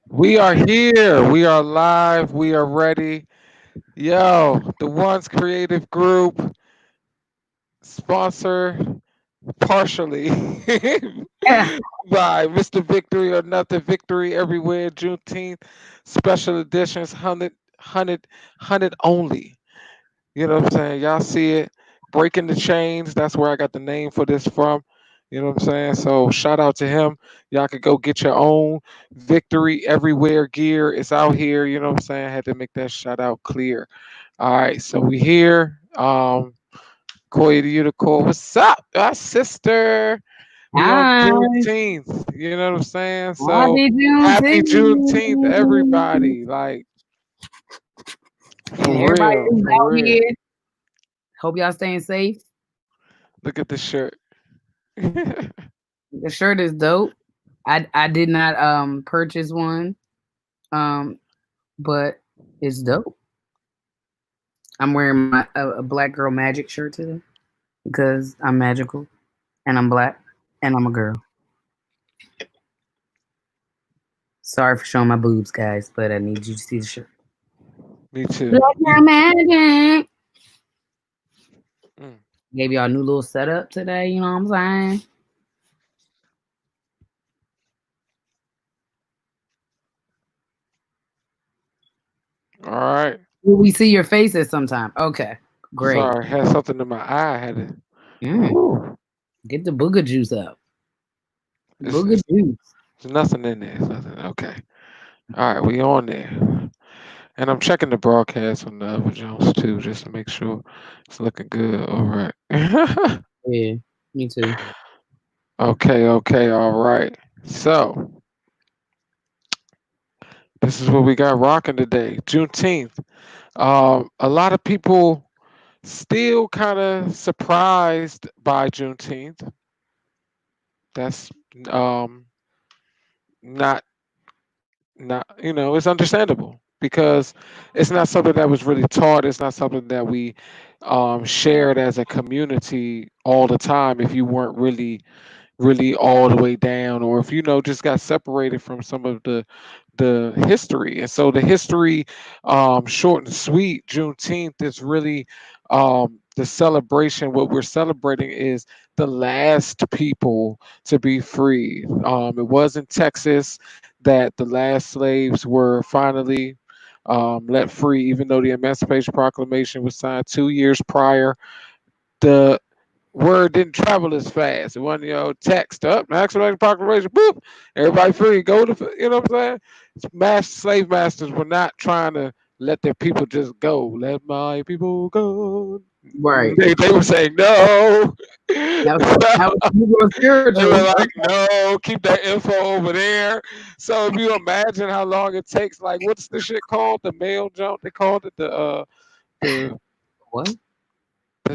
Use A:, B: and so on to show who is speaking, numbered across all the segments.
A: We are here. We are live. We are ready. Yo, the Ones Creative Group, sponsored partially
B: Yeah.
A: by Mr. Victory or Nothing Victory everywhere. Juneteenth special editions, 100 only. You know what I'm saying? Y'all see it. Breaking the chains. That's where I got the name for this from. You know what I'm saying? So shout out to him. Y'all could go get your own victory everywhere gear. It's out here. You know what I'm saying? I had to make that shout out clear. All right. So we here. Koya the UniKoy. What's up? Our sister. We on
B: Hi.
A: Juneteenth. You know what I'm saying? So
B: Happy
A: happy
B: Juneteenth.
A: Juneteenth, everybody. Like
B: And
A: for
B: everybody
A: real.
B: who's
A: For
B: out
A: real.
B: here, hope y'all staying safe.
A: Look at the shirt.
B: The shirt is dope. I did not purchase one. Um, but it's dope. I'm wearing my a black girl magic shirt today because I'm magical and I'm black and I'm a girl. Sorry for showing my boobs, guys, but I need you to see the shirt.
A: Me too.
B: Black girl magic.
A: Mm.
B: Gave y'all a new little setup today, you know what I'm saying?
A: All right.
B: Will we see your faces sometime? Okay, great.
A: Sorry, had something in my eye. I had to.
B: Mm,
A: Woo.
B: get the booger juice up.
A: It's,
B: Booger
A: it's,
B: juice.
A: there's nothing in there. It's nothing. Okay. All right, we on there. And I'm checking the broadcast on the other Jones too, just to make sure it's looking good. All right.
B: Yeah, me too.
A: Okay, okay, all right. So this is what we got rocking today. Juneteenth. A lot of people still kind of surprised by Juneteenth. That's um not it's understandable because it's not something that was really taught. It's not something that we shared as a community all the time. If you weren't really all the way down, or if just got separated from some of the history. And so the history, short and sweet, Juneteenth is really the celebration. What we're celebrating is the last people to be free. It was in Texas that the last slaves were finally let free, even though the Emancipation Proclamation was signed 2 years prior. The word didn't travel as fast. It wasn't, text up, Emancipation Proclamation, boop, everybody free, go to, what I'm saying? Slave masters were not trying to let their people just go. Let my people go.
B: Right.
A: They were saying no.
B: That was super
A: They
B: spiritual.
A: were like, no, keep that info over there. So if you imagine how long it takes, like, what's the shit called? The mail jump? They called it the
B: What?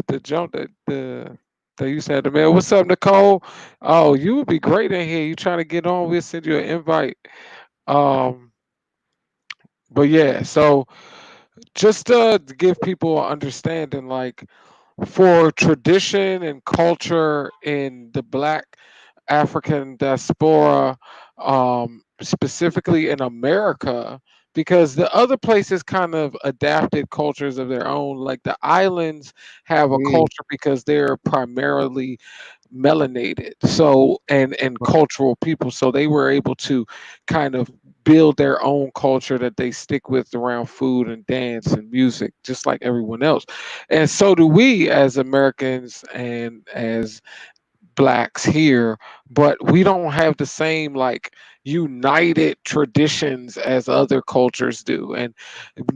A: the jump that they used to have the mail. What's up, Nicole? Oh, you would be great in here. You trying to get on? We'll send you an invite. Um, but yeah, so just to give people an understanding, like for tradition and culture in the Black African diaspora, specifically in America, because the other places kind of adapted cultures of their own. Like the islands have a
B: Mm,
A: culture because they're primarily melanated, so and cultural people, so they were able to kind of build their own culture that they stick with around food and dance and music, just like everyone else. And so do we as Americans and as blacks here, but we don't have the same like united traditions as other cultures do, and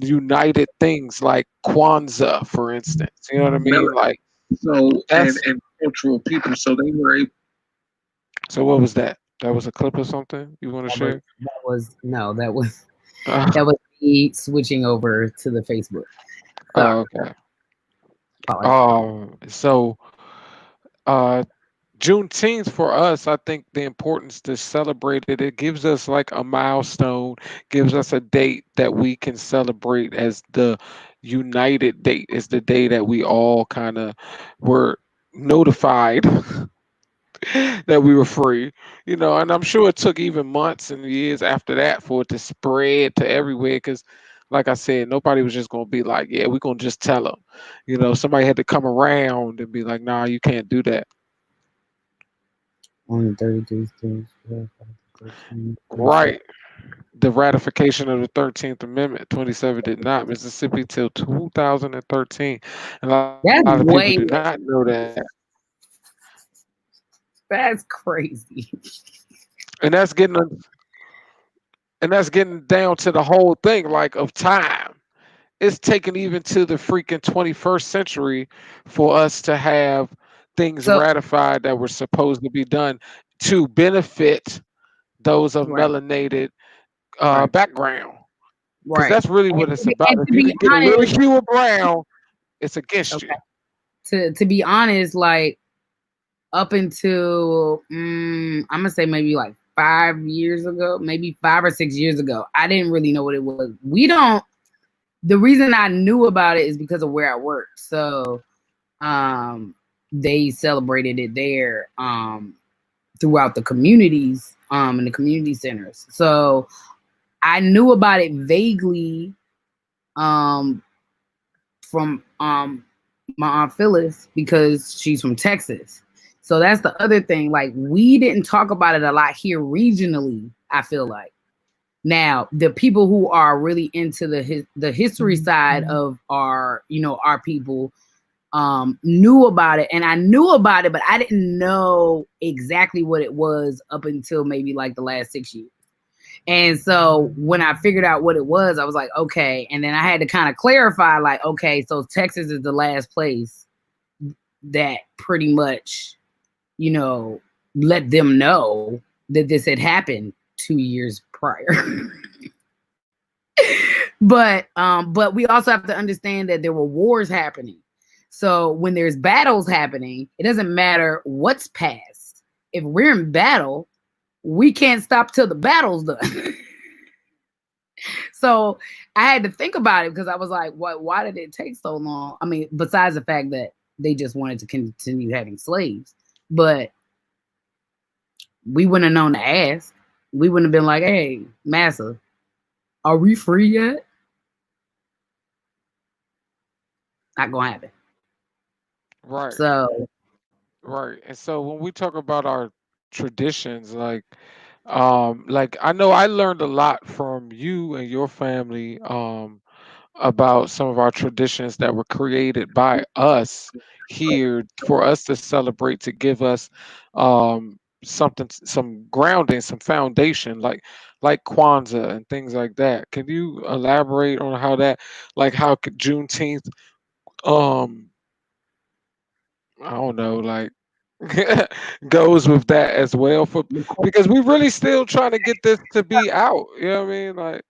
A: united things like Kwanzaa, for instance. You know what I mean? Like,
B: so
A: that's
B: and cultural people, so they were able.
A: so. What was that? That was a clip or something you want to
B: That was
A: share?
B: that was no, that was that
A: Uh,
B: was me switching over to the Facebook. Sorry,
A: oh, okay.
B: apologize.
A: So uh Juneteenth for us, I think the importance to celebrate it, it gives us like a milestone, gives us a date that we can celebrate as the united date. Is the day that we all kind of were notified that we were free, and I'm sure it took even months and years after that for it to spread to everywhere. Because, like I said, nobody was just gonna be like, "Yeah, we're gonna just tell them." Somebody had to come around and be like, "Nah, you can't do that."
B: Only 33 states. 13, 37.
A: Right. The ratification of the 13th Amendment, 27 did not. Mississippi till 2013. And a lot of people do
B: That's
A: not know
B: way.
A: that.
B: That's crazy.
A: And that's getting down to the whole thing like of time. It's taken even to the freaking 21st century for us to have things
B: So
A: ratified that were supposed to be done to benefit those of
B: right,
A: melanated
B: right,
A: background. Because
B: right.
A: that's really what
B: And
A: it's about.
B: and
A: If
B: to
A: you
B: be
A: can get a little
B: honest,
A: hue of brown, it's against you.
B: okay. To be honest, like up until I'm gonna say maybe like 5 years ago, maybe 5 or 6 years ago, I didn't really know what it was. We don't. The reason I knew about it is because of where I worked. So um, they celebrated it there throughout the communities and the community centers. So I knew about it vaguely um, from my aunt Phyllis because she's from Texas. So that's the other thing. Like we didn't talk about it a lot here regionally. I feel like now the people who are really into the history side of our people knew about it, and I knew about it, but I didn't know exactly what it was up until maybe like the last 6 years. And so when I figured out what it was, I was like, okay. And then I had to kind of clarify, like, okay, so Texas is the last place that pretty much, you know, let them know that this had happened 2 years prior. But we also have to understand that there were wars happening. So when there's battles happening, it doesn't matter what's past. If we're in battle, we can't stop till the battle's done. So I had to think about it because I was like, what, why did it take so long? I mean, besides the fact that they just wanted to continue having slaves, but we wouldn't have known to ask. We wouldn't have been like, hey, massa, are we free yet? Not gonna happen.
A: Right.
B: So
A: Right. And so when we talk about our traditions, like I know I learned a lot from you and your family about some of our traditions that were created by us here for us to celebrate, to give us something, some grounding, some foundation, like Kwanzaa and things like that. Can you elaborate on how that, like how Juneteenth, um I don't know, like goes with that as well, for because we really still trying to get this to be out. You know what I mean? Like,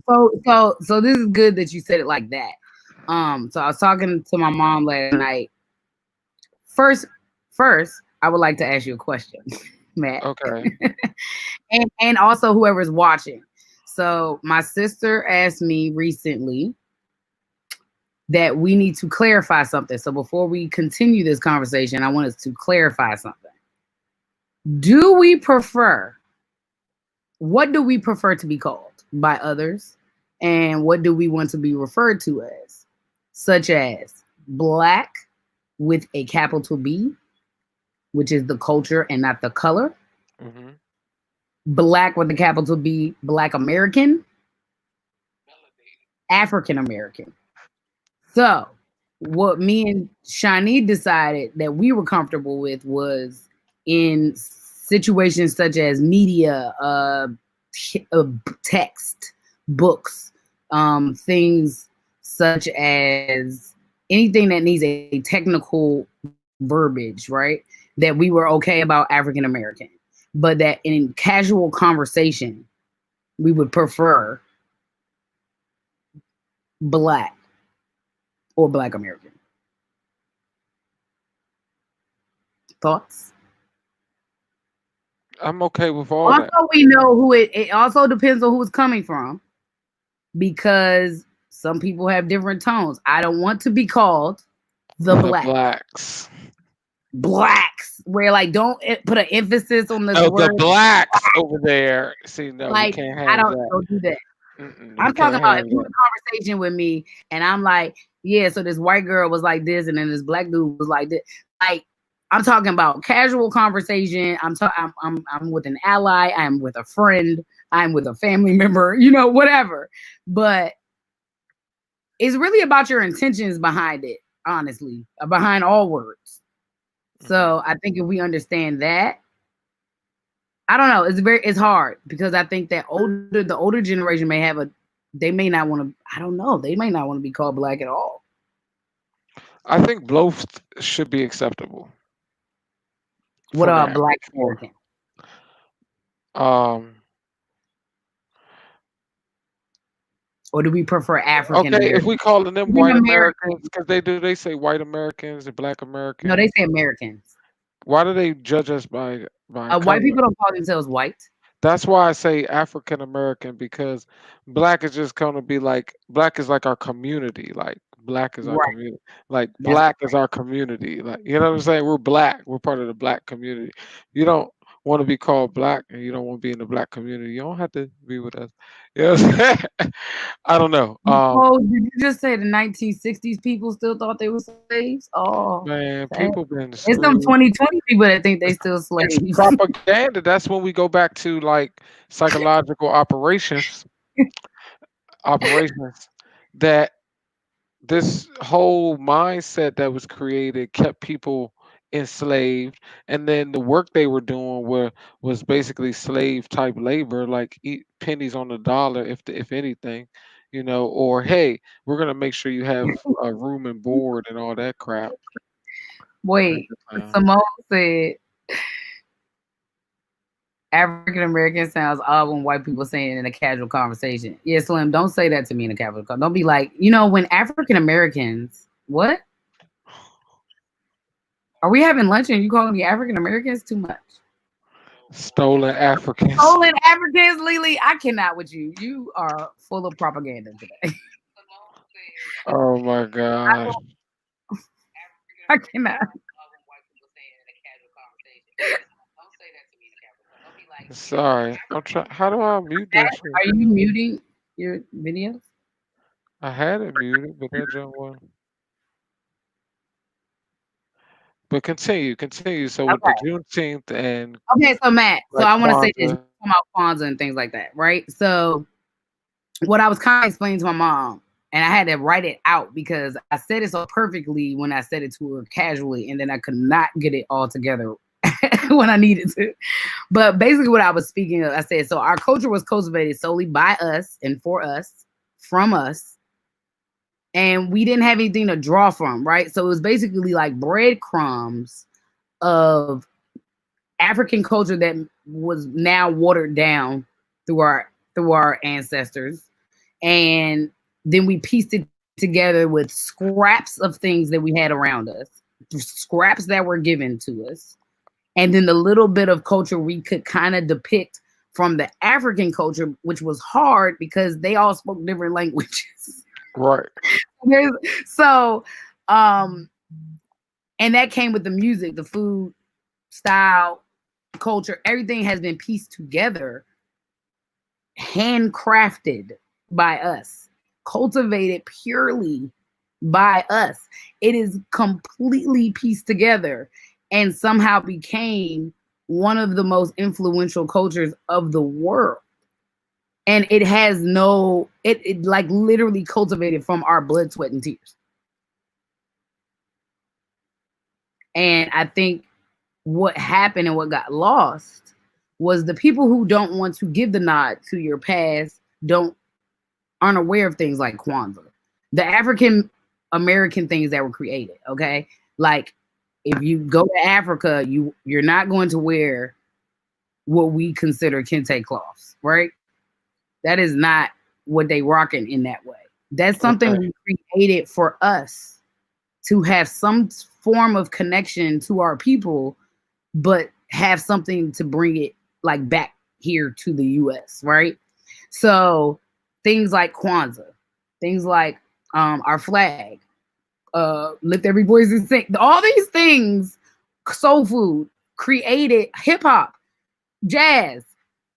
B: so this is good that you said it like that. So I was talking to my mom last night. First, first, I would like to ask you a question, Matt,
A: okay,
B: and also whoever's watching. So my sister asked me recently that we need to clarify something. So before we continue this conversation, I want us to clarify something. Do we prefer, what do we prefer to be called by others? And what do we want to be referred to as? Such as black with a capital B, which is the culture and not the color.
A: hmm,
B: Black with a capital B, Black American, African American. So, what me and Shani decided that we were comfortable with was in situations such as media, text, books, things such as anything that needs a technical verbiage, right? That we were okay about African American, but that in casual conversation, we would prefer Black or Black American. Thoughts?
A: I'm okay with all that.
B: Also, we know who it also depends on who it's coming from because some people have different tones. I don't want to be called the
A: The
B: black.
A: blacks.
B: blacks, where like don't put an emphasis on this
A: No, the
B: word.
A: blacks over there. See, no, we
B: Like
A: can't
B: I
A: have that.
B: don't do that.
A: We
B: I'm talking
A: can't
B: about if
A: have
B: you
A: that.
B: in a conversation with me and I'm like, yeah, so this white girl was like this, and then this black dude was like this. Like I'm talking about casual conversation. I'm with an ally. I'm with a friend. I'm with a family member. You know, whatever. But it's really about your intentions behind it. Honestly, behind all words.
A: Hmm.
B: So I think if we understand that, I don't know. It's hard because I think that the older generation may have they may not want to. I don't know. They may not want to be called black at all.
A: I think both should be acceptable
B: What
A: for
B: are
A: now.
B: black
A: For
B: American?
A: um,
B: Or do we prefer African
A: okay, if we
B: American?
A: calling them
B: Even
A: white Americans,
B: Americans.
A: because they say white Americans and black
B: No, they
A: Americans.
B: say Americans.
A: Why do they judge us by
B: White
A: color?
B: people don't call themselves white.
A: That's why I say African American, because black is just gonna be like black is like our community. Like black is our
B: Right.
A: community. Like
B: That's
A: black is our community. Like you know what I'm saying? We're black. We're part of the black community. You don't want to be called black and you don't want to be in the black community. You don't have to be with us. You know what I'm saying? I don't know.
B: oh, did you just say the 1960s people still thought they were slaves? Oh,
A: Man,
B: sad.
A: people been
B: It's some
A: screwed.
B: 2020 people that think they
A: It's,
B: still
A: it's
B: slaves.
A: propaganda. That's when we go back to like psychological operations that this whole mindset that was created kept people enslaved, and then the work they were doing was basically slave type labor, like eat pennies on the dollar, if anything, or hey, we're gonna make sure you have a room and board and all that crap at
B: Wait,
A: the time.
B: Simone said African American sounds odd when white people saying it in a casual conversation. Yeah, Slim, don't say that to me in a casual conversation. Don't be like, when African Americans, what? Are we having lunch and you calling me African Americans? Too much.
A: Stolen Africans.
B: Stolen Africans, Lily. I cannot with you. You are full of propaganda today.
A: Oh my god.
B: I cannot.
A: Sorry, I'm trying. How do I mute that shit?
B: Are you muting your videos?
A: I had it muted, but that junk one. But continue. So with the
B: Okay.
A: Juneteenth and
B: Okay, so Matt, so
A: like
B: I want to say this
A: Kwanzaa,
B: about Kwanzaa and things like that, right? So what I was kind of explaining to my mom, and I had to write it out because I said it so perfectly when I said it to her casually, and then I could not get it all together when I needed to. But basically, what I was speaking of, I said, so our culture was cultivated solely by us and for us, from us, and we didn't have anything to draw from, right? So it was basically like breadcrumbs of African culture that was now watered down through our ancestors, and then we pieced it together with scraps of things that we had around us, scraps that were given to us, and then the little bit of culture we could kind of depict from the African culture, which was hard because they all spoke different languages.
A: right?
B: so, um, and that came with the music, the food, style, culture, everything has been pieced together, handcrafted by us, cultivated purely by us. It is completely pieced together and somehow became one of the most influential cultures of the world. And it has it like literally cultivated from our blood, sweat, and tears. And I think what happened and what got lost was the people who don't want to give the nod to your past don't aren't aware of things like Kwanzaa, the African American things that were created. Okay, like if you go to Africa, you're not going to wear what we consider kente cloths, right? That is not what they rocking in that way. That's
A: Okay,
B: something we created for us to have some form of connection to our people, but have something to bring it like back here to the US, right? So things like Kwanzaa, things like our flag, lift every voice and sing, all these things soul food, created hip hop, jazz,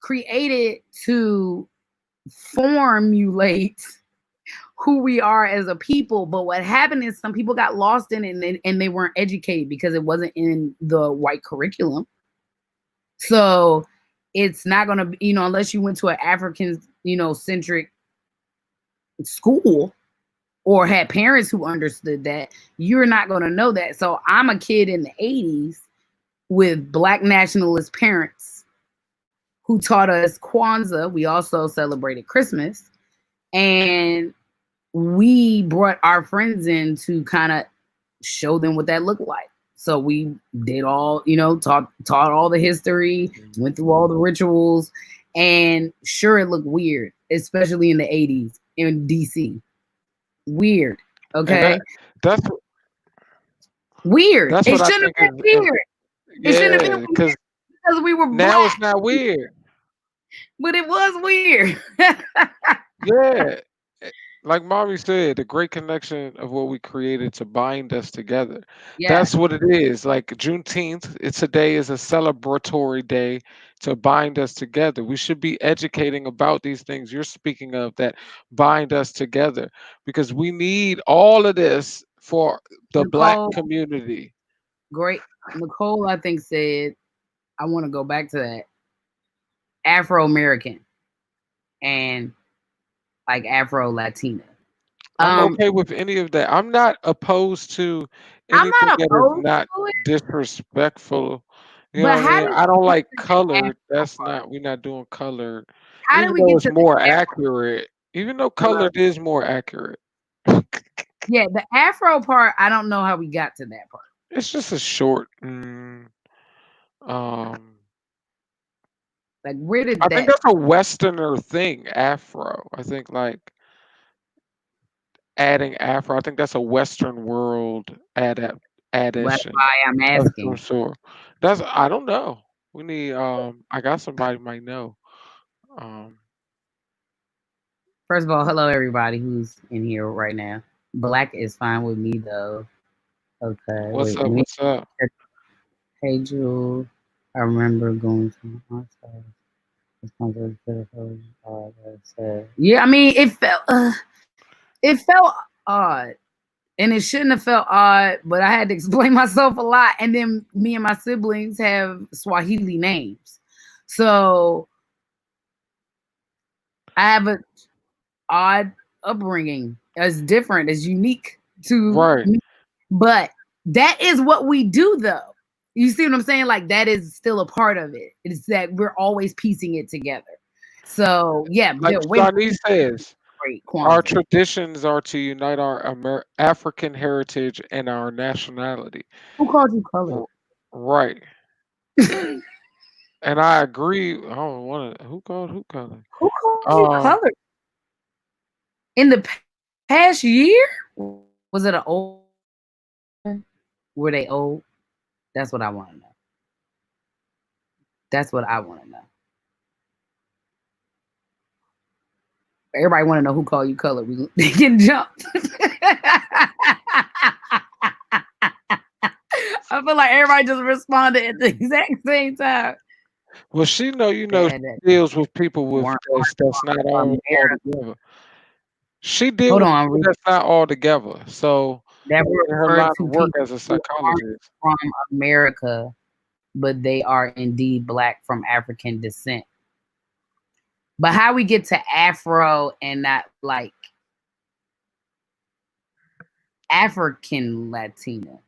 B: created to formulate who we are as a people. But what happened is some people got lost in it, and they weren't educated because it wasn't in the white curriculum. So it's not going to be, unless you went to an African, centric school or had parents who understood that, you're not going to know that. So I'm a kid in the 80s with black nationalist parents who taught us Kwanzaa. We also celebrated Christmas. And we brought our friends in to kind of show them what that looked like. So we did all, taught all the history, went through all the rituals, and sure, it looked weird, especially in the 80s in DC. Weird.
A: And
B: Okay.
A: that's
B: Weird.
A: that's
B: It
A: what I
B: shouldn't
A: think
B: have been weird. It shouldn't have been
A: yeah,
B: weird
A: because
B: because we were
A: now it's
B: black,
A: not weird.
B: but it was weird.
A: Yeah. eh, Like mommy said, the great connection of what we created to bind us together.
B: Yeah.
A: That's what it is. Like Juneteenth, it's a day is a celebratory day to bind us together. We should be educating about these things you're speaking of that bind us together because we need all of this for the black
B: Nicole,
A: community.
B: great. Nicole, I think, said, I want to go back to that. Afro American and like Afro Latina.
A: I'm
B: Um,
A: okay with any of that. I'm not opposed to
B: I'm
A: anything
B: not
A: that is
B: opposed
A: not
B: to it,
A: disrespectful. You know
B: but
A: what I
B: how
A: mean?
B: did
A: I don't
B: we get
A: like
B: to the
A: colored.
B: Afro
A: That's
B: part?
A: not. We're not doing colored,
B: How did
A: even
B: we
A: though
B: get
A: it's
B: to the
A: more
B: Afro?
A: accurate. Even though
B: Hello.
A: colored is more accurate.
B: Yeah, the Afro part. I don't know how we got to that part.
A: It's just a short.
B: Like, where
A: I
B: did
A: think
B: that?
A: that's a Westerner thing. Afro. I think like adding Afro. I think that's a Western world
B: Well, that's
A: addition
B: why I'm
A: of some
B: asking.
A: sort. That's I don't know. We need I got somebody might know. Um
B: First of all, hello everybody who's in here right now. Black is fine with me though. Okay,
A: what's
B: wait.
A: up? What's up?
B: Hey, Jewel. I remember going to my house. Yeah, I mean, it felt odd, and it shouldn't have felt odd. But I had to explain myself a lot, and then me and my siblings have Swahili names, so I have a odd upbringing. It's different. It's unique to
A: Right.
B: me, but that is what we do, though. You see what I'm saying? Like that is still a part of it. It's that we're always piecing it together. So yeah,
A: Like
B: they're way
A: Shanice says,
B: great
A: our
B: Kwanzaa.
A: traditions are to unite our African heritage and our nationality.
B: Who called you colored?
A: R- Right. And I agree. I don't want to. Who called? Who called?
B: Who called you
A: Um.
B: colored? In the past year? Was it an old person? Were they old? That's what I want to know. That's what I want to know. Everybody want to know who called you colored. We getting jumped. I feel like everybody just responded at the exact same time.
A: Well, she know. You know,
B: Dad,
A: she deals with people with
B: weren't
A: that's not all
B: America.
A: together. She deal
B: Hold
A: with
B: on,
A: people that's not all together. So
B: that
A: in her
B: refer
A: line of
B: to
A: work
B: people
A: as a
B: who aren't
A: psychologist.
B: from America, but they are indeed black from African descent. But how we get to Afro and not like African Latina,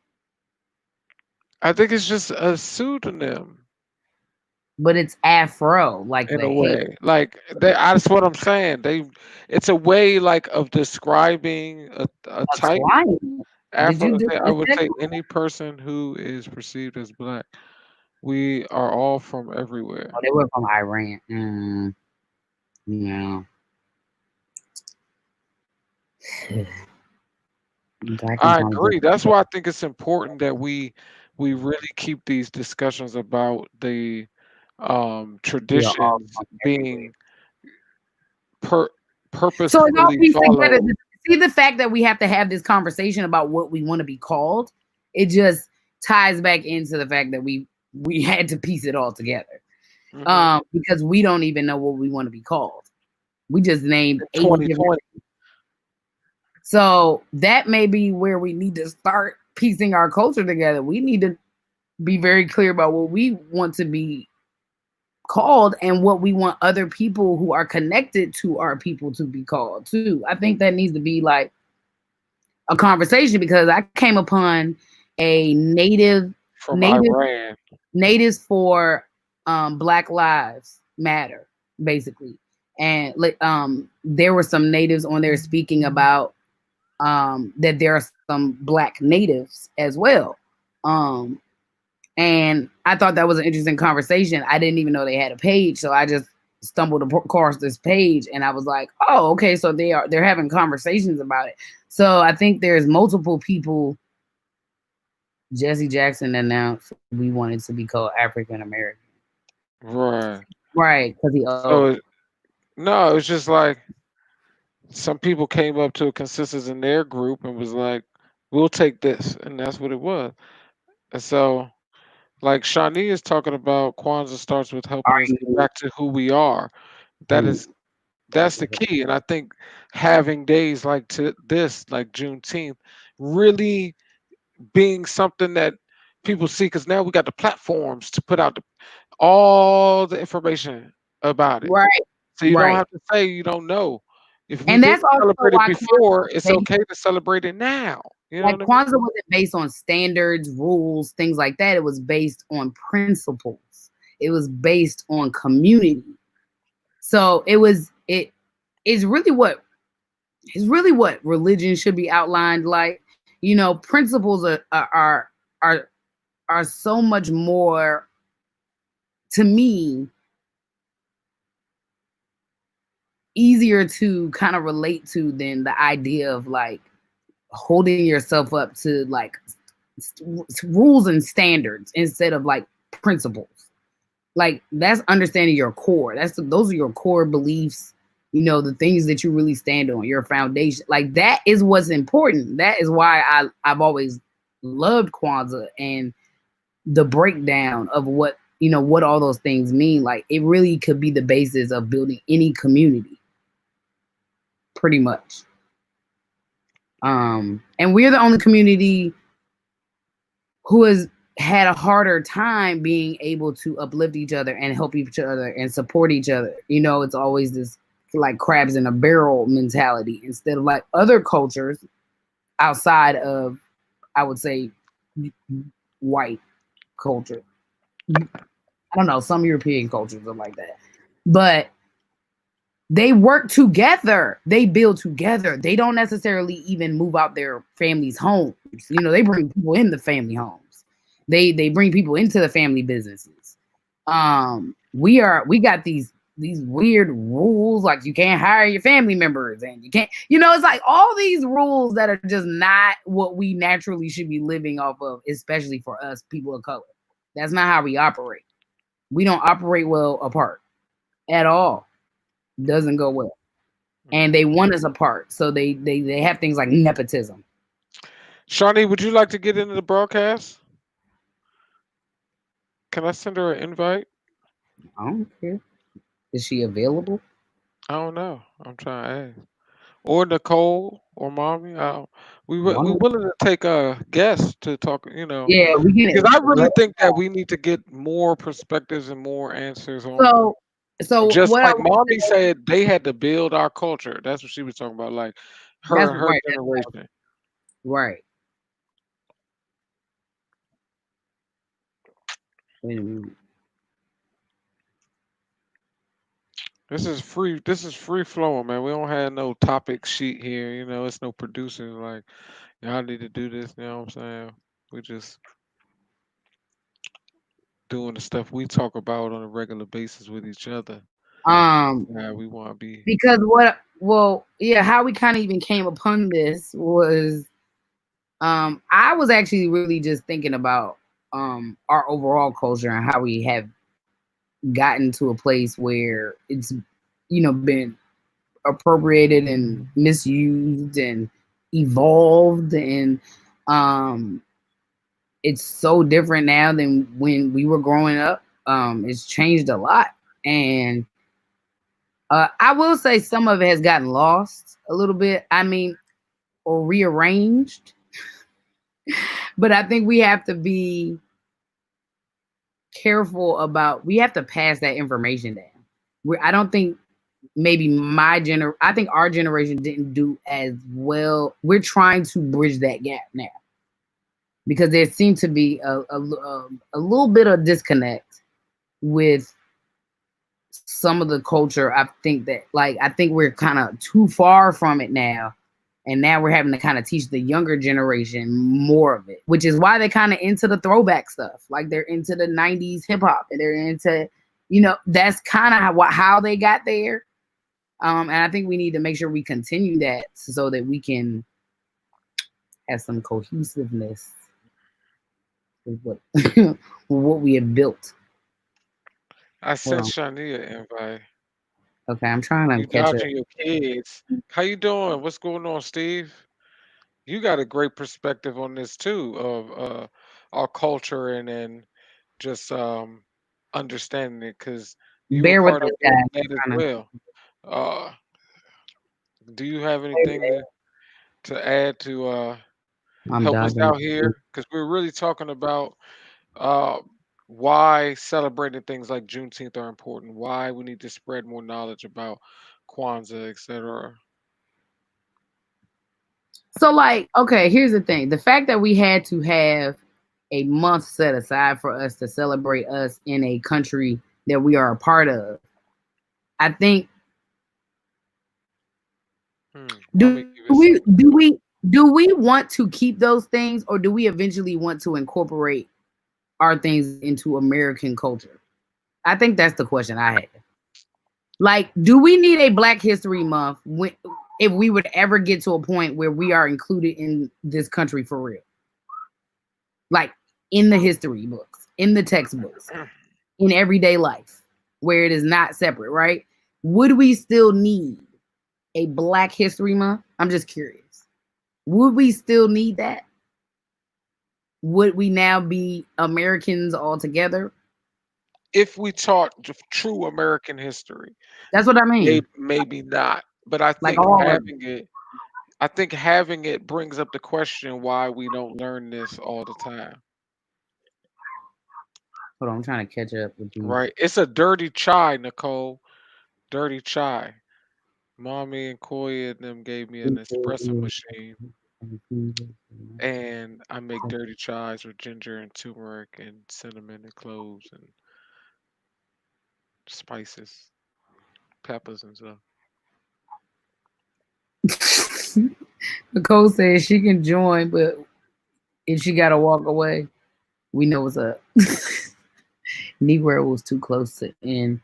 A: I think it's just a pseudonym
B: but it's Afro, like
A: in
B: the
A: a
B: hair.
A: way. Like that's what I'm saying. It's a way like of describing a
B: A
A: type.
B: climate. Did you
A: Afro.
B: just
A: I
B: miss
A: would
B: that?
A: say any person who is perceived as black. We are all from
B: Oh,
A: everywhere.
B: they were from Iran. No, black and
A: I
B: Kwanzaa.
A: agree. That's why I think it's important that we really keep these discussions about the
B: We are all
A: traditions
B: from everywhere.
A: being per,
B: So it all
A: purposefully
B: pieced together.
A: followed.
B: See the fact that we have to have this conversation about what we want to be called. It just ties back into the fact that we had to piece it all together.
A: Hmm.
B: Because we don't even know what we want to be called. We just named 80 different.
A: 2020.
B: So that may be where we need to start piecing our culture together. We need to be very clear about what we want to be called and what we want other people who are connected to our people to be called too. I think that needs to be like a conversation because I came upon a
A: From
B: native
A: Iran.
B: natives for Black Lives Matter, basically. And there were some natives on there speaking about that there are some Black natives as well. Um, and I thought that was an interesting conversation. I didn't even know they had a page, so I just stumbled across this page, and I was like, "Oh, okay." So they're having conversations about it. So I think there's multiple people. Jesse Jackson announced we wanted to be called African American.
A: Right.
B: Right, because he old.
A: So no, it's just like some people came up to a consensus in their group and was like, "We'll take this," and that's what it was. And so, like Shawnee is talking about, Kwanzaa starts with helping us get back to who we are. That is that's the key, and I think having days like this, like Juneteenth, really being something that people see, because now we got the platforms to put out all the information about it.
B: Right,
A: So you don't
B: right.
A: have to say you don't know. If we
B: And that's
A: didn't
B: also
A: celebrate it
B: why Kwanzaa
A: before,
B: was
A: it's
B: based,
A: okay to celebrate it now. You know
B: like
A: what I mean?
B: Kwanzaa wasn't based on standards, rules, things like that. It was based on principles. It was based on community. So it's really what religion should be outlined like. Principles are are so much more to me easier to kind of relate to than the idea of like holding yourself up to like rules and standards instead of like principles. Like that's understanding your core. Those are your core beliefs. The things that you really stand on, your foundation. Like that is what's important. That is why I've always loved Kwanzaa and the breakdown of what all those things mean. Like it really could be the basis of building any community, pretty much. And we're the only community who has had a harder time being able to uplift each other and help each other and support each other. It's always this like crabs in a barrel mentality instead of like other cultures outside of, I would say, white culture. I don't know, some European cultures are like that. But they work together. They build together. They don't necessarily even move out their family's homes. They bring people in the family homes. They bring people into the family businesses. We got these weird rules like you can't hire your family members and you can't. It's like all these rules that are just not what we naturally should be living off of, especially for us people of color. That's not how we operate. We don't operate well apart at all. Doesn't go well. And they want us apart. So they have things like nepotism.
A: Shawnee, would you like to get into the broadcast? Can I send her an invite?
B: I don't care. Is she available?
A: I don't know. I'm trying to ask. Or Nicole or Mommy. We
B: One,
A: willing to take a guest to talk.
B: yeah, we get
A: Because
B: it.
A: I really think that we need to get more perspectives and more answers on.
B: So so
A: Just
B: what I
A: like
B: would
A: Mommy
B: say,
A: said, they had to build our culture. That's what she was talking about. Like
B: that's
A: her
B: right.
A: generation.
B: Right. Wait a minute.
A: This is free flowing, man. We don't have no topic sheet here. It's no producers like y'all need to do this. You know what I'm saying? We just doing the stuff we talk about on a regular basis with each other.
B: Um,
A: Yeah, we want to be.
B: because yeah, how we kind of even came upon this was I was actually really just thinking about our overall culture and how we have gotten to a place where it's been appropriated and misused and evolved and um it's so different now than when we were growing up. It's changed a lot, and I will say some of it has gotten lost a little bit. I mean, or rearranged. But I think we have to be careful about. We have to pass that information down. I don't think maybe I think our generation didn't do as well. We're trying to bridge that gap now because there seems to be a little bit of disconnect with some of the culture. I think that I think we're kind of too far from it now, and now we're having to kind of teach the younger generation more of it, which is why they're kind of into the throwback stuff. Like they're into the '90s hip hop, and they're into, that's kind of how they got there. And I think we need to make sure we continue that so that we can have some cohesiveness with what with what we have built.
A: I
B: Hold
A: sent
B: on.
A: Shani an invite.
B: Okay, I'm trying
A: You
B: to catch up.
A: dodging your kids. How you doing? What's going on, Steve? You got a great perspective on this too of our culture and just understanding it because you were
B: Bear with
A: part
B: us,
A: of
B: guys.
A: building that as
B: I'm trying to.
A: well. Uh, do you have anything to add to
B: I'm
A: help us
B: dodging.
A: out here? Because we're really talking about uh, why celebrating things like Juneteenth are important, why we need to spread more knowledge about Kwanzaa, etc.
B: So, okay, here's the thing: the fact that we had to have a month set aside for us to celebrate us in a country that we are a part of. I think
A: Let
B: do
A: me give
B: we
A: it
B: do
A: some.
B: we do we want to keep those things, or do we eventually want to incorporate our things into American culture? I think that's the question I have. Like, do we need a Black History Month if we would ever get to a point where we are included in this country for real? Like in the history books, in the textbooks, in everyday life, where it is not separate, right? Would we still need a Black History Month? I'm just curious. Would we still need that? Would we now be Americans altogether?
A: If we taught true American history,
B: That's what I mean.
A: maybe not. But I
B: Like
A: think
B: all of it.
A: having it, I think having it brings up the question why we don't learn this all the time.
B: Hold on, I'm trying to catch up with these.
A: Right? It's a dirty chai, Nicole. Dirty chai. Mommy and Koya and them gave me an espresso machine, and I make dirty chais with ginger and turmeric and cinnamon and cloves and spices, peppers and stuff.
B: Nicole says she can join, but if she gotta walk away, we know what's up. Negro was too close to N.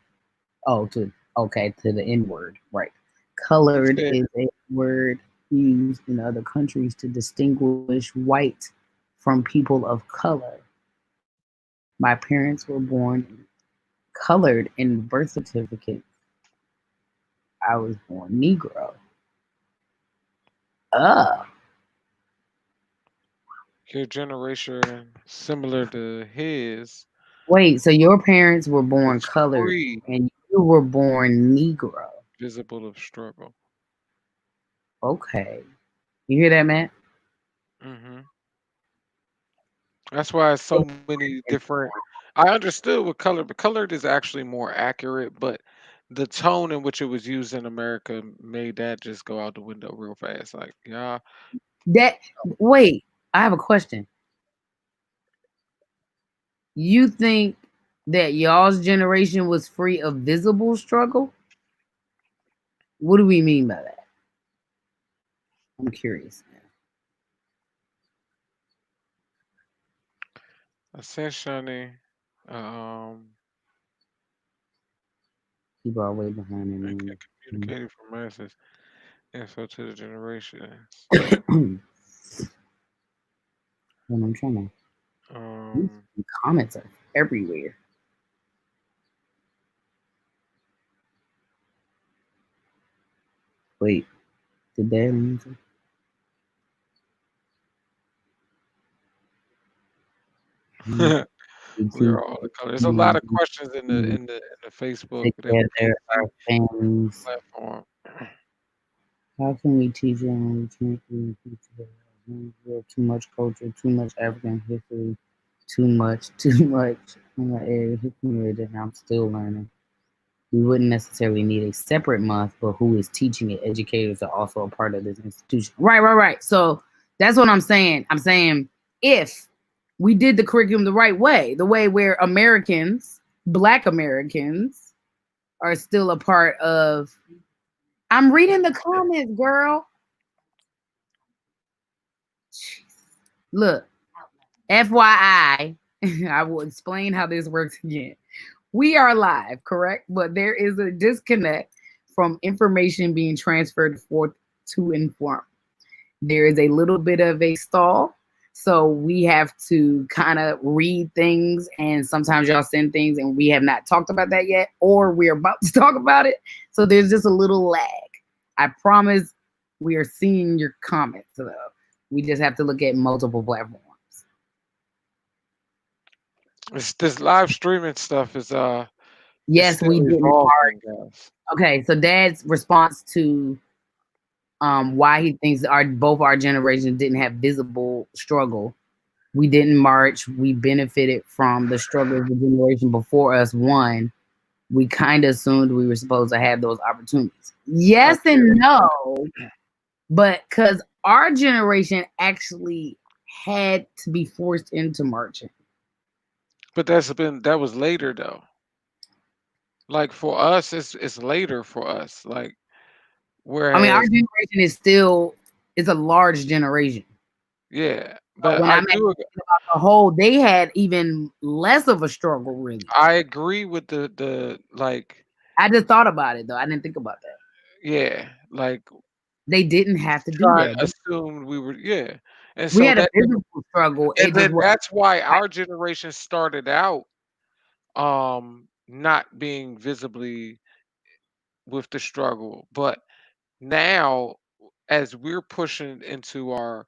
B: Oh, to the N word, right?
A: You
B: Colored
A: said
B: is a word used in other countries to distinguish white from people of color. My parents were born colored in birth certificate. I was born Negro. Uh,
A: your generation, similar to his,
B: Wait, so your parents were born
A: was
B: colored
A: free,
B: and you were born Negro.
A: visible of struggle.
B: Okay. You hear that, Matt?
A: hmm That's why it's so many different. I understood what color, but colored is actually more accurate. But the tone in which it was used in America made that just go out the window real fast. Like, yeah,
B: That Wait, I have a question. You think that y'all's generation was free of visible struggle? What do we mean by that? I'm curious.
A: essentially, um,
B: People are way behind
A: and
B: in
A: communicating from masses info to the generations.
B: and I'm trying to
A: Um,
B: comments are everywhere. Wait, did that answer?
A: We
B: Bluetooth
A: are all the color. There's a lot
B: to
A: of questions in the Facebook that
B: together
A: PG
B: our families.
A: platform.
B: How can we teach them? We can't really teach them. We have too much culture, too much African history, too much, too much. In my area, history that I'm still learning. We wouldn't necessarily need a separate month, but who is teaching it? Educators are also a part of this institution. Right, right, right. So that's what I'm saying. I'm saying if we did the curriculum the right way, the way where Americans, Black Americans, are still a part of. I'm reading the comments, girl. Look, FYI, I will explain how this works again. We are live, correct? But there is a disconnect from information being transferred forth to inform. There is a little bit of a stall. So we have to kind of read things, and sometimes y'all send things, and we have not talked about that yet, or we're about to talk about it. So there's just a little lag. I promise we are seeing your comments, though. We just have to look at multiple platforms.
A: This live streaming stuff is
B: Yes,
A: still
B: we didn't.
A: evolving, guys.
B: Okay, so Dad's response to why he thinks our both our generations didn't have visible struggle. We didn't march. We benefited from the struggle of the generation before us won. We kind of assumed we were supposed to have those opportunities.
A: I
B: Yes
A: agree
B: and
A: with that.
B: no, but because our generation actually had to be forced into marching.
A: But that was later though. Like for us, it's later for us. Like
B: I mean, our
A: whereas,
B: generation is still it's a large generation.
A: yeah.
B: But
A: But
B: when I'm about the whole, they had even less of a struggle, really.
A: I agree with the like,
B: I just thought about it though. I didn't think about that.
A: yeah, like
B: They didn't have to do
A: trying
B: that.
A: assumed we were, yeah. And
B: We
A: so
B: had a
A: that
B: physical struggle.
A: and
B: It just
A: then
B: was
A: that's why our generation started out not being visibly with the struggle. But now as we're pushing into our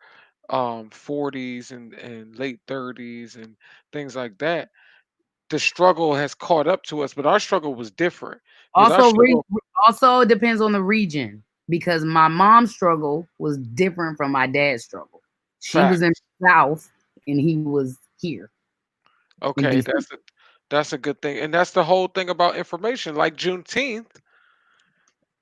A: 40s and late 30s and things like that, the struggle has caught up to us, but our struggle was different because our
B: also
A: struggle
B: also depends on the region because my mom's struggle was different from my dad's struggle. She was in
A: facts.
B: the South and he was here in
A: Okay,
B: DC.
A: that's a good thing. And that's the whole thing about information. Like Juneteenth,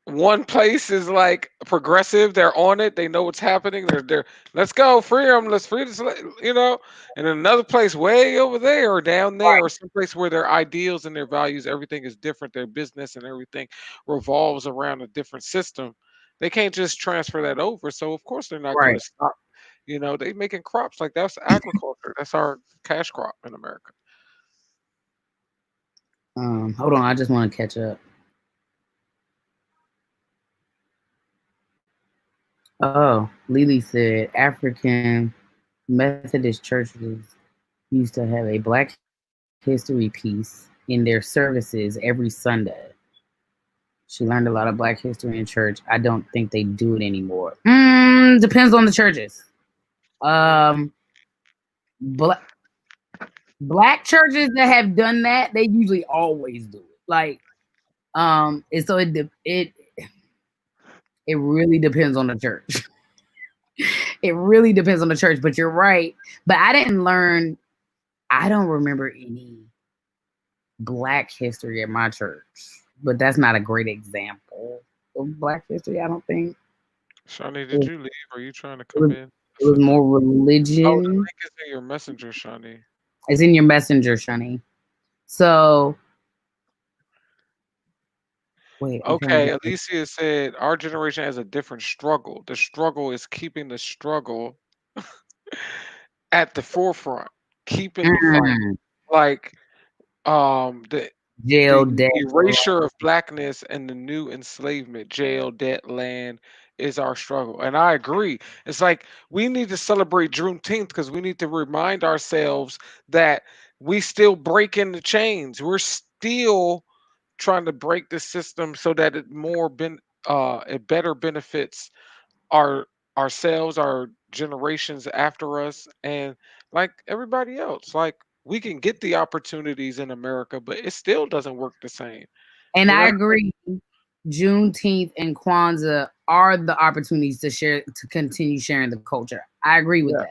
A: one place is like progressive, they're on it, they know what's happening, they're let's go, free them, let's free this, and in another place way over there or down there, or someplace where their ideals and their values, everything is different, their business and everything revolves around a different system. They can't just transfer that over, so of course they're not going
B: Right.
A: to stop. They making crops, like that's agriculture, that's our cash crop in America.
B: Hold on, I just want to catch up. Oh, Lily said African Methodist churches used to have a Black History piece in their services every Sunday. She learned a lot of Black history in church. I don't think they do it anymore. Depends on the churches.
A: Mm.
B: Um, black black churches that have done that, they usually always do it. Like, and so it really depends on the church. It really depends on the church. But you're right. But I didn't learn. I don't remember any Black history at my church. But that's not a great example of Black history. I don't think
A: Shawnee, did
B: it
A: you leave? Are you trying to come
B: was,
A: in? I
B: it was
A: sent the
B: more
A: Oh, the
B: religion.
A: link is in your messenger, Shawnee.
B: It's in your messenger, Shani. So wait, I'm trying to
A: Okay,
B: get this.
A: Alicia said our generation has a different struggle. The struggle is keeping the struggle at the forefront, keeping the fight.
B: Mm,
A: Like the
B: jail, death,
A: erasure of blackness and the new enslavement, jail, debt, land is our struggle. And I agree. It's like we need to celebrate Juneteenth because we need to remind ourselves that we still breaking the chains. We're still trying to break the system so that it better benefits our ourselves, our generations after us, and like everybody else. Like we can get the opportunities in America, but it still doesn't work the same.
B: And
A: You
B: I
A: know?
B: agree. Juneteenth and Kwanzaa are the opportunities to share, to continue sharing the culture. I agree with
A: Yeah,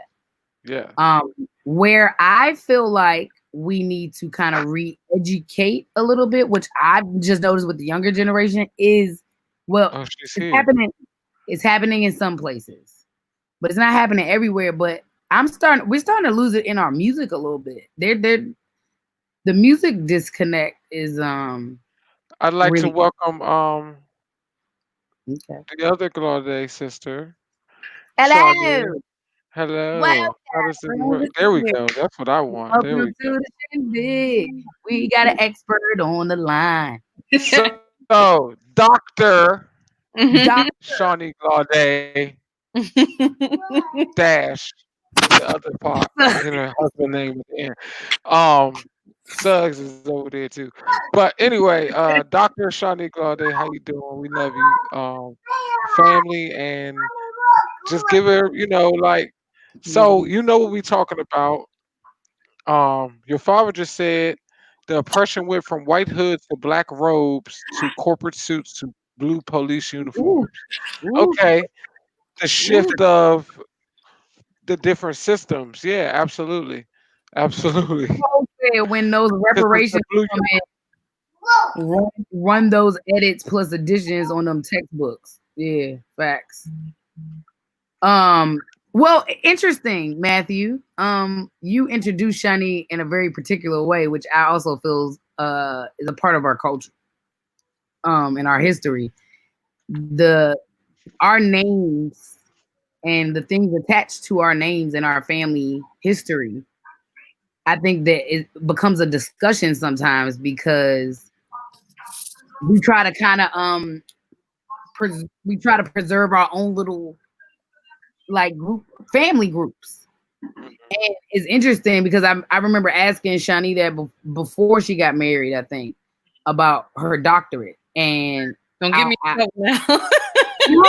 B: that.
A: yeah.
B: Where I feel like we need to kind of re-educate a little bit, which I've just noticed with the younger generation, is, well,
A: Oh, she's
B: it's
A: here.
B: happening. It's happening in some places, but it's not happening everywhere. But we're starting to lose it in our music a little bit. The music disconnect is
A: I'd like to
B: really
A: welcome
B: okay.
A: the other Glaude sister, Shawnee.
B: Hello,
A: Hello. How does this
B: welcome
A: work?
B: to
A: There we
B: the
A: go. That's what I want. There
B: welcome
A: we
B: to
A: go.
B: the shindig. We got an expert on the line.
A: So, Doctor
B: Doc,
A: Shawnee Glaude Dash with the other part and her husband name at the end. Um, Suggs is over there too. But anyway, Doctor Shawnee Glaude, how you doing? We love you, family, and just give her, like. So you know what we talking about. Your father just said the oppression went from white hoods to black robes to corporate suits to blue police
B: ooh,
A: uniforms.
B: ooh,
A: Okay, the
B: ooh.
A: shift of the different systems. Yeah, absolutely, absolutely.
B: When those
A: Because the
B: reparations
A: blue.
B: come in, run those edits plus additions on them textbooks. Yeah, facts. Um, well, interesting, Matthew. You introduced Shani in a very particular way, which I also feel is a part of our culture, and our history. The Our names and the things attached to our names and our family history. I think that it becomes a discussion sometimes because we try to kind of we try to preserve our own little like group family groups.
A: Mhm.
B: And it's interesting because I remember asking Shani that before she got married, I think, about her doctorate. And
C: Don't give me trouble now.
B: no,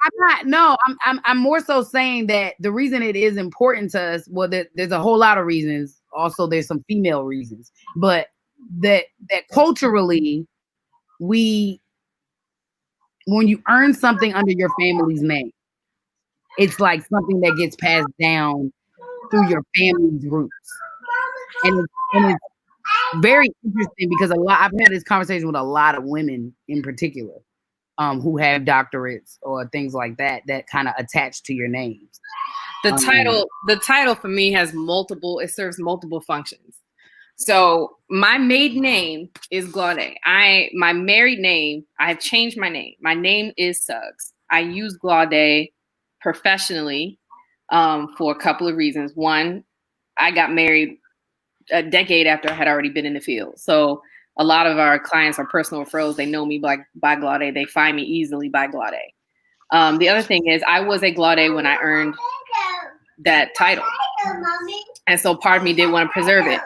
B: I'm not. No, I'm more so saying that the reason it is important to us, well, there's a whole lot of reasons. Also, there's some female reasons, but that culturally, we when you earn something under your family's name, it's like something that gets passed down through your family's roots, and it's very interesting because I've had this conversation with a lot of women in particular, who have doctorates or things like that that kind of attach to your names.
C: the
B: Um,
C: title the title for me has it serves multiple functions. So my maiden name is Glaude. My married name, I've changed my name. My name is Suggs. I use Glaude professionally, for a couple of reasons. One, I got married a decade after I had already been in the field. So a lot of our clients are personal referrals. They know me by Glaude. They find me easily by Glaude. The other thing is I was a Glaude when I earned that title. And so part of me did want to preserve it.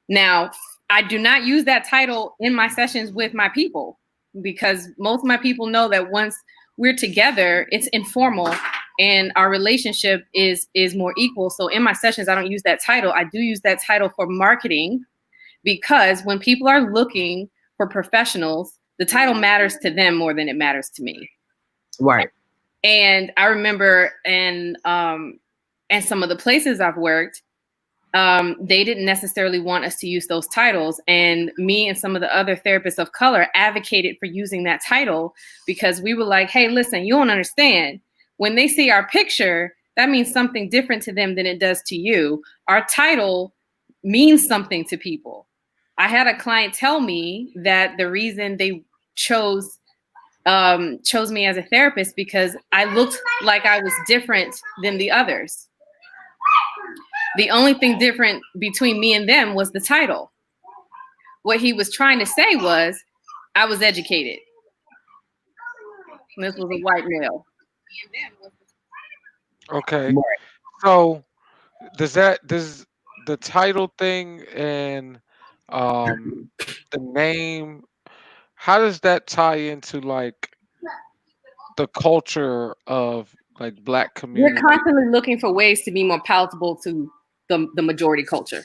C: Now, I do not use that title in my sessions with my people because most of my people know that once we're together, it's informal and our relationship is more equal. So in my sessions, I don't use that title. I do use that title for marketing because when people are looking for professionals, the title matters to them more than it matters to me.
B: right.
C: And I remember and some of the places I've worked, they didn't necessarily want us to use those titles. And me and some of the other therapists of color advocated for using that title because we were like, hey, listen, you don't understand. When they see our picture, that means something different to them than it does to you. Our title means something to people. I had a client tell me that the reason they chose chose me as a therapist because I looked like I was different than the others. The only thing different between me and them was the title. What he was trying to say was I was educated. This was a white male.
A: Okay.
B: Right.
A: So does the title thing and um the name, how does that tie into like the culture of like black
C: We're
A: community?
C: constantly looking for ways to be more palatable to the majority culture.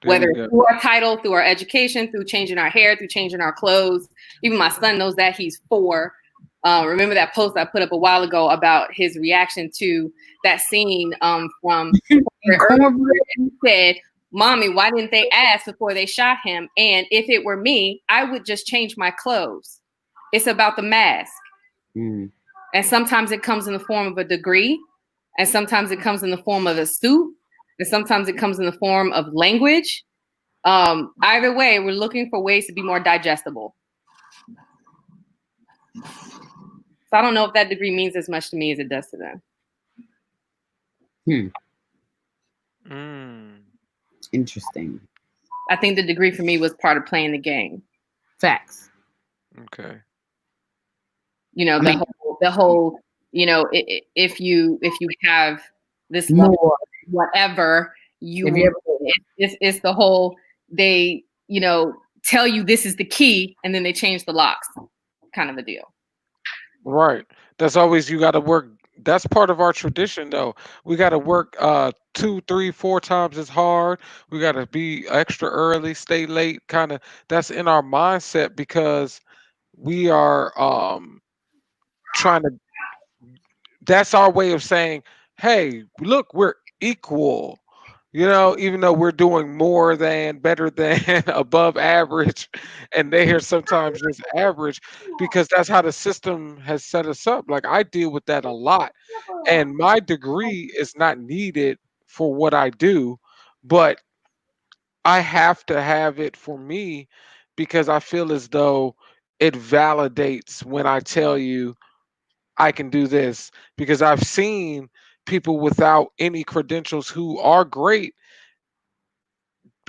A: There we
C: whether
A: go.
C: through our title, through our education, through changing our hair, through changing our clothes. Even my son knows that. He's 4. Remember that post I put up a while ago about his reaction to that scene from
B: Cornbread.
C: he said, "Mommy, why didn't they ask before they shot him? And if it were me, I would just change my clothes." It's about the mask.
B: Mm.
C: And sometimes it comes in the form of a degree, and sometimes it comes in the form of a suit, and sometimes it comes in the form of language. Either way, we're looking for ways to be more digestible. So I don't know if that degree means as much to me as it does to them.
B: Interesting.
C: I think the degree for me was part of playing the game.
B: Facts.
A: Okay.
C: You know, the whole, you know, if you have this
B: More.
C: whatever, it's the whole, they, you know, tell you this is the key and then they change the locks kind of a deal.
A: Right. That's always you got to work. That's part of our tradition, though. We got to work 2, 3, 4 times as hard. We got to be extra early, stay late. Kind of that's in our mindset because we are trying to. That's our way of saying, "Hey, look, we're equal." You know, even though we're doing more than, better than, above average, and they hear sometimes just average, because that's how the system has set us up. Like I deal with that a lot, and my degree is not needed for what I do, but I have to have it for me because I feel as though it validates when I tell you I can do this, because I've seen people without any credentials who are great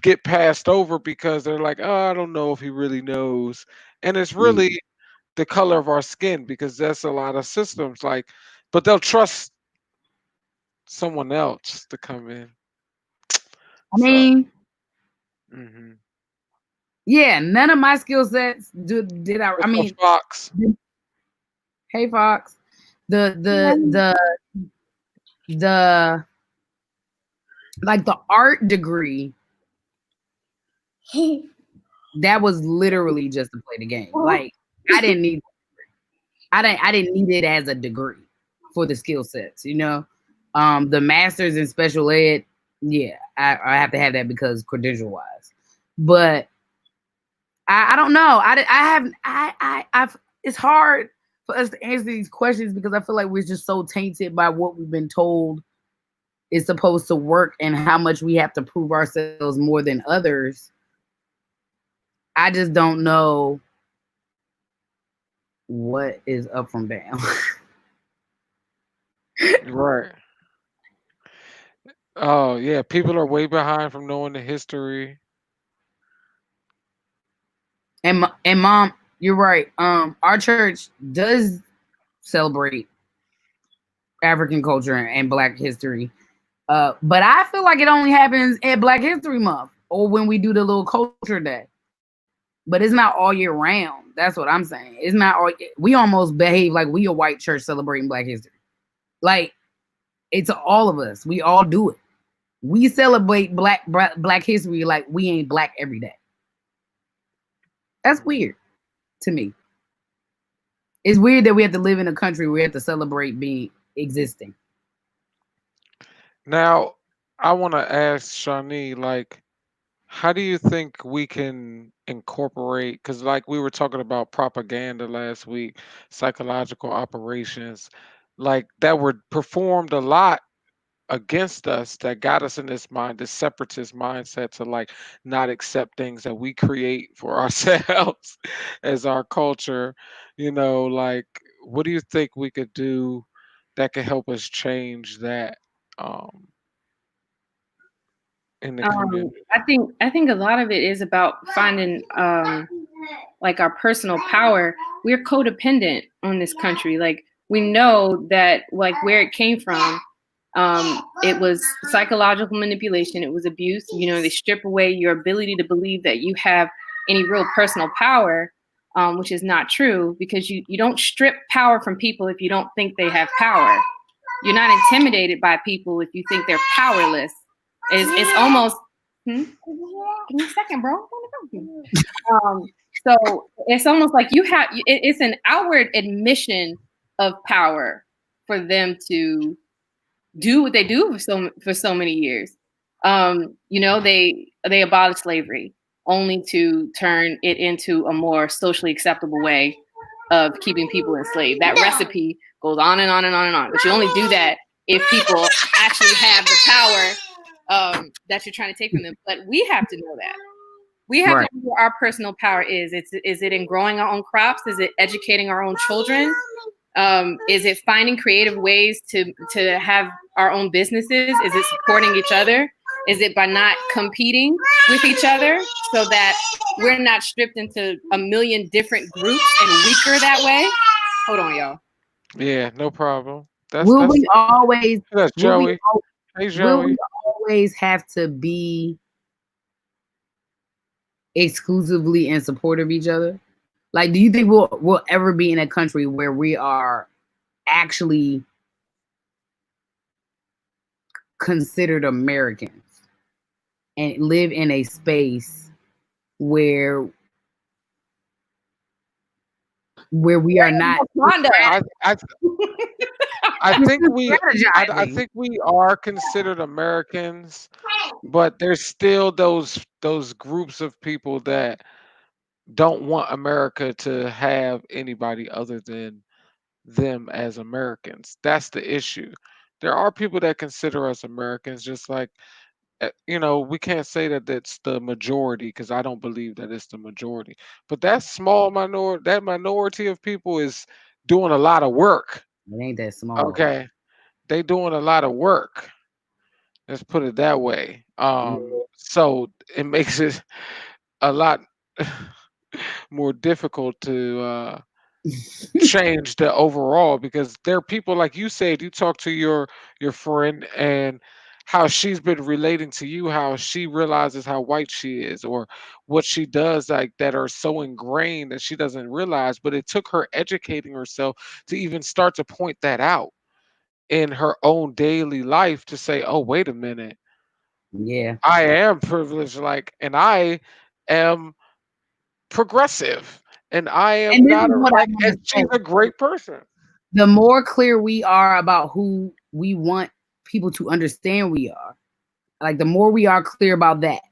A: get passed over because they're like, oh, I don't know if he really knows. And it's really the color of our skin, because that's a lot of systems. Like, but they'll trust someone else to come in.
B: I
A: So,
B: mean,
A: hmm
B: yeah, none of my skill sets did I
A: what's up,
B: mean,
A: Fox?
B: hey Fox. The like the art degree that was literally just to play the game. Like I didn't need I didn't need it as a degree for the skill sets, you know. The masters in special ed, yeah, I have to have that because credential wise. But I don't know. I've it's hard for us to answer these questions because I feel like we're just so tainted by what we've been told is supposed to work and how much we have to prove ourselves more than others. I just don't know what is up from down.
A: Right. Oh, yeah. People are way behind from knowing the history.
B: And mom, you're right. Our church does celebrate African culture and Black history. But I feel like it only happens at Black History Month or when we do the little culture day. But it's not all year round. That's what I'm saying. It's not all. We almost behave like we a white church celebrating Black history. Like it's all of us. We all do it. We celebrate Black history like we ain't Black every day. That's weird to me. It's weird that we have to live in a country where we have to celebrate being existing.
A: Now, I want to ask Shawnee, like, how do you think we can incorporate? Because, like, we were talking about propaganda last week, psychological operations, like that were performed a lot against us that got us in this separatist mindset to like not accept things that we create for ourselves as our culture. Like, what do you think we could do that could help us change that um, in the community?
C: I think a lot of it is about finding like our personal power. We're codependent on this country. Like we know that like where it came from, it was psychological manipulation, it was abuse. You know, they strip away your ability to believe that you have any real personal power, which is not true because you don't strip power from people if you don't think they have power. You're not intimidated by people if you think they're powerless. It's almost Give me a second, bro. So it's almost like it's an outward admission of power for them to do what they do for so many years. They abolished slavery only to turn it into a more socially acceptable way of keeping people enslaved. That recipe goes on and on and on and on. But you only do that if people actually have the power that you're trying to take from them. But we have to know that. We have to know where our personal power is. Is it in growing our own crops? Is it educating our own children? Is it finding creative ways to have our own businesses? Is it supporting each other? Is it by not competing with each other so that we're not stripped into a million different groups and weaker that way? Hold on, y'all.
A: Yeah, no problem.
B: Will we always?
A: That's Joey. Hey,
B: Will we
A: Joey.
B: always have to be exclusively in support of each other? Like, do you think we'll ever be in a country where we are actually considered Americans and live in a space where we are not?
A: I think we are considered Americans, but there's still those groups of people that don't want America to have anybody other than them as Americans. That's the issue. There are people that consider us Americans, just like we can't say that that's the majority because I don't believe that it's the majority. But that minority of people is doing a lot of work.
B: It ain't that small.
A: Okay, they doing a lot of work. Let's put it that way. So it makes it a lot more difficult to change the overall because there are people like you said. You talk to your friend and how she's been relating to you, how she realizes how white she is, or what she does like that are so ingrained that she doesn't realize. But it took her educating herself to even start to point that out in her own daily life to say, "Oh, wait a minute,
B: yeah,
A: I am privileged, like, and I am progressive, and I am
B: and this
A: not
B: is what I
A: like,
B: want
A: and
B: to
A: she's
B: say.
A: a great person."
B: The more clear we are about who we want people to understand we are, like the more we are clear about that,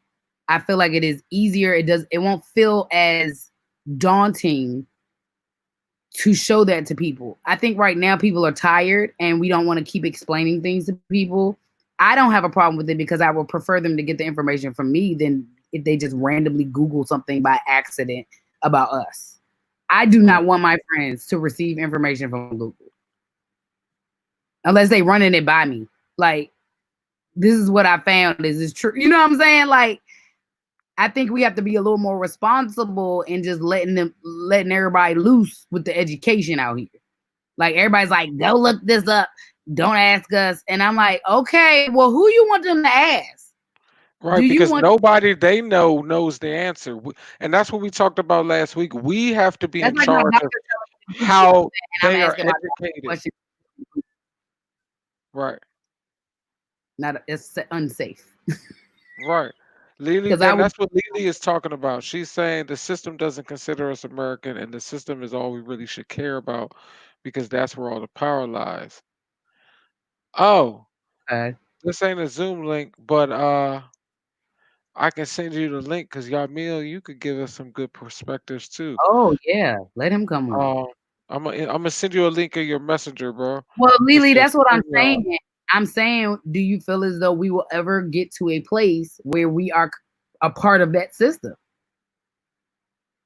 B: I feel like it is easier. It won't feel as daunting to show that to people. I think right now people are tired and we don't want to keep explaining things to people. I don't have a problem with it because I would prefer them to get the information from me than if they just randomly Google something by accident about us. I do not want my friends to receive information from Google unless they running it by me. Like, this is what I found. Is this true? You know what I'm saying? Like, I think we have to be a little more responsible and just letting everybody loose with the education out here. Like, everybody's like, go look this up. Don't ask us. And I'm like, okay, well, who you want them to ask?
A: Right, because nobody they know knows the answer. And that's what we talked about last week. We have to be in
B: like
A: charge of how they are educated. Right.
B: It's unsafe.
A: Right. Lily, and that's what Lily is talking about. She's saying the system doesn't consider us American, and the system is all we really should care about because that's where all the power lies. Oh, this ain't a Zoom link, but I can send you the link because Yamil, you could give us some good perspectives too.
B: Oh yeah, let him come on.
A: I'm gonna send you a link of your messenger, bro.
B: Well, Lily, that's what I'm saying. I'm saying, do you feel as though we will ever get to a place where we are a part of that system?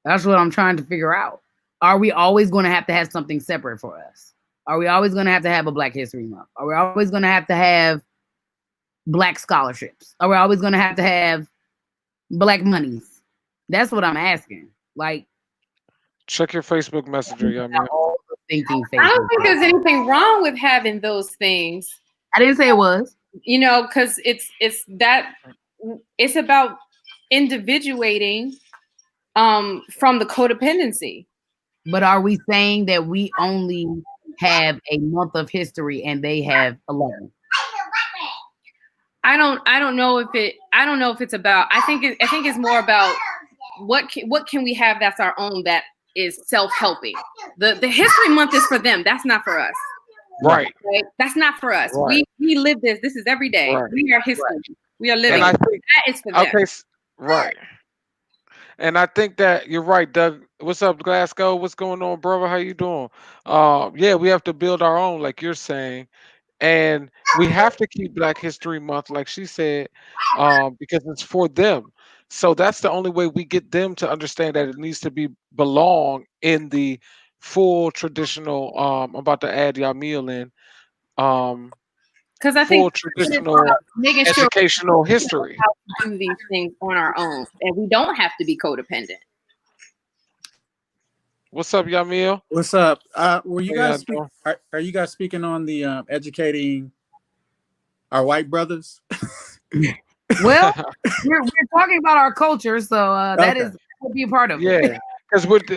B: That's what I'm trying to figure out. Are we always going to have something separate for us? Are we always going to have a Black History Month? Are we always going to have Black scholarships? Are we always going to have Black monies? That's what I'm asking. Like,
A: check your Facebook Messenger, Yamil.
C: I don't think there's anything wrong with having those things.
B: I didn't say it was.
C: Because it's about individuating from the codependency.
B: But are we saying that we only have a month of history and they have 11?
C: I don't know if it I don't know if it's about I think it's more about what can we have that's our own that is self-helping. The history month is for them. That's not for us.
B: Right.
A: Right,
C: Right? That's not for us.
A: right,
C: We live this. This is every day.
A: right.
C: We are history. We are
A: And
C: living
A: I
C: it.
A: think
C: That is for them.
A: okay, right. And I think that you're right, Doug. What's up, Glasgow? What's going on, brother? How you doing? Yeah, we have to build our own, like you're saying, and we have to keep Black History Month, like she said, because it's for them. So that's the only way we get them to understand that it needs to be belong in the full traditional. I'm about to add y'all meal in. Um,
C: Because I think
A: full
C: it's
A: traditional
C: about making sure
A: educational
C: we know
A: history.
C: how to do these things on our own, and we don't have to be codependent.
A: What's up, Yamil?
D: What's up? Were you
A: How
D: guys
A: y'all
D: speak?
A: doing?
D: Are you guys speaking on the educating our white brothers?
B: Well, we're talking about our culture, so that
D: Okay.
B: is would be a part of it.
A: Yeah, because with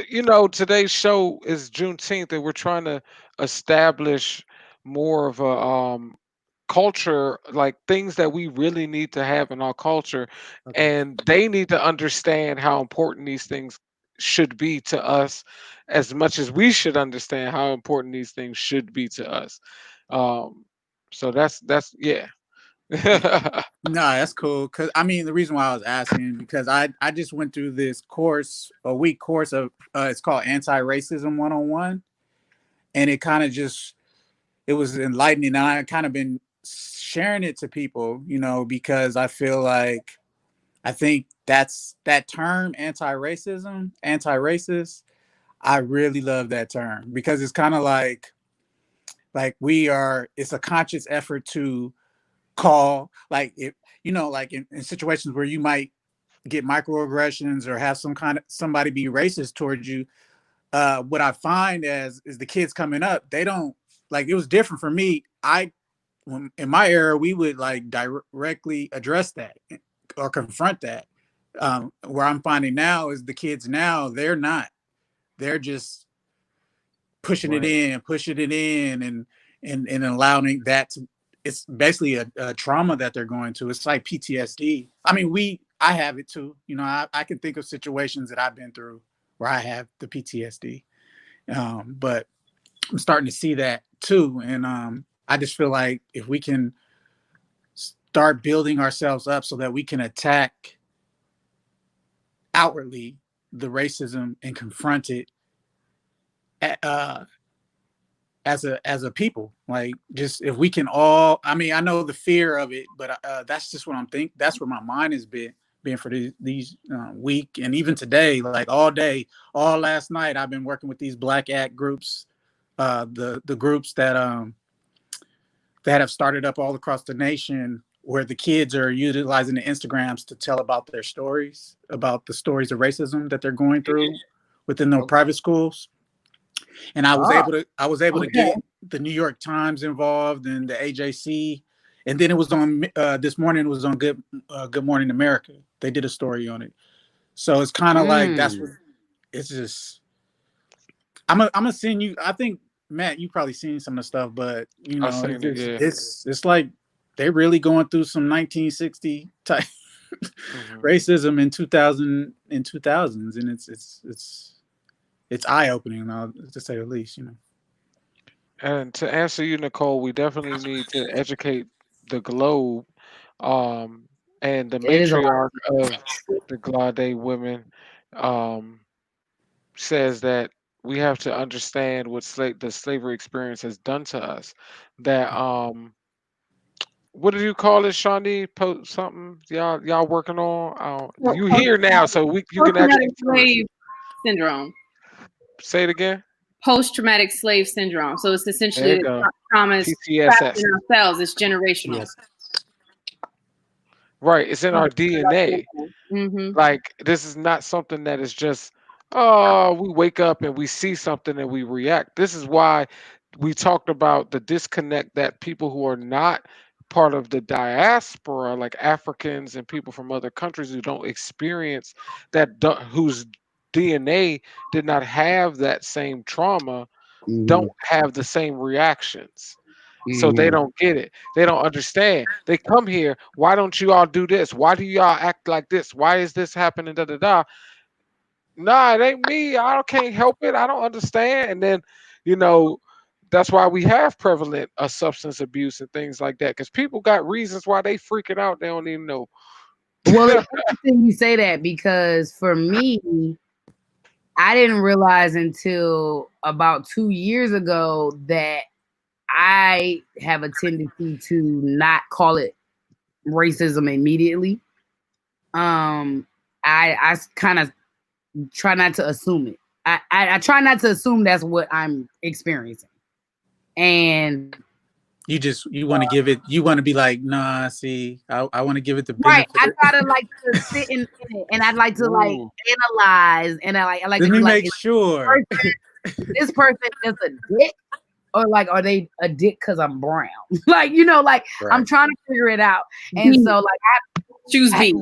A: today's show is Juneteenth, and we're trying to establish more of a culture, like things that we really need to have in our culture,
D: Okay.
A: and they need to understand how important these things should be to us, as much as we should understand how important these things should be to us. Um, so that's yeah.
D: No, that's cool. Cause I mean, the reason why I was asking because I just went through this course, a week course of it's called Anti-Racism 101, and it kind of just it was enlightening, and I kind of been sharing it to people, because I feel like I think that's that term anti-racism, anti-racist. I really love that term because it's kind of like we are. It's a conscious effort to call like if like in situations where you might get microaggressions or have some kind of somebody be racist towards you. What I find as is the kids coming up, they don't like. It was different for me. In my era, we would like directly address that or confront that. Where I'm finding now is the kids now they're not. They're just
A: Right.
D: pushing it in, and allowing that to. It's basically a trauma that they're going to. It's like PTSD. I mean, I have it too. I can think of situations that I've been through where I have the PTSD. But I'm starting to see that too, and I just feel like if we can start building ourselves up so that we can attack outwardly the racism and confront it uh, as a people, like just if we can all. I mean, I know the fear of it, but that's just what I'm think. That's where my mind has been for these week and even today, like all day, all last night. I've been working with these Black Act groups, the groups that have started up all across the nation where the kids are utilizing the Instagrams to tell about their stories, about the stories of racism that they're going through within their
B: Okay.
D: private schools. And
B: Oh,
D: I was able to
B: okay.
D: get the New York Times involved and the AJC. And then it was on this morning. It was on Good Morning America. They did a story on it. So it's kind of like that's what
B: Mm.
D: it's just. I'm gonna send you. I think Matt, you probably seen some of the stuff, but
A: I've
D: it's
A: seen it.
D: just
A: Yeah.
D: it's like they're really going through some 1960 type
A: Hmm.
D: racism in 2000s, and it's eye opening, to say the least.
A: And to answer you, Nicole, we definitely need to educate the globe. Um, and the
B: It is a lot.
A: matriarch of the Glaude women um, says that we have to understand what the slavery experience has done to us. That what did you call it, Shawnee? Post something y'all working on? You here now, so you can
C: Post-traumatic
A: actually tell us.
C: slave syndrome.
A: Say it again.
C: Post-traumatic slave syndrome. So it's
A: There
C: essentially
A: you
C: the
A: go.
C: traumas trapped
A: PTSS.
C: in ourselves. It's generational.
D: Yes.
A: Right. It's in our DNA.
C: Mm-hmm.
A: Like this is not something that is just oh we wake up and we see something and we react. This is why we talked about the disconnect that people who are not part of the diaspora, like Africans and people from other countries who don't experience whose DNA did not have that same trauma,
B: Hmm.
A: don't have the same reactions. So they
B: Mhm.
A: don't get it. They don't understand. They come here. Why don't you all do this? Why do y'all act like this? Why is this happening? Da da da. Nah, it ain't me. Can't help it. I don't understand. And then, you know, that's why we have prevalent substance abuse and things like that. Because people got reasons why they freaking out. They don't even know.
B: Well, it's interesting you say that because for me, I didn't realize until about 2 years ago that I have a tendency to not call it racism immediately. I kind of try not to assume it. I try not to assume that's what I'm experiencing. And
D: You want to give it, you want to be like, nah, see, I want to give it the
B: right,
D: benefit.
B: I try to like to sit in it, and I'd like to like
A: Ooh.
B: analyze, and I like
D: Let
B: to
D: me
B: be like,
D: make sure.
B: this person just a dick, or like are they a dick because I'm brown? Like like I'm
D: Right.
B: trying to figure it out, and
C: B.
B: so like
C: Choose B.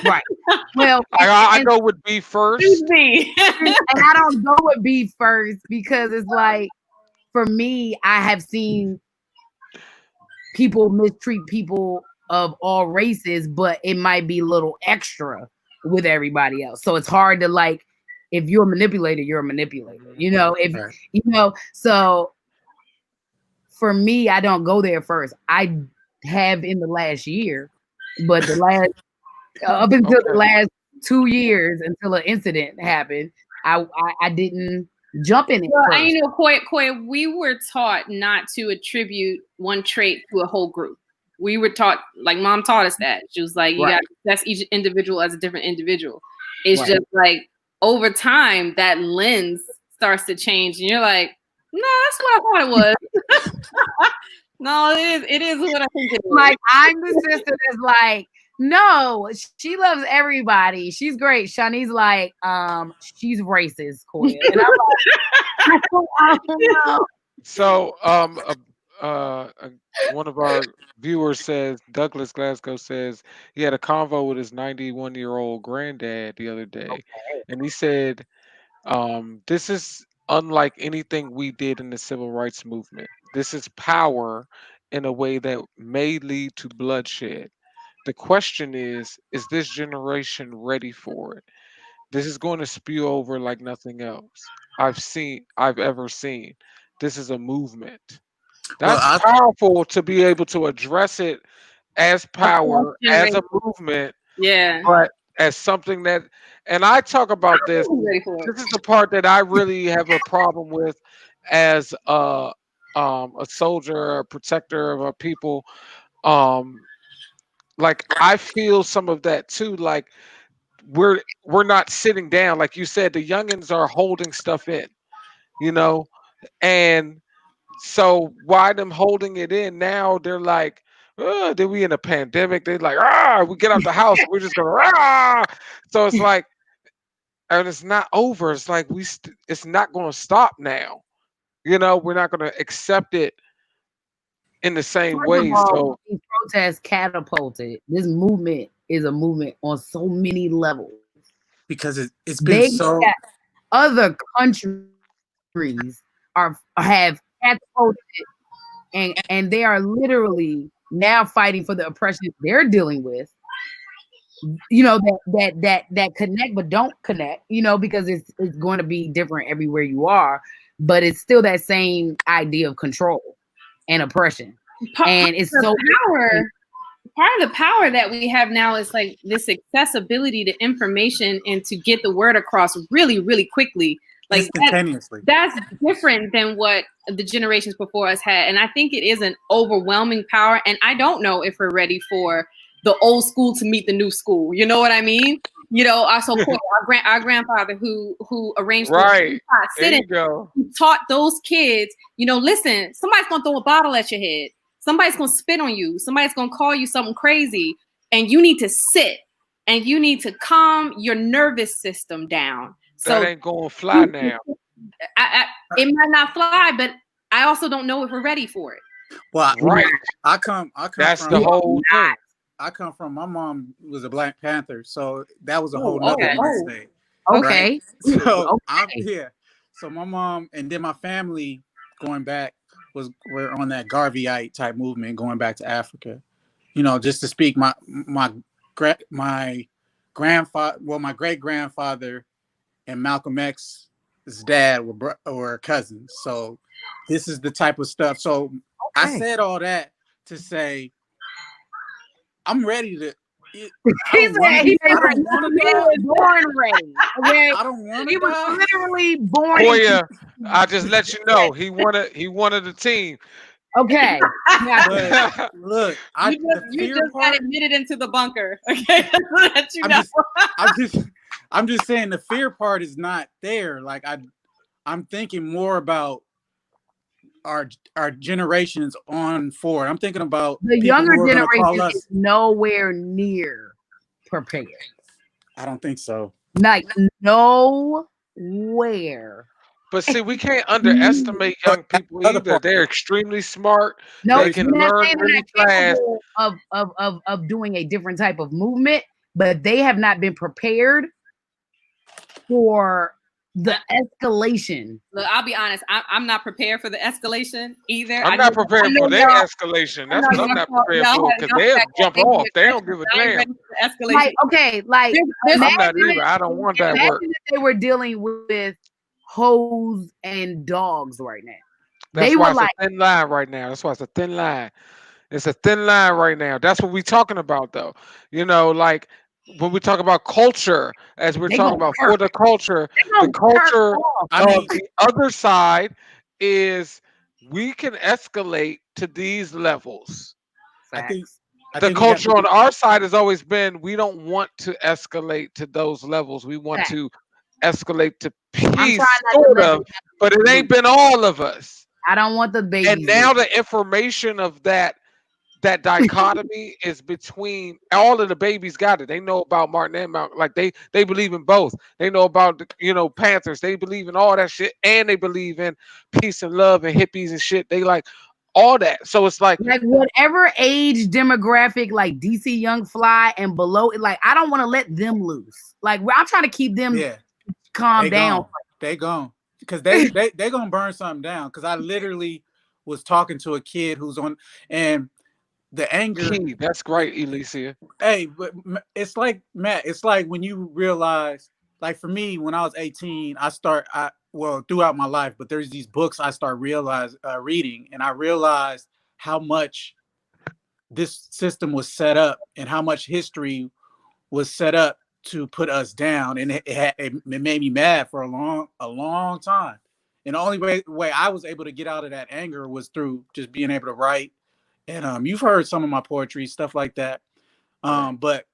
B: right. Well,
A: I
B: and
A: go with B
C: Choose
A: first.
C: B.
B: and I don't go with B first because it's like for me, I have seen people mistreat people of all races, but it might be a little extra with everybody else. So it's hard to like if you're a manipulator, you're a manipulator. If
D: Right.
B: so for me, I don't go there first. I have in the last year, but the last up until the
A: Okay.
B: last 2 years until an incident happened, I didn't jump in it
C: Well, and
B: first.
C: Koya, we were taught not to attribute one trait to a whole group. We were taught, like mom taught us that. She was like, you
B: Right,
C: got to assess each individual as a different individual. It's
B: right.
C: just like over time that lens starts to change, and you're like, no, that's what I thought it was. No, it is what I think it is.
B: Like I'm the sister that's like, no, she loves everybody. She's great. Shani's like, she's racist, Koya. And I'm like, I don't know.
A: So, one of our viewers says, Douglas Glasgow says he had a convo with his 91-year-old granddad the other day, and he said, this is unlike anything we did in the civil rights movement. This is power in a way that may lead to bloodshed. The question is this generation ready for it? This is going to spew over like nothing else I've ever seen. This is a movement.
D: Well,
A: That's powerful to be able to address it as
C: Across
A: power, as a
C: generations.
A: movement,
C: Yeah.
A: but as something that, and I talk about this.
C: I'm ready for it.
A: This is the part that I really have a problem with as a soldier, a protector of our people. Um, like I feel some of that too. Like we're not sitting down, like you said. The youngins are holding stuff in, you know, and so why them holding it in now? They're like, did we in a pandemic? They're like, we get out the house and we're just gonna So it's like, and it's not over. It's like it's not gonna stop now. You know, we're not gonna accept it in the same
B: First of
A: way.
B: all,
A: So
B: these protests catapulted. This movement is a movement on so many levels.
D: because it's been
B: They
D: so.
B: got other countries have catapulted and they are literally now fighting for the oppression they're dealing with. That connect but don't connect. Because it's going to be different everywhere you are, but it's still that same idea of control and oppression.
C: Part
B: And it's
C: of
B: so
C: the power, part of the power that we have now is like this accessibility to information and to get the word across really, really quickly. Like
D: Instantaneously.
C: that's different than what the generations before us had. And I think it is an overwhelming power. And I don't know if we're ready for the old school to meet the new school. You know what I mean? Also our grandfather who arranged for
A: right there
C: sitting,
A: you go.
C: taught those kids, listen, somebody's gonna throw a bottle at your head. Somebody's gonna spit on you. Somebody's gonna call you something crazy. And you need to sit and you need to calm your nervous system down.
A: That
C: So
A: ain't gonna fly now.
C: it might not fly, but I also don't know if we're ready for it.
D: Well,
A: Right.
D: I come
A: That's the
D: from
A: whole thing.
D: my mom was a Black Panther, so that was a whole
C: Oh,
D: nother
C: okay.
D: mindset.
B: okay.
D: Right? So I'm
B: Okay.
D: here. So my mom and then my family going back were on that Garveyite type movement going back to Africa. Just to speak, my grandfather, well, my great grandfather and Malcolm X's dad were cousins. So this is the type of stuff. So I said all that to say I'm ready to. I don't want to die.
B: Born ready. Okay,
D: I don't want
B: he
D: to
B: was
D: die.
B: literally born.
A: Koya, I just let you know he wanted the team.
B: Okay,
D: But look,
C: you just got admitted into the bunker. Okay, let you know.
D: I'm just saying the fear part is not there. Like I'm thinking more about our generations on forward. I'm thinking about
B: the
D: people
B: younger
D: who are going to call
B: generation is
D: us.
B: nowhere near prepared.
D: I don't think so.
B: Like nowhere.
A: But see, we can't underestimate young people
D: Other
A: either.
D: part,
A: They're extremely smart.
B: No,
A: They can
B: you're not
A: learn
B: saying they're
A: really
B: not
A: fast.
B: capable of doing a different type of movement, but they have not been prepared for the escalation.
C: Look, I'll be honest. I'm not prepared for the escalation either.
A: I'm not prepared for their escalation. That's what I'm not prepared for because they'll jump off. They don't give a damn.
C: Escalation.
B: Like, okay, like
A: I'm not either. I don't want that work.
B: imagine if they were dealing with hoes and dogs right now.
A: That's
B: They
A: why
B: were
A: it's
B: like,
A: a thin line right now. That's why it's a thin line. It's a thin line right now. That's what we're talking about, though. Like when we talk about culture, as we're
B: they
A: talking
B: gonna
A: about for the culture,
B: they
A: the
B: gonna turn
A: culture
B: off.
D: I mean,
A: of the other side is we can escalate to these levels.
D: I think
B: Facts.
D: I
A: The
D: think we have
A: culture
D: to
A: on
D: be.
A: our side has always been we don't want to escalate to those levels. We want
B: Facts.
A: to escalate to
B: I'm trying
A: peace,
B: not to
A: sort
B: let
A: of, but it ain't been all of us.
B: I don't want the
A: And
B: babies.
A: now the information of that dichotomy is between all of the babies got it. They know about Martin and Malcolm. Like they believe in both. They know about Panthers. They believe in all that shit, and they believe in peace and love and hippies and shit. They like all that. So it's like
B: whatever age demographic, like DC Young Fly and below, like I don't want to let them loose. Like I'm trying to keep them calm down.
D: They gone because they gonna burn something down. Because I literally was talking to a kid who's on, and the anger.
A: key. That's great, Elysia.
D: Hey, but it's like Matt. It's like when you realize, like for me, when I was 18, throughout my life, but there's these books I start reading, and I realized how much this system was set up and how much history was set up to put us down, and it made me mad for a long time. And the only way I was able to get out of that anger was through just being able to write. And you've heard some of my poetry, stuff like that. But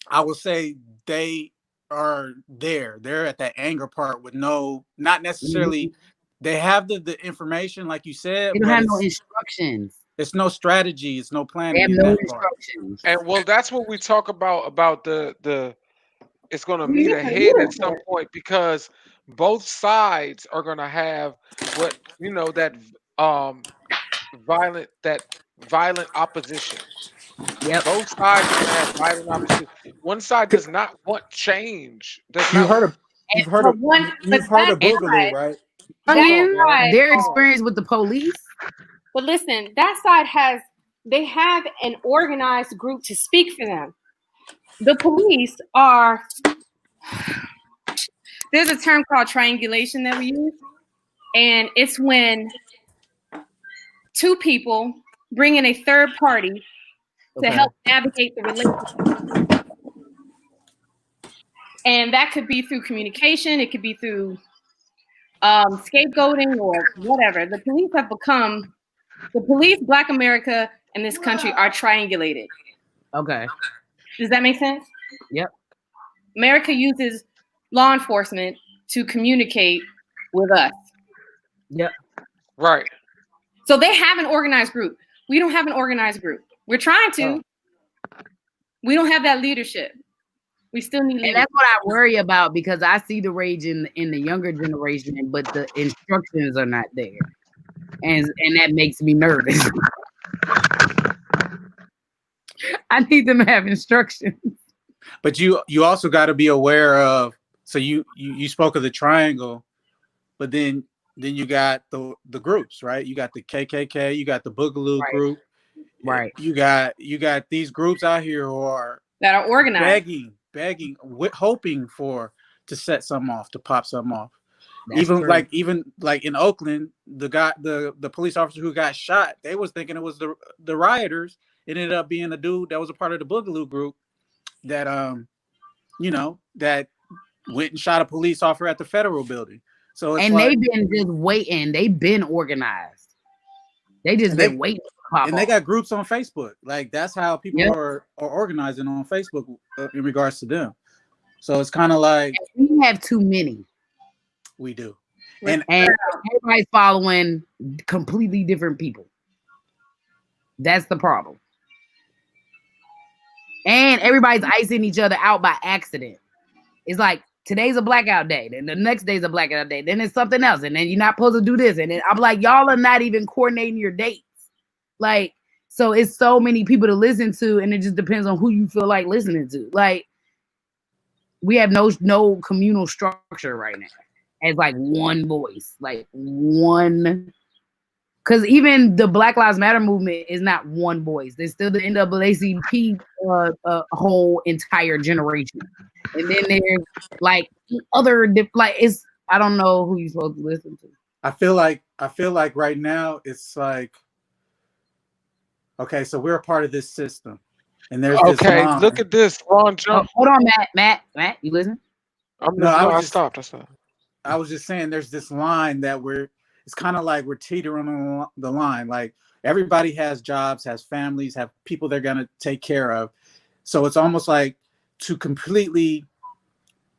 D: I will say they are there. They're at that anger part with not necessarily. They have the information, like you said,
B: They don't
D: but
B: have no instructions.
D: It's no strategy. It's no planning.
B: They have
D: in
B: no
D: that
B: instructions.
A: And well, that's what we talk about the it's going to meet a head at some point because both sides are going to have what that violent opposition.
B: Yep.
A: Both sides are going to have violent opposition. One side does not want change. Does
D: You
A: not.
D: heard of you've heard of you've heard of Boogaloo, right?
B: Their experience with the police.
C: But listen, that side they have an organized group to speak for them. The police are. There's a term called triangulation that we use, and it's when two people bring in a third party to help navigate the relationship. And that could be through communication. It could be through scapegoating or whatever. The police, Black America, and this country are triangulated.
B: Okay.
C: Does that make sense?
B: Yep.
C: America uses law enforcement to communicate with us.
B: Yep.
A: Right.
C: So they have an organized group. We don't have an organized group. We're trying to. We don't have that leadership. We still need leadership.
B: And that's what I worry about because I see the rage in the younger generation, but the instructions are not there. And that makes me nervous. I need them to have instructions.
D: But you also got to be aware of. So you spoke of the triangle, but then then you got the groups, right? You got the KKK, you got the Boogaloo
B: Right.
D: group,
B: Right.
D: you got these groups out here who are
C: that are organized.
D: begging, hoping for to set something off, to pop something off.
B: That's true.
D: Even like in Oakland, the police officer who got shot, they was thinking it was the rioters. It ended up being a dude that was a part of the Boogaloo group that that went and shot a police officer at the federal building. So it's
B: and
D: like,
B: they've been just waiting. They've been organized. They just
D: and
B: been waiting to pop
D: they
B: off.
D: got groups on Facebook. Like that's how people
B: Yep.
D: are organizing on Facebook in regards to them. So it's kind of like
B: And we have too many.
D: we do.
C: And
B: And everybody's following completely different people. That's the problem. And everybody's icing each other out by accident. It's like today's a blackout day, then the next day's a blackout day, then it's something else, and then you're not supposed to do this. And then I'm like, y'all are not even coordinating your dates. Like, so it's so many people to listen to, and it just depends on who you feel like listening to. Like, we have no communal structure right now as like one voice, like one. Because even the Black Lives Matter movement is not one voice. There's still the NAACP whole entire generation. And then there's like other, like it's, I don't know who you're supposed to listen to.
D: I feel like right now it's like, okay, so we're a part of this system. And there's this
A: Okay,
D: line.
A: look at this. Ron
B: Oh,
A: jump.
B: hold on, Matt, you listen?
A: I stopped.
D: I was just saying there's this line that it's kind of like we're teetering on the line. Like everybody has jobs, has families, have people they're going to take care of. So it's almost like to completely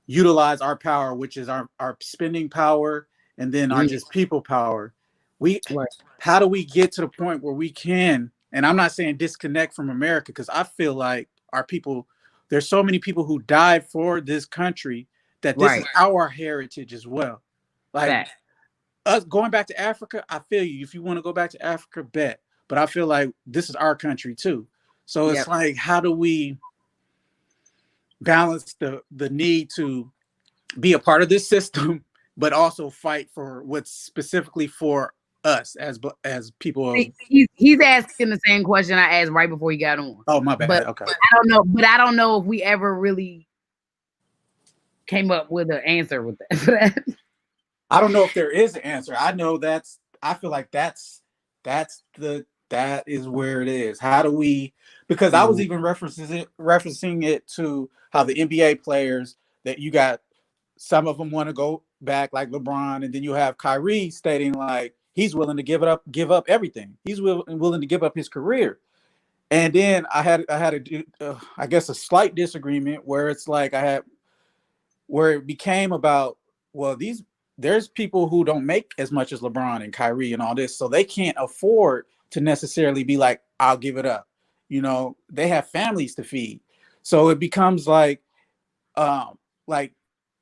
D: utilize our power, which is our spending power, and then our just people power. How do we get to the point where we can, and I'm not saying disconnect from America, because I feel like our people, there's so many people who died for this country that this is our heritage as well. Like us going back to Africa, I feel you. If you want to go back to Africa, bet. But I feel like this is our country too. So it's like, how do we balance the need to be a part of this system, but also fight for what's specifically for us as people?
B: He's asking the same question I asked right before he got on.
D: Oh, my bad.
B: But
D: Okay.
B: I don't know if we ever really came up with an answer with that.
D: I don't know if there is an answer. I know I feel like that is where it is. How do we, because I was even referencing it to how the NBA players, that you got some of them want to go back like LeBron, and then you have Kyrie stating like he's willing to give up everything. He's willing to give up his career. And then I had I guess a slight disagreement where it's like where it became about, well, there's people who don't make as much as LeBron and Kyrie and all this, so they can't afford to necessarily be like, I'll give it up. They have families to feed. So it becomes like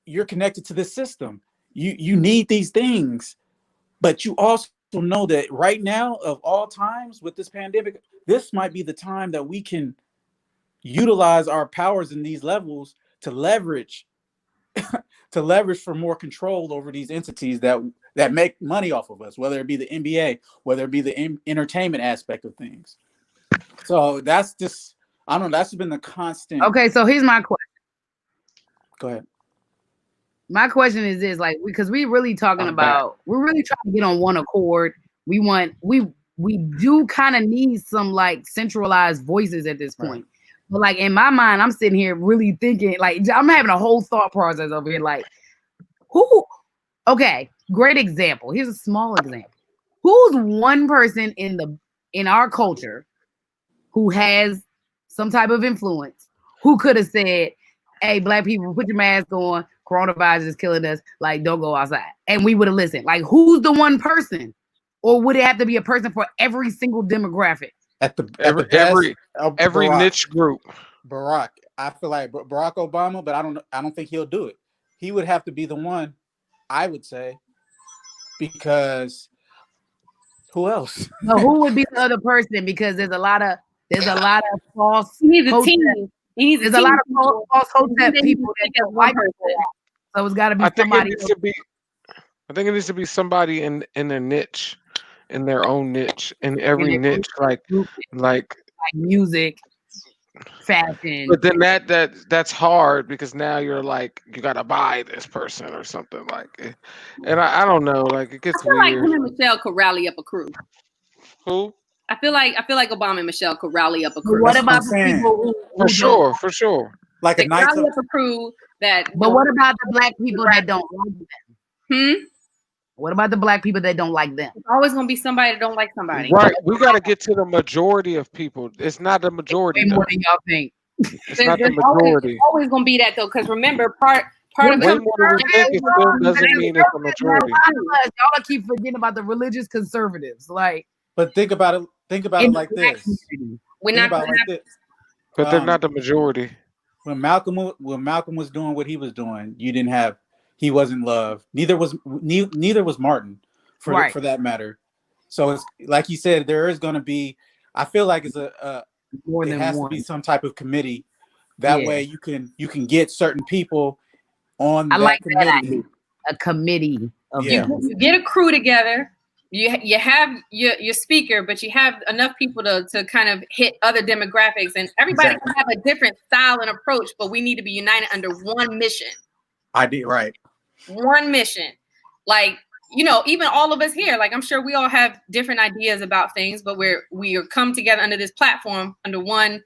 D: you're connected to this system. You need these things, but you also know that right now, of all times with this pandemic, this might be the time that we can utilize our powers in these levels to leverage for more control over these entities that make money off of us, whether it be the NBA, whether it be the entertainment aspect of things. So that's just, I don't know, that's been the constant.
B: Okay, so here's my question.
D: Go ahead.
B: My question is this, like, because we're really talking about, we're really trying to get on one accord. We do kind of need some like centralized voices at this point. But like in my mind, I'm sitting here really thinking, like, I'm having a whole thought process over here. Like, okay, great example. Here's a small example. Who's one person in our culture who has some type of influence who could have said, hey, black people, put your mask on. Coronavirus is killing us. Like, don't go outside. And we would have listened. Like, who's the one person? Or would it have to be a person for every single demographic?
A: Every niche group.
D: Barack. I feel like Barack Obama, but I don't think he'll do it. He would have to be the one, I would say, because who else?
B: No, who would be the other person? Because there's a lot of false.
C: He needs a team.
B: There's a lot of false hotep people that white people. So it's got to be somebody.
A: I think it needs to be somebody in their niche, in their own niche, in
B: And
A: every
B: it
A: niche,
B: group
A: like.
B: like music, fashion.
A: But then that's hard because now you're like you gotta buy this person or something like it. And I don't know, like it
C: I
A: gets
C: feel like
A: weird.
C: him and Michelle could rally up a crew.
A: Who?
C: I feel like Obama and Michelle could rally up a
B: But
C: crew.
B: what
D: That's what I'm
B: about the
D: saying.
B: people
A: For
B: who don't?
A: sure, for sure.
D: Like a
C: They could
D: Knights
C: rally
D: of
C: up a crew that
B: But what about the black people that don't like them?
C: Hmm?
B: What about the black people that don't like them?
C: It's always gonna be somebody that don't like somebody.
A: Right. We gotta get to the majority of people. It's not the majority
B: Way more
A: though.
B: than y'all think.
A: It's
C: There's,
A: not the
C: there's always
A: majority.
C: there's always gonna be that though, because remember, part
B: Them
C: of
A: Way
C: him
A: more than we think. It still doesn't mean it's a majority.
B: Y'all keep forgetting about the religious conservatives, like
D: But think about it. Think about
B: in
D: it
B: the
D: like
B: black
D: this.
B: community.
C: we're
D: Think
C: not
D: about
C: gonna
D: it like
C: have.
D: this.
A: But they're not the majority.
D: When Malcolm was doing what he was doing, you didn't have. He wasn't loved. Neither was Martin,
B: Right.
D: for that matter. So it's like you said. There is going to be. I feel like
B: More
D: it
B: than
D: has to be
B: one.
D: some type of committee. That
B: Yeah.
D: way you can get certain people on
B: I like
D: that
B: that
D: committee.
B: idea. A committee of
D: Yeah.
B: them.
C: You get a crew together. You have your speaker, but you have enough people to kind of hit other demographics, and everybody
D: Exactly.
C: can have a different style and approach, but we need to be united under one mission.
D: I did right.
C: One mission. Like, even all of us here, like I'm sure we all have different ideas about things, but we are come together under this platform under one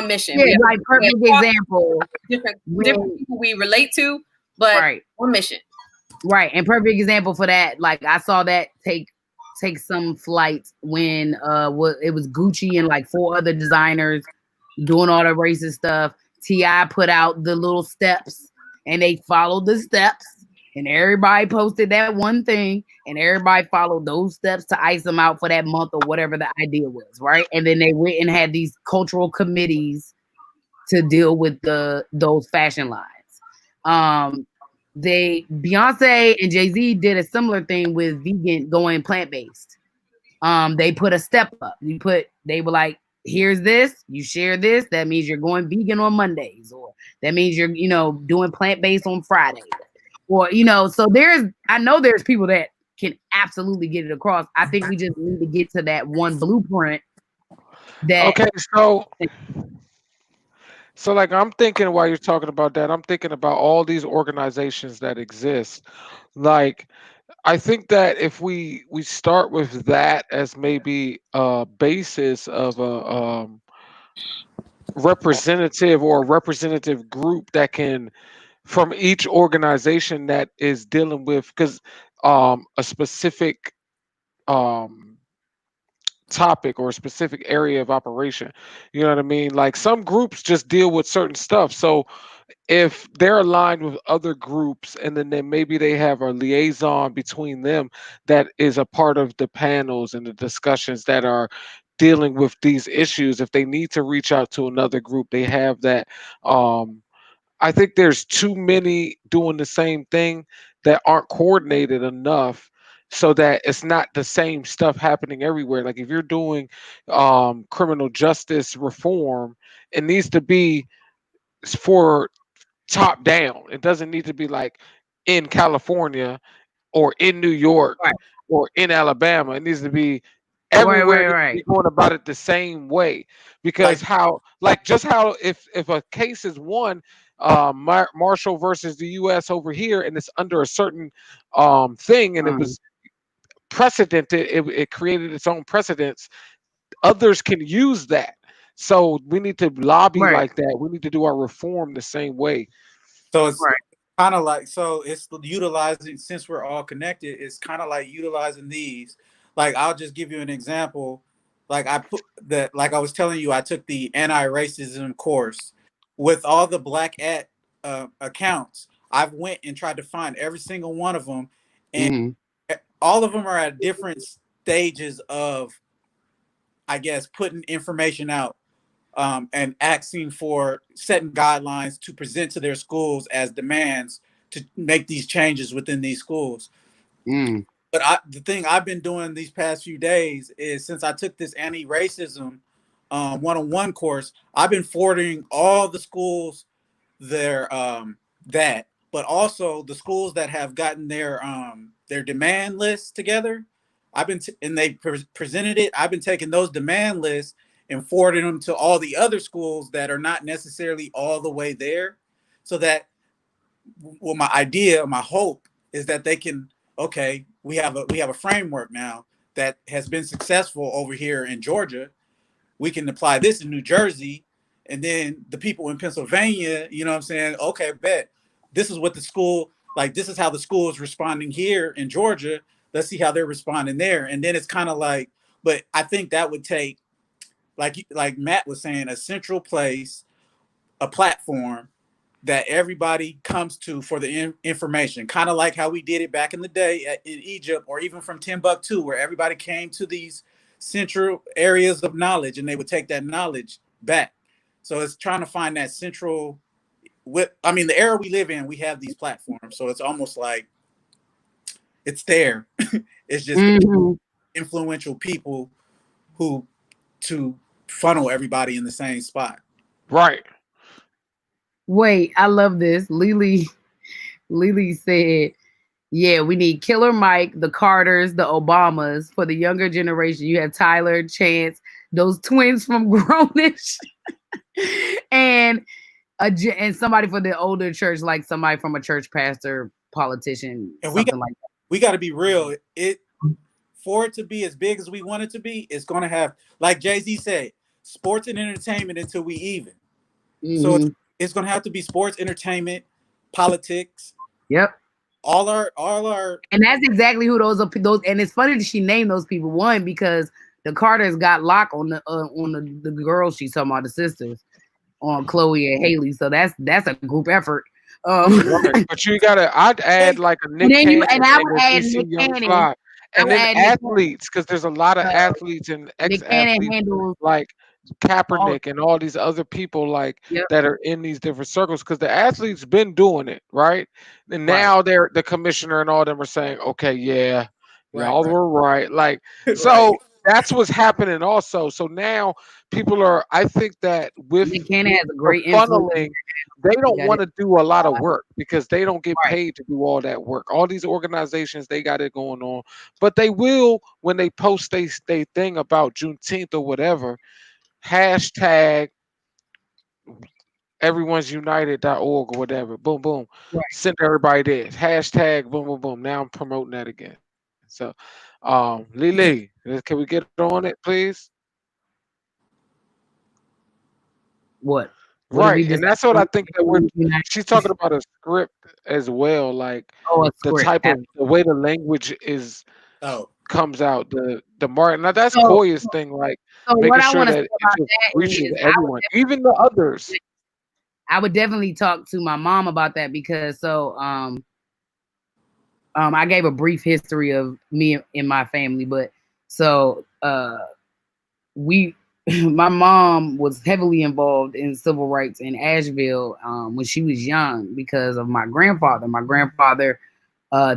C: mission.
B: Yeah,
C: We
B: like perfect
C: have
B: example.
C: different
B: When,
C: people we relate to, but
B: right.
C: one mission.
B: Right. And perfect example for that, like I saw that take some flight when it was Gucci and like 4 other designers doing all the racist stuff. T.I. put out the little steps and they followed the steps and everybody posted that one thing and everybody followed those steps to ice them out for that month or whatever the idea was, right? And then they went and had these cultural committees to deal with those fashion lines. Beyonce and Jay-Z did a similar thing with vegan going plant-based. They put a step up. They were like, here's this, you share this, that means you're going vegan on Mondays, or that means you're, doing plant-based on Fridays. Or, so I know there's people that can absolutely get it across. I think we just need to get to that one blueprint that
A: Okay, so like I'm thinking while you're talking about that, I'm thinking about all these organizations that exist. Like I think that if we start with that as maybe a basis of a representative or a representative group that can from each organization that is dealing with because a specific um topic or a specific area of operation, you know what I mean, like some groups just deal with certain stuff. So if they're aligned with other groups and then maybe they have a liaison between them that is a part of the panels and the discussions that are dealing with these issues, if they need to reach out to another group, they have that. I think there's too many doing the same thing that aren't coordinated enough so that it's not the same stuff happening everywhere. Like if you're doing criminal justice reform, it needs to be for top down. It doesn't need to be like in California or in New York
B: right,
A: or in Alabama. It needs to be
B: right,
A: everywhere.
B: right,
A: It needs to
B: right.
A: be going about it the same way because
D: Like
A: how like just how if a case is won, Marshall versus the U.S. over here, and it's under a certain thing, and it
B: Um,
A: was precedented. It created its own precedents. Others can use that. So we need to lobby
B: right,
A: like that. We need to do our reform the same way.
D: so it's
B: right.
D: kind of like so it's utilizing since we're all connected. It's kind of like utilizing these. Like I'll just give you an example. Like I put that. Like I was telling you, I took the anti-racism course with all the black at accounts. I've went and tried to find every single one of them, and
B: Mm-hmm.
D: all of them are at different stages of, I guess, putting information out and asking for setting guidelines to present to their schools as demands to make these changes within these schools.
B: Mm.
D: But the thing I've been doing these past few days is since I took this anti-racism one-on-one course, I've been forwarding all the schools their but also the schools that have gotten their their demand lists together. And they presented it. I've been taking those demand lists and forwarding them to all the other schools that are not necessarily all the way there, so that, well, my hope is that they can, okay, we have a framework now that has been successful over here in Georgia. We can apply this in New Jersey, and then the people in Pennsylvania, you know what I'm saying? Okay, bet this is what the school, like, this is how the school is responding here in Georgia. Let's see how they're responding there. And then it's kind of like, but I think that would take, like Matt was saying, a central place, a platform that everybody comes to for the information, kind of like how we did it back in the day in Egypt, or even from Timbuktu, where everybody came to these central areas of knowledge and they would take that knowledge back. So it's trying to find that central. I mean, the era we live in, we have these platforms, so it's almost like it's there. It's just influential people who to funnel everybody in the same spot.
A: Right.
B: Wait, I love this. Lily said, yeah, we need Killer Mike, the Carters, the Obamas. For the younger generation, you have Tyler, Chance, those twins from Grownish, and and somebody for the older church, like somebody from a church pastor, politician,
D: And
B: something like that.
D: We got to be real. For it to be as big as we want it to be, it's going to have, like Jay-Z said, sports and entertainment until we even. So it's going to have to be sports, entertainment, politics.
B: Yep.
D: All our,
B: and that's exactly who those. And it's funny that she named those people. One, because the Carters got lock on the girls she's talking about, the sisters, on Chloe and Haley. So that's a group effort.
A: Right. But I'd add like a Nick Cannon
B: and I would
A: and a
B: add
A: DC
B: Nick
A: Young
B: Cannon.
A: Fly. And then athletes, because there's a lot of athletes and ex-athletes like Kaepernick and all these other people like that are in these different circles, because the athletes been doing it, right? And now they're the commissioner and all them are saying, okay, yeah, y'all were right. Like, so that's what's happening also. So now people are, I think that with
B: Nick Cannon has a great
A: funneling, they don't want to do a lot of work because they don't get paid to do all that work. All these organizations, they got it going on, but they will when they post they thing about Juneteenth or whatever, hashtag everyone's united.org or whatever. Boom, boom. Send everybody there. Hashtag boom, boom, boom. Now I'm promoting that again. So, Lily, can we get on it, please?
B: What?
A: Right, and that's what I think that she's talking about a script as well, like the type of the way the language is comes out, the mark. Now that's Koya's thing, like making sure that it just reaches everyone, even the others.
B: I would definitely talk to my mom about that, because I gave a brief history of me and my family, but my mom was heavily involved in civil rights in Asheville when she was young because of my grandfather. My grandfather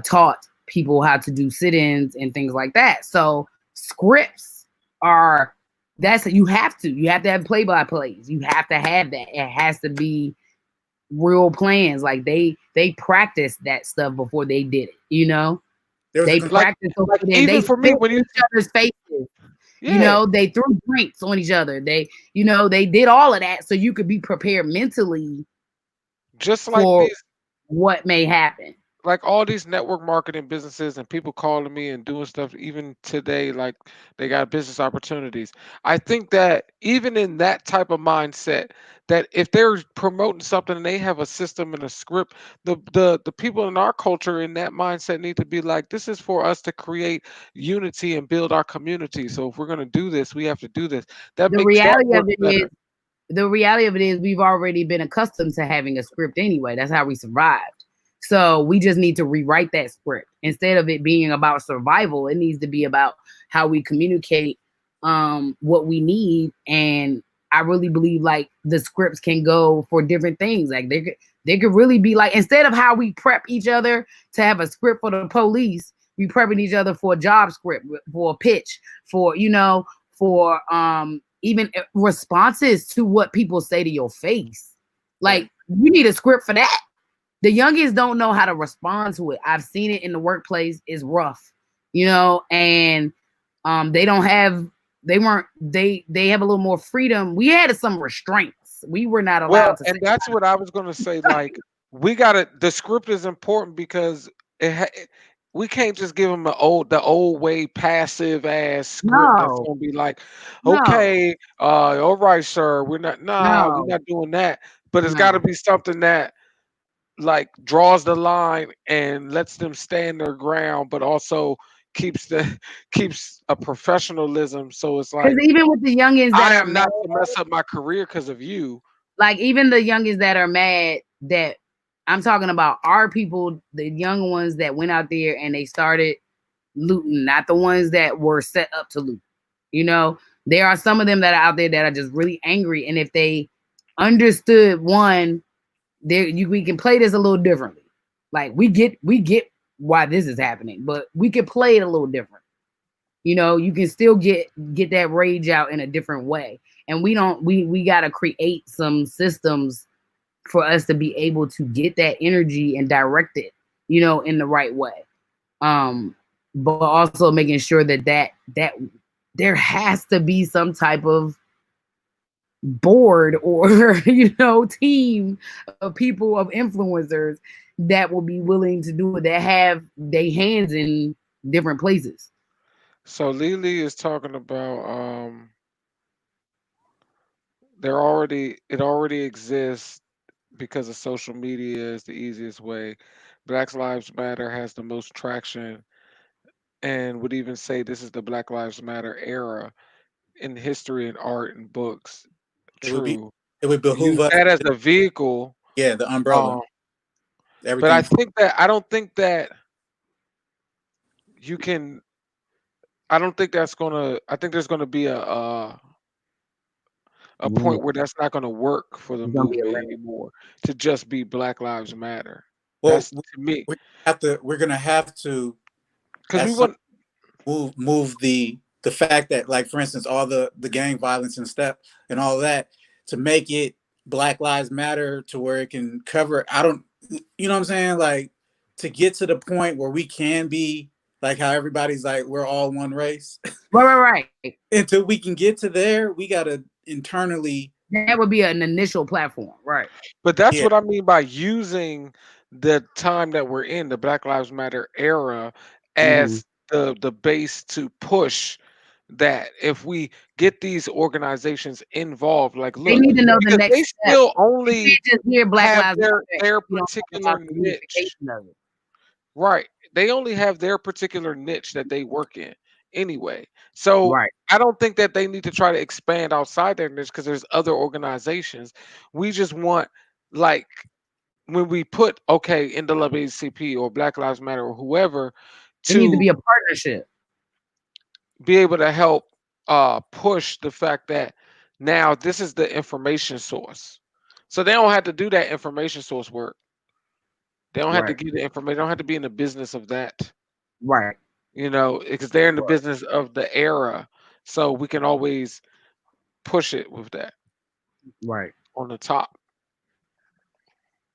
B: taught people how to do sit-ins and things like that. So scripts you have to have play-by-plays. You have to have that. It has to be real plans. Like they practiced that stuff before they did it. They practiced
A: even for me when you
B: each other's faces. They threw drinks on each other. They did all of that so you could be prepared mentally,
A: just like these,
B: what may happen.
A: Like all these network marketing businesses and people calling me and doing stuff even today, like they got business opportunities. I think that even in that type of mindset, that if they're promoting something and they have a system and a script, the people in our culture in that mindset need to be like, this is for us to create unity and build our community. So if we're going to do this, we have to do this. That makes that work better.
B: The reality of it is we've already been accustomed to having a script anyway. That's how we survived. So we just need to rewrite that script. Instead of it being about survival, it needs to be about how we communicate what we need. And I really believe like the scripts can go for different things. Like they could really be like, instead of how we prep each other to have a script for the police, we prepping each other for a job script, for a pitch, for even responses to what people say to your face. Like you need a script for that. the youngins don't know how to respond to it. I've seen it in the workplace. It's rough, you know, and they don't have they have a little more freedom. We had some restraints. We were not
A: Well,
B: allowed to say
A: and that's what I was gonna say. Like, we gotta. The script is important because we can't just give them the old way passive ass script that's
B: no,
A: gonna be like,
B: no,
A: okay, all right, sir, we're not. Nah, we're
B: no,
A: not doing that. But it's got to
B: no.
A: be something that like draws the line and lets them stand their ground, but also keeps the keeps a professionalism. So it's
B: Because
A: like
B: even with the youngins that
A: I
B: are
A: am
B: mad,
A: not to mess up my career because of you.
B: like even the youngins that are mad that I'm talking about our people, the young ones that went out there and they started looting, not the ones that were set up to loot. You know, there are some of them that are out there that are just really angry, and if they understood one, we can play this a little differently. Like we get why this is happening, but we can play it a little different. You know, you can still get that rage out in a different way, and we don't we got to create some systems for us to be able to get that energy and direct it, you know, in the right way. But also making sure that there has to be some type of board or team of people, of influencers that will be willing to do it, that have their hands in different places.
A: So Lily is talking about it already exists because of social media is the easiest way. Black Lives Matter has the most traction and would even say this is the Black Lives Matter era in history and art and books.
D: It would be
A: True.
D: it would behoove
A: Use
D: us
A: that as
D: to,
A: a vehicle.
D: yeah, the umbrella.
A: Um, but
D: Everything.
A: I don't think that you can I don't think that's gonna I think there's gonna be a
B: Limit.
A: point where that's not gonna work for the
B: It's gonna be a
A: movement
B: limit.
A: anymore to just be Black Lives Matter.
D: Well,
A: That's to me.
D: we're gonna have to
A: Because
D: at
A: we
D: some
A: want
D: move the fact that, like, for instance, all the gang violence and stuff and all that, to make it Black Lives Matter, to where it can cover, I don't, you know what I'm saying, like, to get to the point where we can be like how everybody's like we're all one race.
B: Right.
D: Until we can get to there, we gotta internally,
B: That would be an initial platform, right?
A: but that's
D: yeah.
A: what I mean by using the time that we're in, the Black Lives Matter era,
B: Hmm.
A: as the base to push that. If we get these organizations involved, like
B: They
A: look,
B: need to know the
A: because they
B: next step.
A: still
B: You
A: only
B: can't just hear Black
A: have
B: Lives Matter
A: their
B: if you don't know
A: particular
B: about the
A: niche.
B: unification of it.
A: Right. They only have their particular niche that they work in anyway. So
B: Right.
A: I don't think that they need to try to expand outside their niche because there's other organizations. We just want, like, when we put okay NAACP or Black Lives Matter or whoever
B: It needs to
A: to
B: be a partnership.
A: be able to help push the fact that now this is the information source. So they don't have to do that information source work. They don't have to
B: Right.
A: give the information. They don't have to be in the business of that.
B: Right.
A: Because they're in the
B: Right.
A: business of the era. So we can always push it with that
B: Right.
A: on the top.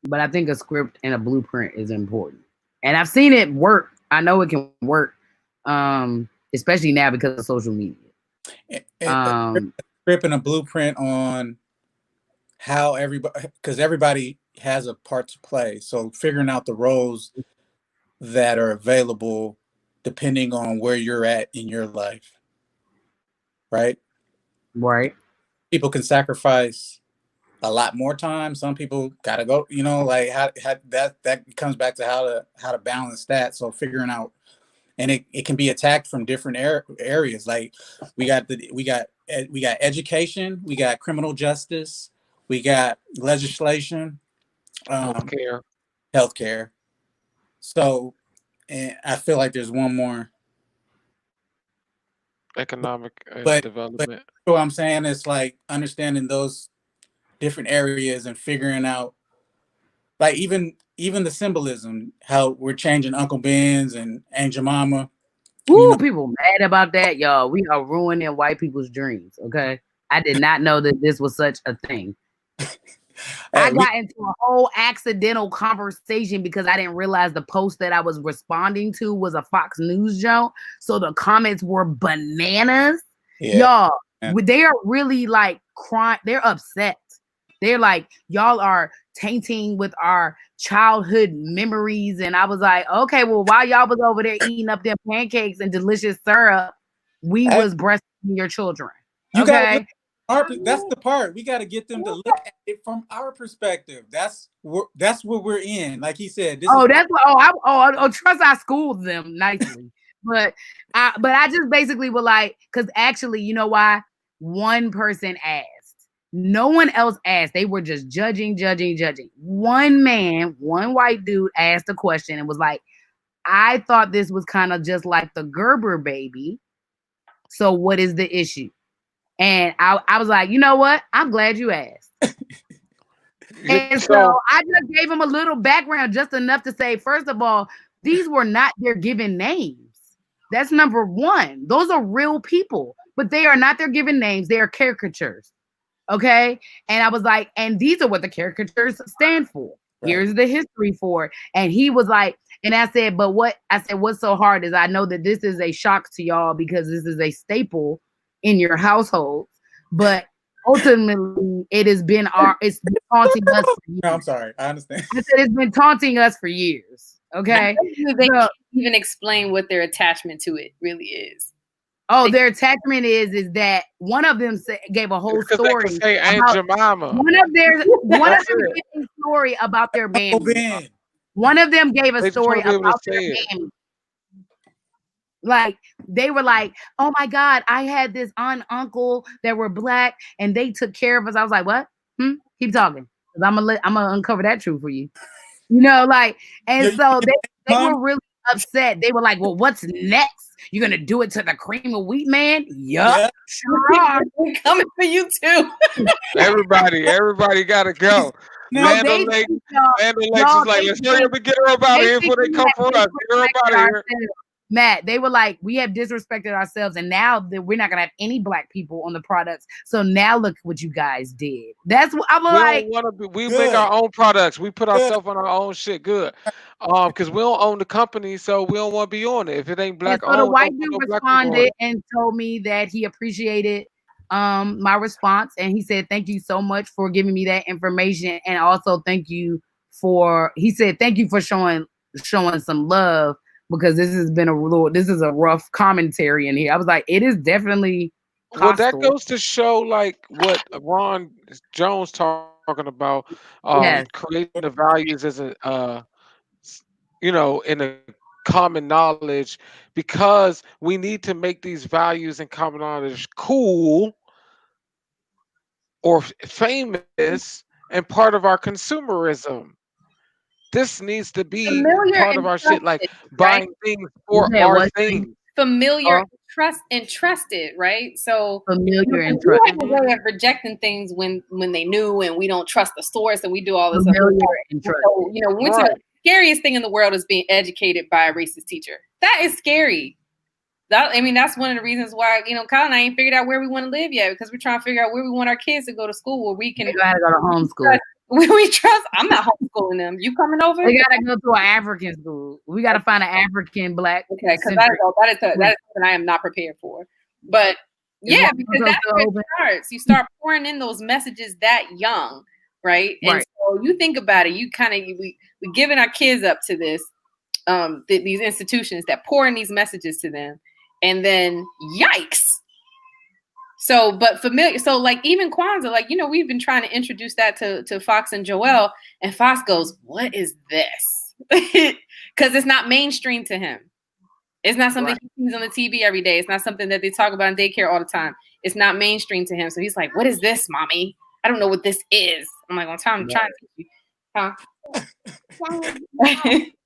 B: But I think a script and a blueprint is important. And I've seen it work. I know it can work. Especially now because of social media.
D: A
B: Um,
D: script and a blueprint on how everybody, because everybody has a part to play. So figuring out the roles that are available depending on where you're at in your life, right?
B: right.
D: People can sacrifice a lot more time. Some people gotta go, like how that comes back to how to balance that. So figuring out, and it can be attacked from different areas. Like we got education, we got criminal justice, we got legislation, um,
A: Healthcare,
D: healthcare. So, and I feel like there's one more,
A: economic
D: but
A: development.
D: what I'm saying is, like, understanding those different areas and figuring out, like, even the symbolism, how we're changing Uncle Ben's and Aunt Jemima, you
B: Woo,
D: know.
B: people mad about that, y'all. We are ruining white people's dreams. Okay. I did not know that this was such a thing. I
D: we,
B: got into a whole accidental conversation because I didn't realize the post that I was responding to was a Fox News joke. So the comments were bananas.
D: yeah.
B: Y'all,
D: And
B: they are really like crying. They're upset. They're like, y'all are tainting with our childhood memories. And I was like, okay, well, while y'all was over there eating up their pancakes and delicious syrup, we
D: hey,
B: was breastfeeding your children.
D: you gotta look
B: Okay.
D: that's the part. We gotta get them to look at it from our perspective. That's what we're in. Like he said, this is
B: Oh, that's what. Trust I schooled them nicely, but I just basically were like, because actually, you know why? One person asked. No one else asked. They were just judging, judging, judging. One man, one white dude asked a question and was like, "I thought this was kind of just like the Gerber baby. So what is the issue?" And I was like, you know what? I'm glad you asked. And so
A: So
B: I just gave him a little background, just enough to say, first of all, these were not their given names. That's number one. Those are real people, but they are not their given names. They are caricatures. Okay. And I was like, and these are what the caricatures stand for.
D: right.
B: Here's the history for it. And he was like, and I said, what's so hard is I know that this is a shock to y'all because this is a staple in your household. But ultimately, it's been taunting us for
D: No,
B: years.
D: I'm sorry. I understand.
B: I said it's been taunting us for years. Okay.
C: They
B: So,
C: can't even explain what their attachment to it really is.
B: their attachment is that one of them gave a whole
A: because they can
B: story
A: say Aunt
B: about
A: Jemima.
B: one of
A: That's
B: them
A: it.
B: gave a story about their
D: Oh,
B: mammy.
D: Ben.
B: One of them gave a
A: They just
B: story
A: want to be able to
B: about their
A: say it.
B: mammy. Like they were like, "Oh my God, I had this aunt, uncle that were black, and they took care of us." I was like, "What? Keep talking, because I'm gonna uncover that truth for you." Like, and
D: Your
B: so they
D: mom.
B: were really upset. They were like, "Well, what's next? You're gonna do it to the cream of wheat man?" Yup,
D: Yeah.
B: sure are.
C: We're coming for you too.
A: Everybody got to go.
D: Now,
B: No,
A: Land
B: they
A: O'Lakes,
B: think y'all,
A: Land O'Lakes is like,
B: they
A: let's hurry
B: think
A: up and get her up out of
B: they
A: here
B: think
A: before they
B: we
A: come
B: have
A: for us. Get her up out
B: disrespected
A: of here.
B: ourselves. Matt, they were like, we have disrespected ourselves, and now that we're not gonna have any black people on the products. So now look what you guys did. That's what I'm
A: We don't
B: like.
A: want to be. We make
D: good.
A: our own products. We put
D: Good.
A: ourselves on our own shit. Good, because we don't own the company, so we don't want to be on it. If it ain't
B: And
A: black
B: so the
A: owned,
B: white
A: don't put
B: dude
A: no black people on
B: responded
A: it.
B: and told me that he appreciated my response, and he said, "Thank you so much for giving me that information, and also thank you for." He said, "Thank you for showing some love." Because this is a rough commentary in here. I was like, it is definitely
A: Well, that
B: hostile.
A: goes to show like what Ron Jones talking about,
B: Yes.
A: creating the values as in a common knowledge, because we need to make these values and common knowledge cool or famous and part of our consumerism. This needs to be
C: Familiar
A: part of
C: and
A: our shit, like
C: trusted, right?
A: buying things
B: You
A: for
B: said
A: our
B: what?
A: things.
C: Familiar,
B: Huh?
C: trusted, right? So
B: Familiar and
C: we
B: trust.
C: have a way of rejecting things when they knew, and we don't trust the source, and we do all this other
B: Familiar
C: stuff.
B: and
C: And
B: trust.
C: so, we went to
A: Right.
C: the scariest thing in the world is being educated by a racist teacher. That is scary. That's one of the reasons why, Kyle and I ain't figured out where we want to live yet, because we're trying to figure out where we want our kids to go to school where we can
B: They gotta go to homeschool.
C: we trust. I'm not homeschooling them. You coming over?
B: They gotta go to an African school. We gotta find an African black.
C: Okay, because that is something I am not prepared for. But yeah, because that's where it starts. You start pouring in those messages that young, right? And
B: Right.
C: so you think about it. We giving our kids up to this, these institutions that pour in these messages to them, and then yikes. So, but familiar. So, like even Kwanzaa, like we've been trying to introduce that to Fox and Joel, and Fox goes, "What is this?" Because it's not mainstream to him. It's not something he sees on the TV every day. It's not something that they talk about in daycare all the time. It's not mainstream to him. So he's like, "What is this, mommy? I don't know what this is." I'm like, "I'm trying to teach you, huh?"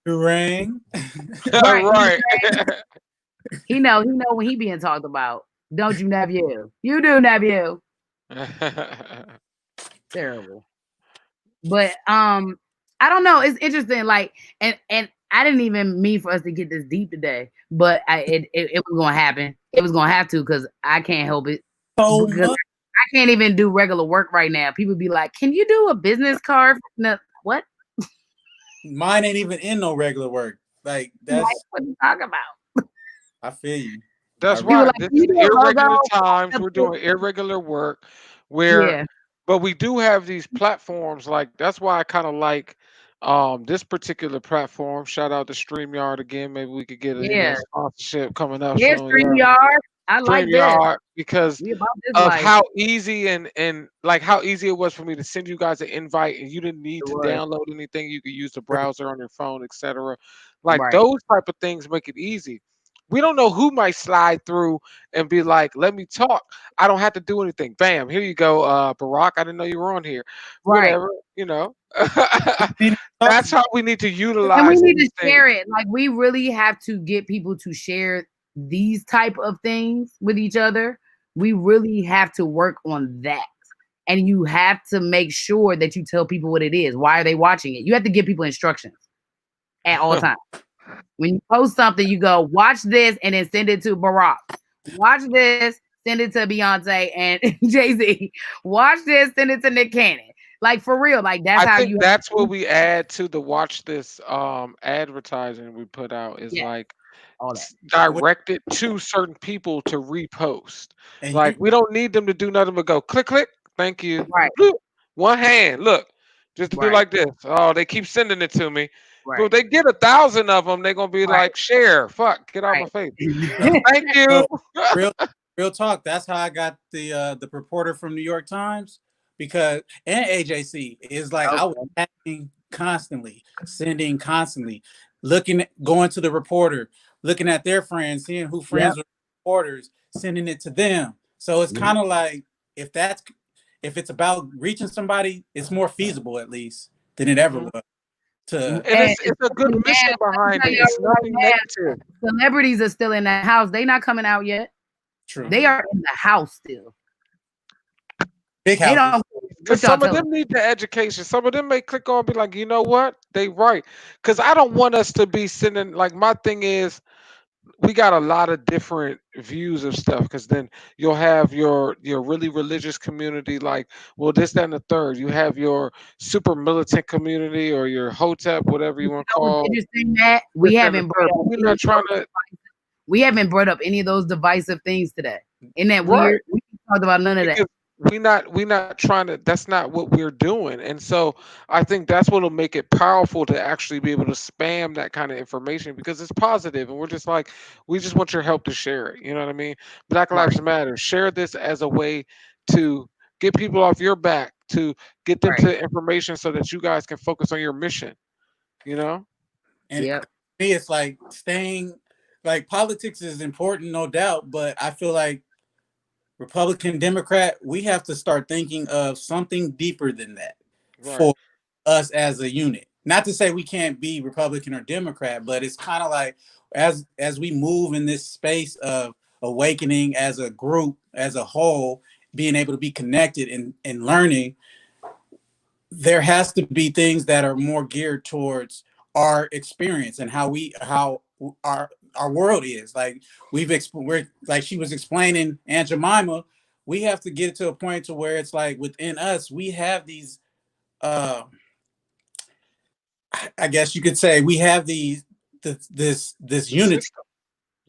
D: Rang.
A: Right.
B: He know when he being talked about. Don't you, nephew? You do, nephew. Terrible. But I don't know. It's interesting. Like, and I didn't even mean for us to get this deep today, but it was gonna happen. It was gonna have to, because I can't help it.
D: So
B: Because
D: much.
B: I can't even do regular work right now. People be like, "Can you do a business card?" No, what?
D: Mine ain't even in no regular work. Like
B: Like,
D: that's
B: what you talking about?
D: I feel you. I
A: That's
B: People
A: right.
B: like,
A: This
B: "Can
A: is
B: you do a logo?"
A: irregular times. We're doing irregular work where
B: Yeah,
A: but we do have these platforms like that's why I kind of like this particular platform. Shout out to StreamYard again. Maybe we could get a
B: yeah.
A: sponsorship coming up
B: Here's
A: soon. Yeah.
B: StreamYard. I like this.
A: StreamYard because
B: We about this
A: of
B: life.
A: how easy and like how easy it was for me to send you guys an invite and you didn't need
B: It
A: to
B: was
A: download anything. You could use the
D: true.
A: browser on your phone, etc. Like
B: right.
A: those type of things make it easy. We don't know who might slide through and be like, "Let me talk." I don't have to do anything. Bam, here you go, Barack. I didn't know you were on here.
B: Right.
A: Whatever, you know.
D: You need to talk
A: That's
D: to me.
A: how we need to
B: And we
A: utilize
B: need
A: these
B: to
A: things.
B: share it. Like we really have to get people to share these type of things with each other. We really have to work on that. And you have to make sure that you tell people what it is. Why are they watching it? You have to give people instructions at all times. When you post something, you go, watch this and then send it to Barack. Watch this, send it to Beyonce and Jay-Z. Watch this, send it to Nick Cannon. Like for real, like that's
A: I
B: how
A: think
B: you have
A: that's
B: to,
A: what we add to the watch this advertising we put out is
B: yeah,
A: like
B: all that.
D: What
A: direct it to certain people to repost.
D: and
A: Like
D: you
A: we don't need them to do nothing but go click click. Thank you.
B: Right,
A: Bloop. One hand. Look, just do
B: right,
A: like this. Oh, they keep sending it to me. But if
B: right,
A: they get 1,000 of them, they're gonna be
B: right,
A: like, share. Fuck, get out my face.
D: no,
A: Thank you.
D: no, real real talk. That's how I got the reporter from New York Times because and AJC is like I was
B: okay.
D: tagging constantly, sending constantly, going to the reporter, looking at their friends, seeing who
B: Yep.
D: friends with reporters, sending it to them. So it's
B: Yep.
D: kind of like if that's if it's about reaching somebody, it's more feasible at least than it ever
A: Mhm.
D: was to
A: And
B: And
A: it's a good
B: especially now,
A: mission
B: let me
A: behind
B: tell
A: it.
B: y'all
A: It's
B: right
A: nothing
B: now,
A: negative.
B: celebrities are still in the house. They not coming out yet.
D: true
B: They are in the house still.
D: big
B: They don't
D: houses.
B: what
A: Because
B: y'all
A: some of
B: tell them.
A: them need the education. Some of them may click on and be like, you know what? They right. Because I don't want us to be sending like my thing is we got a lot of different views of stuff because then you'll have your really religious community like well this that and the third you have your super militant community or your hotep whatever
B: You
A: you want to
B: know what's
A: call
B: interesting, Matt?
A: this that and the third but we're not trying to
B: We haven't brought up any of those divisive things today. Isn't that
A: right
B: weird? We haven't talked about none of that.
A: because we not trying to that's not what we're doing and so I think that's what'll make it powerful to actually be able to spam that kind of information because it's positive and we're just like we just want your help to share it you know what I mean Black
B: Right,
A: Lives Matter share this as a way to get people off your back to get them
B: right.
A: to information so that you guys can focus on your mission you know
D: And
B: Yep.
D: me, it's like staying like politics is important, no doubt, but I feel like Republican, Democrat, we have to start thinking of something deeper than that
A: right
D: for us as a unit. Not to say we can't be Republican or Democrat, but it's kind of like as we move in this space of awakening as a group, as a whole, being able to be connected and learning, there has to be things that are more geared towards our experience and how our world is like we're like she was explaining Aunt Jemima. We have to get to a point to where it's like within us we have these uh I guess you could say we have this unity
A: system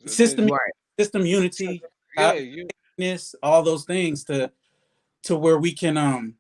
D: system
B: Right.
D: system unity
A: yeah you
D: happiness, all those things to where we can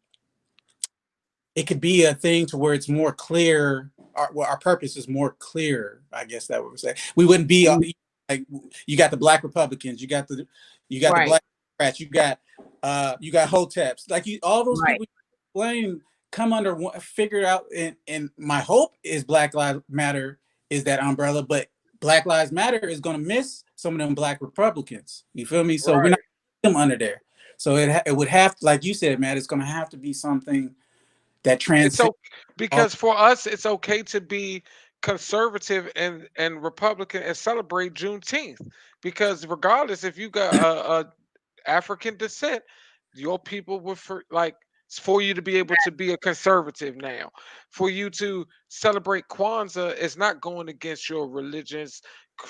D: it could be a thing to where it's more clear. Our purpose is more clear. I guess that would say we wouldn't be
B: Mm,
D: like you got the black Republicans, you got the
B: right.
D: black Democrats, you got Hoteps, like you all those
B: Right.
D: people blame come under one, figure out. And my hope is Black Lives Matter is that umbrella, but Black Lives Matter is going to miss some of them black Republicans. You feel me? So we're not
A: right
D: them under there. So it would have to, like you said, Matt, it's going to have to be something that
A: it's
D: transcends
A: so
D: all.
A: because for us it's okay to be conservative and Republican and celebrate Juneteenth because regardless if you got a African descent, your people would for like for you to be able to be a conservative now, for you to celebrate Kwanzaa is not going against your religious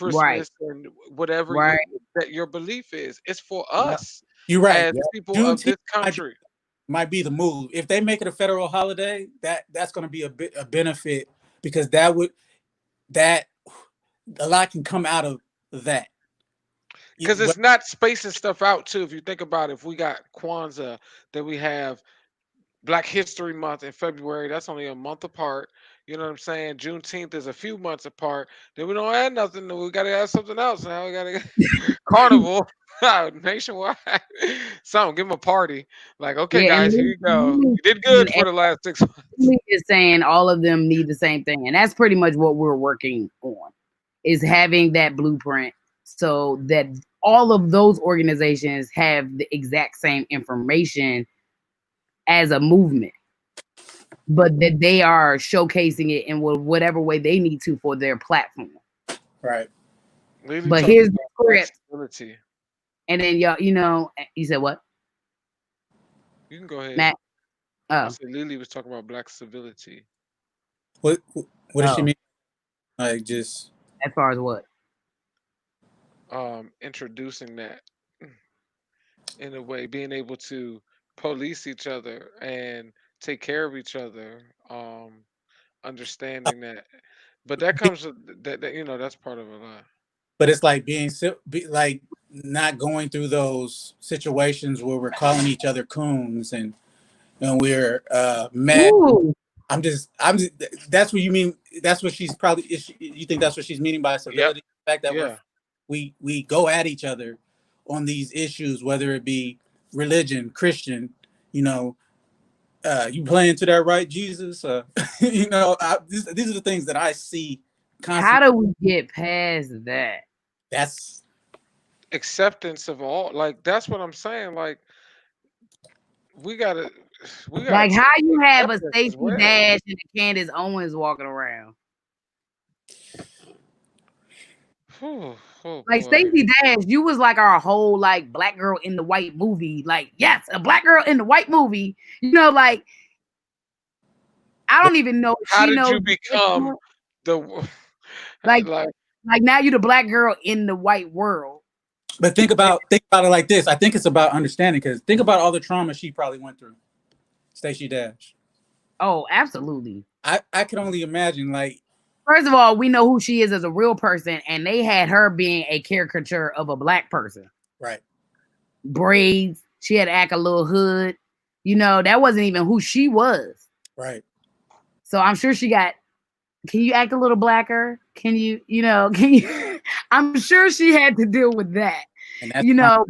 B: Right.
A: Christmas and whatever you
B: Right.
A: that your belief is. It's for
B: Yep.
A: us.
D: You're right.
A: as
D: Yeah.
A: people of
D: Juneteenth
A: this country.
D: might be the move. If they make it a federal holiday, that's going to be a benefit because that a lot can come out of that.
A: Because it's not spacing stuff out too. If you think about it, if we got Kwanzaa, then we have Black History Month in February. That's only a month apart. You know what I'm saying? Juneteenth is a few months apart. Then we don't add nothing. We got to add something else. Now we got to Carnival nationwide. Something. Give them a party. Like, okay,
B: Yeah,
A: guys, here you go. You did good for the last 6 months.
B: is saying all of them need the same thing, and that's pretty much what we're working on, is having that blueprint so that all of those organizations have the exact same information as a movement, but that they are showcasing it in whatever way they need to for their platform.
D: Right.
A: Lily
B: But
A: talked
B: here's the
A: about black
B: script,
A: civility.
B: and then y'all, you said what,
A: You can go ahead.
B: Matt?
A: I
B: Oh,
A: said Lily was talking about black civility.
D: What does she
B: oh,
D: mean? Like just
B: as far as what?
A: Introducing that in a way, being able to police each other and take care of each other, understanding that. But that comes with that that's part of a lot.
D: but it's like like not going through those situations where we're calling each other coons and we're mad.
B: Ooh,
D: I'm just that's what you mean. That's what she's probably. You think that's what she's meaning by
A: Yep.
D: civility? The fact that
A: Yeah.
D: we go at each other on these issues, whether it be religion, Christian, you know, you playing to that right, Jesus. These are the things that I see
B: how
D: constantly.
B: do we get past that?
D: That's
A: Acceptance of all, like that's what I'm saying. Like we gotta we gotta
B: Like, how
A: teach
B: you have a
A: acceptance as
B: Stacey
A: well.
B: Dash and a Candace Owens walking around?
A: Whew, oh
B: Like
A: boy.
B: Stacey Dash, you was like our whole like black girl in the white movie. Like, yes, a black girl in the white movie. Like I don't even know if
A: How
B: she
A: did
B: knows
A: you
B: the
A: become
B: difference.
A: the
B: Like,
A: like
B: like now you the black girl in the white world.
D: but think about it like this. I think it's about understanding because think about all the trauma she probably went through. Stacey Dash.
B: Oh, absolutely.
D: I can only imagine like
B: First of all, we know who she is as a real person, and they had her being a caricature of a black person.
D: right.
B: Braids. She had to act a little hood. That wasn't even who she was.
D: Right.
B: So I'm sure she got. Can you act a little blacker? Can you, can you? I'm sure she had to deal with that,
D: And that's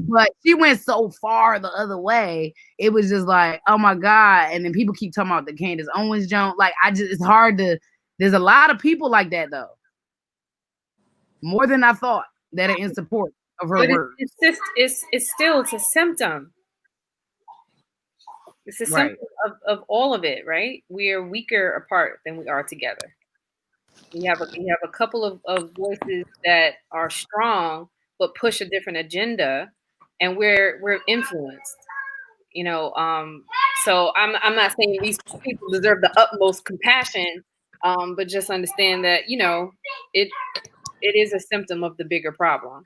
B: but she went so far the other way. It was just like, oh my God. And then people keep talking about the Candace Owens joint. Like, it's hard to, there's a lot of people like that though. More than I thought that are in support of her
C: But
B: words.
C: it's still a symptom. It's a
B: Right.
C: symptom of all of it, right? We are weaker apart than we are together. We have a couple of voices that are strong but push a different agenda, and we're influenced. So I'm not saying these people deserve the utmost compassion, but just understand that it is a symptom of the bigger problem.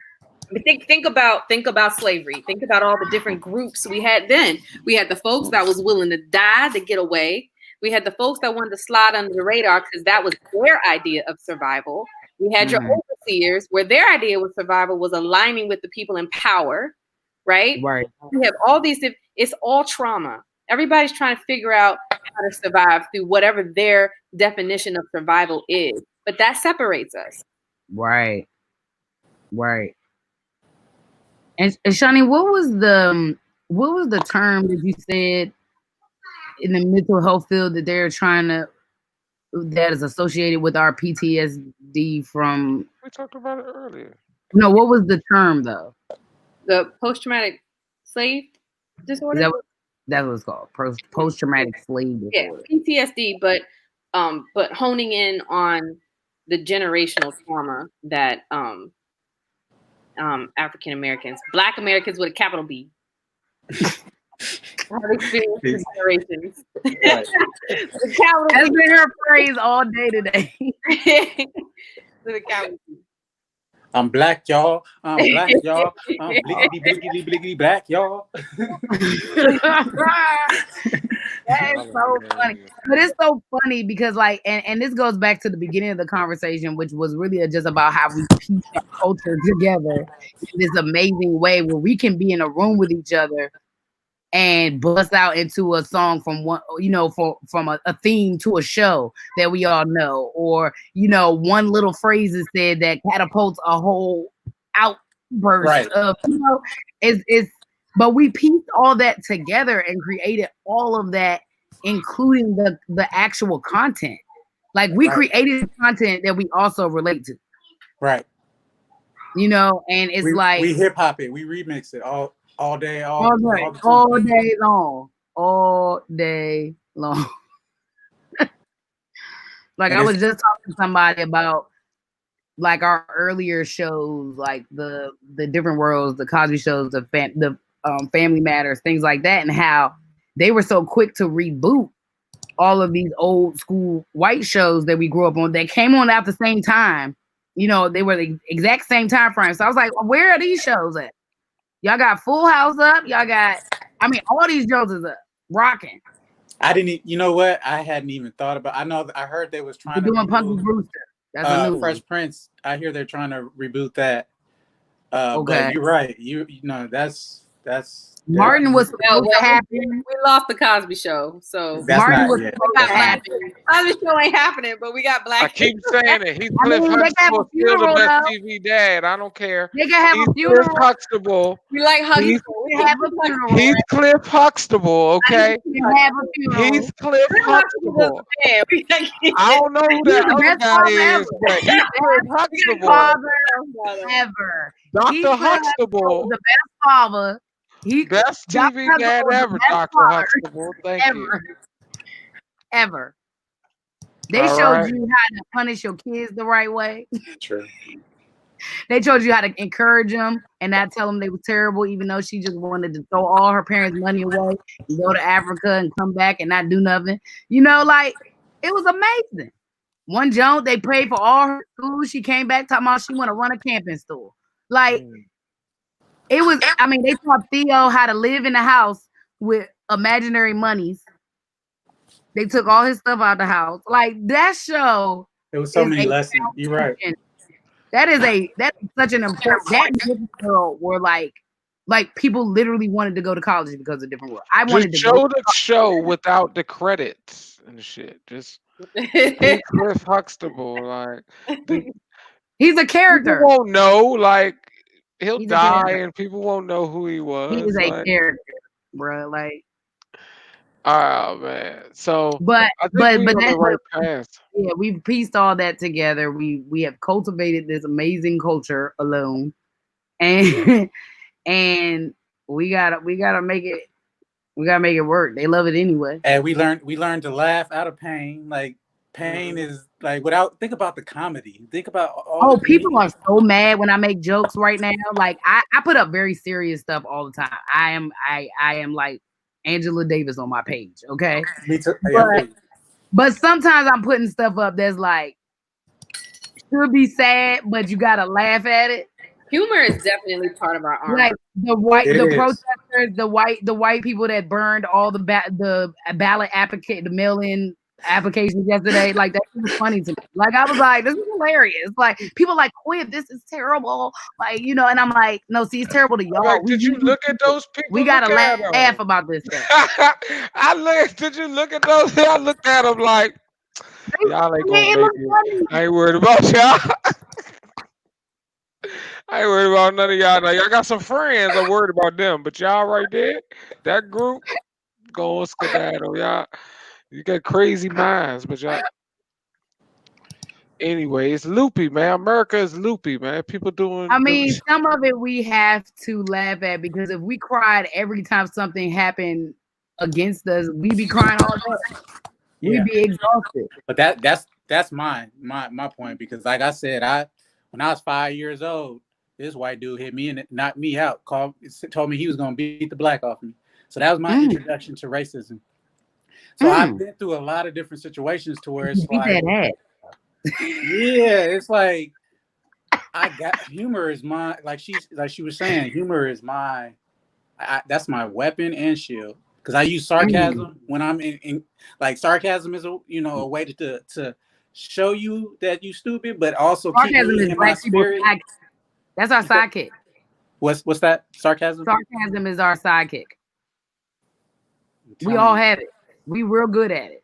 C: I mean, think about slavery. Think about all the different groups we had then. We had the folks that was willing to die to get away. We had the folks that wanted to slide under the radar because that was their idea of survival. We had your overseers, where their idea of survival was aligning with the people in power, right?
B: Right.
C: We have all these. It's all trauma. Everybody's trying to figure out how to survive through whatever their definition of survival is. But that separates us.
B: Right. Right. And Shani, what was the term that you said in the mental health field that they're trying to, that is associated with our PTSD from?
A: we talked about it earlier.
B: No, what was the term though?
C: The post-traumatic slave disorder.
B: Is that's what it's called? Post-traumatic slave disorder.
C: Yeah, PTSD, but honing in on the generational trauma that African Americans, Black Americans with a capital B, have experienced for generations.
D: Right.
B: That's been her phrase all day today.
C: With a capital B.
D: I'm black, y'all. I'm black, y'all. I'm blickety, blickety, blickety black, y'all.
B: That is so funny. But it's so funny because like and this goes back to the beginning of the conversation, which was really just about how we piece our culture together in this amazing way where we can be in a room with each other and bust out into a song from one, from a theme to a show that we all know, or one little phrase is said that catapults a whole outburst of it's but we pieced all that together and created all of that, including the actual content. Like we created content that we also relate to.
D: Right.
B: And it's
D: we hip hop it, we remix it all day, all
B: day long. All day long. Like I was just talking to somebody about like our earlier shows, like the different worlds, the Cosby shows, the Family Matters, things like that, and how they were so quick to reboot all of these old school white shows that we grew up on that came on at the same time. They were the exact same time frame. So I was like, well, where are these shows at? Y'all got Full House up. Y'all got, all these shows is up, rocking.
D: I didn't. You know what? I hadn't even thought about. I heard they was trying to
B: doing Punky Brewster. That's a new
D: Fresh
B: one.
D: Prince. I hear they're trying to reboot that.
B: Okay.
D: But you're right. You know that's
B: Martin was supposed to happen.
C: We lost the Cosby Show, so
D: that's
B: Martin
D: not
B: was
D: yet.
B: supposed to happen.
C: Cosby Show ain't happening, but we got Black.
A: I keep saying it. Heathcliff Huxtable still the best TV dad. I don't care.
B: They can have a
A: Heathcliff
B: funeral.
A: Huxtable.
C: We like Huxtable.
B: We have a funeral.
A: Heathcliff Huxtable, okay?
B: Have a funeral.
A: Heathcliff Huxtable. I don't know who that other guy is, but Heathcliff Huxtable.
B: Ever.
A: Dr. Huxtable.
B: The best father.
A: Best TV dad ever, Dr. Huxtable. Thank you.
B: Ever. They showed you how to punish your kids the right way.
D: True.
B: They showed you how to encourage them and not tell them they were terrible, even though she just wanted to throw all her parents' money away and go to Africa and come back and not do nothing. Like it was amazing. One Joan, they paid for all her school. She came back talking about she want to run a camping store. Like it was. They taught Theo how to live in the house with imaginary monies. They took all his stuff out of the house. Like that show.
D: There was so many lessons. You're right.
B: That is such an important. That different world where like people literally wanted to go to college because of different world. I wanted to
A: show the show without the credits and shit. Just Cliff Huxtable, like
B: he's a character.
A: People won't know, like he'll die, and people won't know who he was.
B: He is a character, bro. Like,
A: oh man. So,
B: but
A: that's
B: the
A: right path.
B: Yeah, we've pieced all that together. We have cultivated this amazing culture alone, and we gotta make it. We gotta make it work. They love it anyway.
D: And we learned to laugh out of pain. Like pain is like think about the comedy. Think about all
B: people are so mad when I make jokes right now. Like I put up very serious stuff all the time. I am like Angela Davis on my page. Okay.
D: Me too.
B: But sometimes I'm putting stuff up that's like should be sad, but you gotta laugh at it.
C: Humor is definitely part of our armor.
B: Like the protesters, the white people that burned all the ballot the mail-in applications yesterday. Like that was funny to me. Like I was like, this is hilarious. Like people like, Koya, this is terrible. Like and I'm like, no, see, it's terrible to y'all.
A: Like, did you look at those people?
B: We gotta laugh about this stuff.
A: Did you look at those? I looked at them like, y'all ain't gonna make it. I ain't worried about y'all. I ain't worried about none of y'all. Now, y'all got some friends. I'm worried about them. But y'all right there, that group, going skedaddle. Y'all, you got crazy minds. But y'all, anyway, it's loopy, man. America is loopy, man. People doing.
B: Some of it we have to laugh at because if we cried every time something happened against us, we'd be crying all day. We'd be exhausted.
D: But that's my point because, like I said, when I was 5 years old, this white dude hit me and knocked me out. Told me he was gonna beat the black off me. So that was my introduction to racism. So I've been through a lot of different situations to where it's like, yeah, it's like I got humor is my like she was saying, humor is that's my weapon and shield, because I use sarcasm when I'm in like sarcasm is a way to show you that you stupid, but also keep
B: Sarcasm
D: me
B: is
D: in my
B: black people's
D: spirit.
B: sidekick. That's our sidekick.
D: What's that? Sarcasm?
B: Sarcasm is our sidekick.
D: I'm
B: We all
D: telling
B: have it. We real good at it.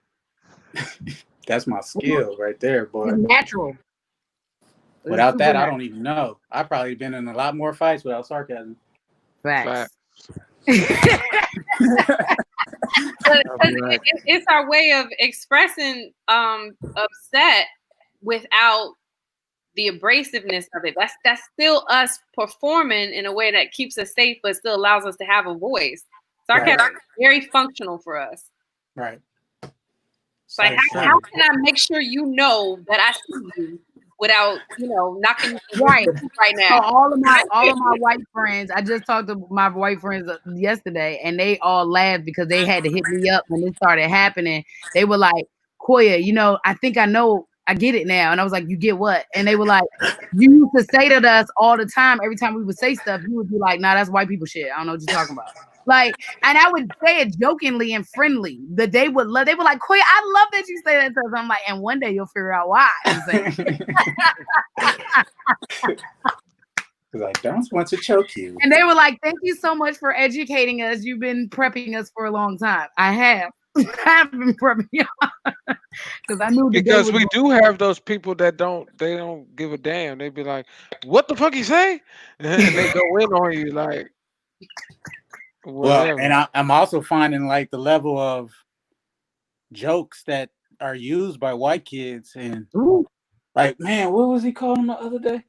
D: you, that's my skill right there, boy.
B: It's natural. It's
D: Without
B: super
D: that, I
B: natural.
D: don't even know. I've probably been in a lot more fights without sarcasm.
B: Facts.
C: But
A: I'll be like,
C: it's our way of expressing upset without the abrasiveness of it. That's still us performing in a way that keeps us safe, but still allows us to have a voice. Sarcasm is very functional for us.
D: Right.
C: It's like, how can I make sure you know that I see you without, knocking you
B: Right.
C: right
B: So
C: now?
B: all of my white friends, I just talked to my white friends yesterday, and they all laughed because they had to hit me up when it started happening. They were like, Koya, I think I know, I get it now. And I was like, you get what? And they were like, you used to say to us all the time, every time we would say stuff, you would be like, nah, that's white people shit. I don't know what you're talking about. Like, and I would say it jokingly and friendly, that they would love. They were like, Koya, I love that you say that to us. I'm like, and one day you'll figure out why I'm saying
D: Because I don't want to choke you.
B: And they were like, thank you so much for educating us. You've been prepping us for a long time. I have. I've been prepping y'all. Because I knew
A: because we do have those people that don't give a damn. They be like, "What the fuck you say?" And they go in on you like
D: Well,
A: whatever.
D: and I'm also finding like the level of jokes that are used by white kids, and like, man, what was he calling them the other day?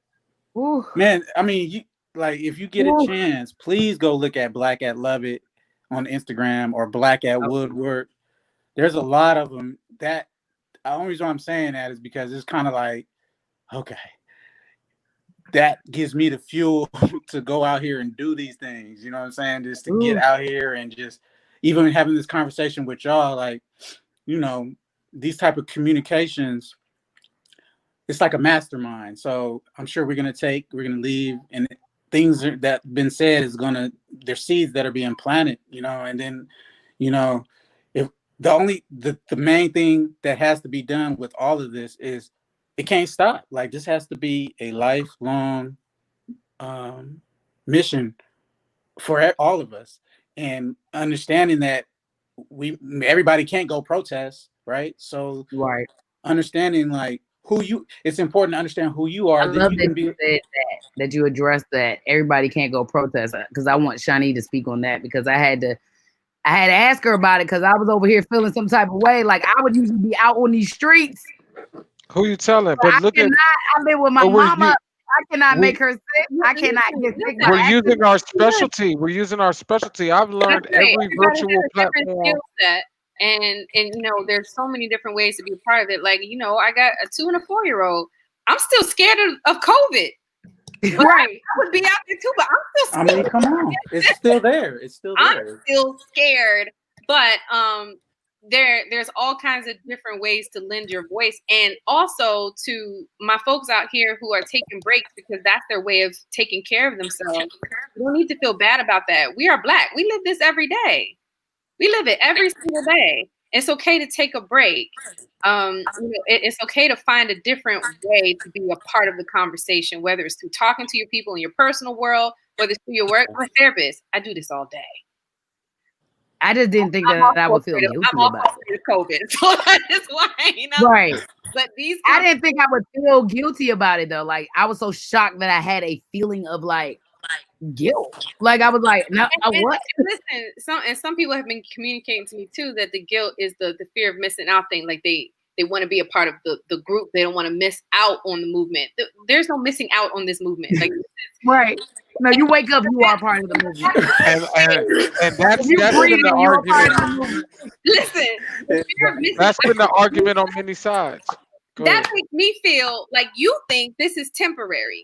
D: Man, I mean, if you get a chance, please go look at Black at Love It on Instagram or Black at Woodward. There's a lot of them. That the only reason I'm saying that is because it's kind of like, okay, that gives me the fuel to go out here and do these things. You know what I'm saying? Just to get out here and just even having this conversation with y'all, like, these type of communications, it's like a mastermind. So I'm sure we're gonna leave, and things that been said there's seeds that are being planted, and then, if the main thing that has to be done with all of this is it can't stop. Like, this has to be a lifelong mission for all of us, and understanding that everybody can't go protest, right? So understanding like it's important to understand who you are.
B: I love that you said that you addressed that everybody can't go protest, because I want Shani to speak on that, because I had to ask her about it, because I was over here feeling some type of way. Like, I would usually be out on these streets.
A: Who you telling? But
B: I live with my mama. I cannot make her sick. I cannot get sick.
A: We're using our specialty. I've learned every virtual platform.
C: And there's so many different ways to be a part of it. Like, I got a 2 and a 4-year-old. I'm still scared of COVID.
B: Right.
C: I would be out there too, but I'm still scared.
D: I mean, come on. It's still there.
C: I'm still scared. But there's all kinds of different ways to lend your voice. And also to my folks out here who are taking breaks because that's their way of taking care of themselves. You don't need to feel bad about that. We are Black. We live this every day. We live it every single day. It's okay to take a break. It's okay to find a different way to be a part of the conversation, whether it's through talking to your people in your personal world, whether it's through your work. I'm a therapist. I do this all day.
B: I just didn't think that I would feel guilty about
C: it. COVID, so that's why,
B: Right.
C: But
B: I didn't think I would feel guilty about it though. Like, I was so shocked that I had a feeling of like guilt. Like, I was like, no, what?
C: Listen, some people have been communicating to me too that the guilt is the fear of missing out thing. Like they want to be a part of the group. They don't want to miss out on the movement. There's no missing out on this movement. Like,
B: right. No, you wake up, you are part of the movement.
A: and that's been the argument.
C: Listen,
A: that's been the argument on many sides.
C: That makes me feel like you think this is temporary.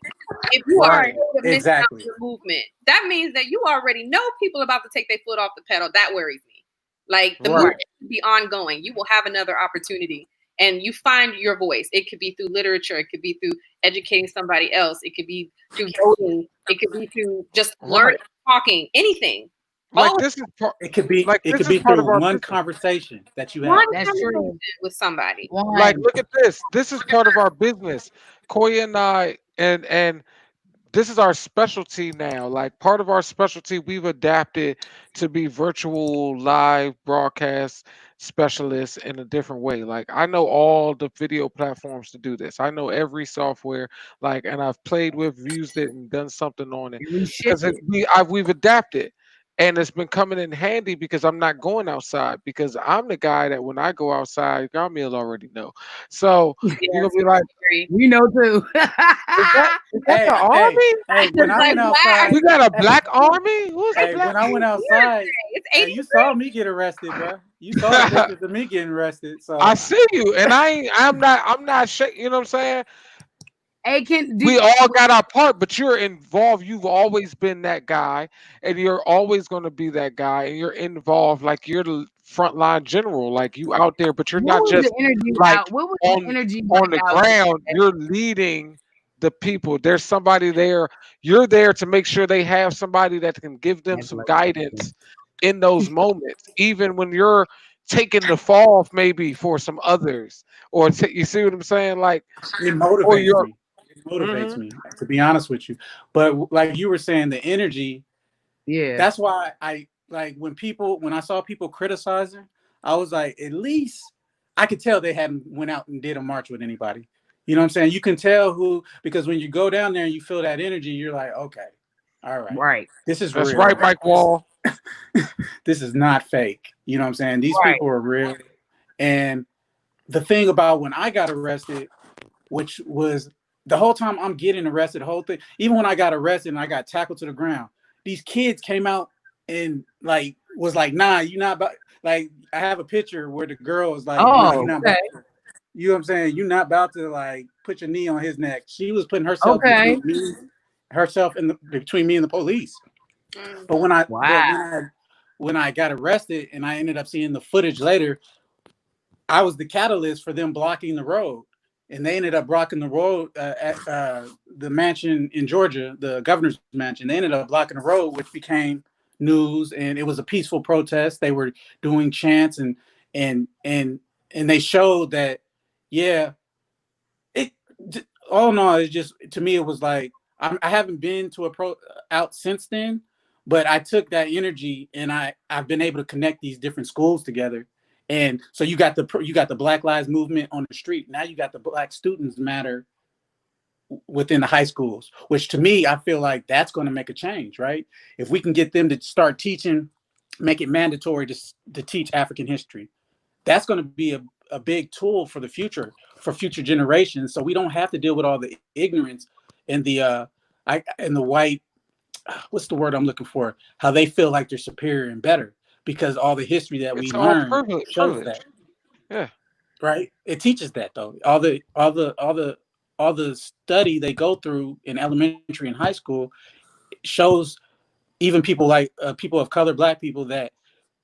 C: If you are missing out on the movement, that means that you already know people about to take their foot off the pedal. That worries me. Like, the movement should be ongoing. You will have another opportunity. and you find your voice. It could be through literature, it could be through educating somebody else, it could be through voting, it could be through just learning,
A: Right.
C: talking, anything.
A: Like
C: All
A: this is part.
D: It
A: Like
D: could
A: this
D: be
A: is part
D: through
A: of our
D: one
A: business.
D: conversation that you
C: one
D: have.
B: That's
C: conversation
B: true.
C: with somebody.
A: Like,
B: One.
A: look at this. This is part of our business. Koya and I, and this is our specialty now. Like part of our specialty, we've adapted to be virtual live broadcast specialists in a different way. Like I know all the video platforms to do this. I know every software. Like, and I've played with, used it, and done something on it
B: And we ship
A: because
B: it.
A: we've adapted. And it's been coming in handy because I'm not going outside because I'm the guy that when I go outside, y'all will already know. So you're gonna
C: Yes,
A: be like,
C: agree.
B: We know too.
A: is that the
D: Hey,
A: army?
D: hey, when
C: It's
D: I
C: like,
D: went
C: why are
A: We
D: outside,
C: you
A: got a
D: hey,
A: black army? Who's the
D: hey,
A: black?
D: when I went outside,
C: It's
D: hey,
C: 80
D: you saw
C: degrees?
D: me get arrested, bro. You saw the pictures of me getting arrested.
A: I
D: So
A: see you, and I'm not shaking. You know what I'm saying?
B: Hey, can
A: We
B: do
A: all got our part, but you're involved. You've always been that guy, and you're always going to be that guy. And you're involved, like you're the frontline general, like you out there. But you're
B: what
A: not
B: was the
A: just
B: energy
A: like
B: out? What was the
A: on
B: energy
A: on
B: like
A: the
B: out
A: ground.
B: there?
A: You're leading the people. There's somebody there. You're there to make sure they have somebody that can give them
B: That's
A: some
B: like
A: guidance in those moments, even when you're taking the fall, maybe for some others, or you see what I'm saying, like,
D: it
A: or
D: motivates
A: you're.
D: me. It motivates
A: Mhm.
D: me, to be honest with you. But like you were saying, the energy.
B: yeah.
D: That's why I like when I saw people criticizing, I was like, at least I could tell they hadn't went out and did a march with anybody. You know what I'm saying? You can tell who, because when you go down there and you feel that energy, you're like, okay, all right,
B: Right.
D: this is
A: That's right,
D: real.
A: Mike Wall.
D: This is not fake. You know what I'm saying? These
B: Right.
D: people are real. And the thing about when I got arrested, which was the whole time I'm getting arrested, the whole thing, even when I got arrested and I got tackled to the ground, these kids came out and like was like, nah, you not about, like I have a picture where the girl was like, nah, you
B: Oh,
D: not about
B: okay.
D: to, you know what I'm saying? You're not about to like put your knee on his neck. She was putting herself
B: Okay.
D: between me, herself in the between me and the police.
C: Mm.
D: But
B: Wow.
D: when I got arrested and I ended up seeing the footage later, I was the catalyst for them blocking the road, and they ended up blocking the road at the mansion in Georgia, the governor's mansion. They ended up blocking the road, which became news, and it was a peaceful protest. They were doing chants and and and they showed that, yeah, it all in all, it's just, to me it was like, I haven't been to a pro out since then, but I took that energy and I've been able to connect these different schools together. And so you got the Black Lives movement on the street. Now you got the Black Students Matter within the high schools, which to me I feel like that's going to make a change, right? If we can get them to start teaching, make it mandatory to teach African history, that's going to be a big tool for the future, for future generations, so we don't have to deal with all the ignorance and the white, what's the word I'm looking for, how they feel like they're superior and better because all the history that we
A: It's all
D: learn
A: privilege.
D: shows
A: Privilege.
D: that,
A: Yeah.
D: right? It teaches that, though. All the study they go through in elementary and high school shows even people like people of color, black people, that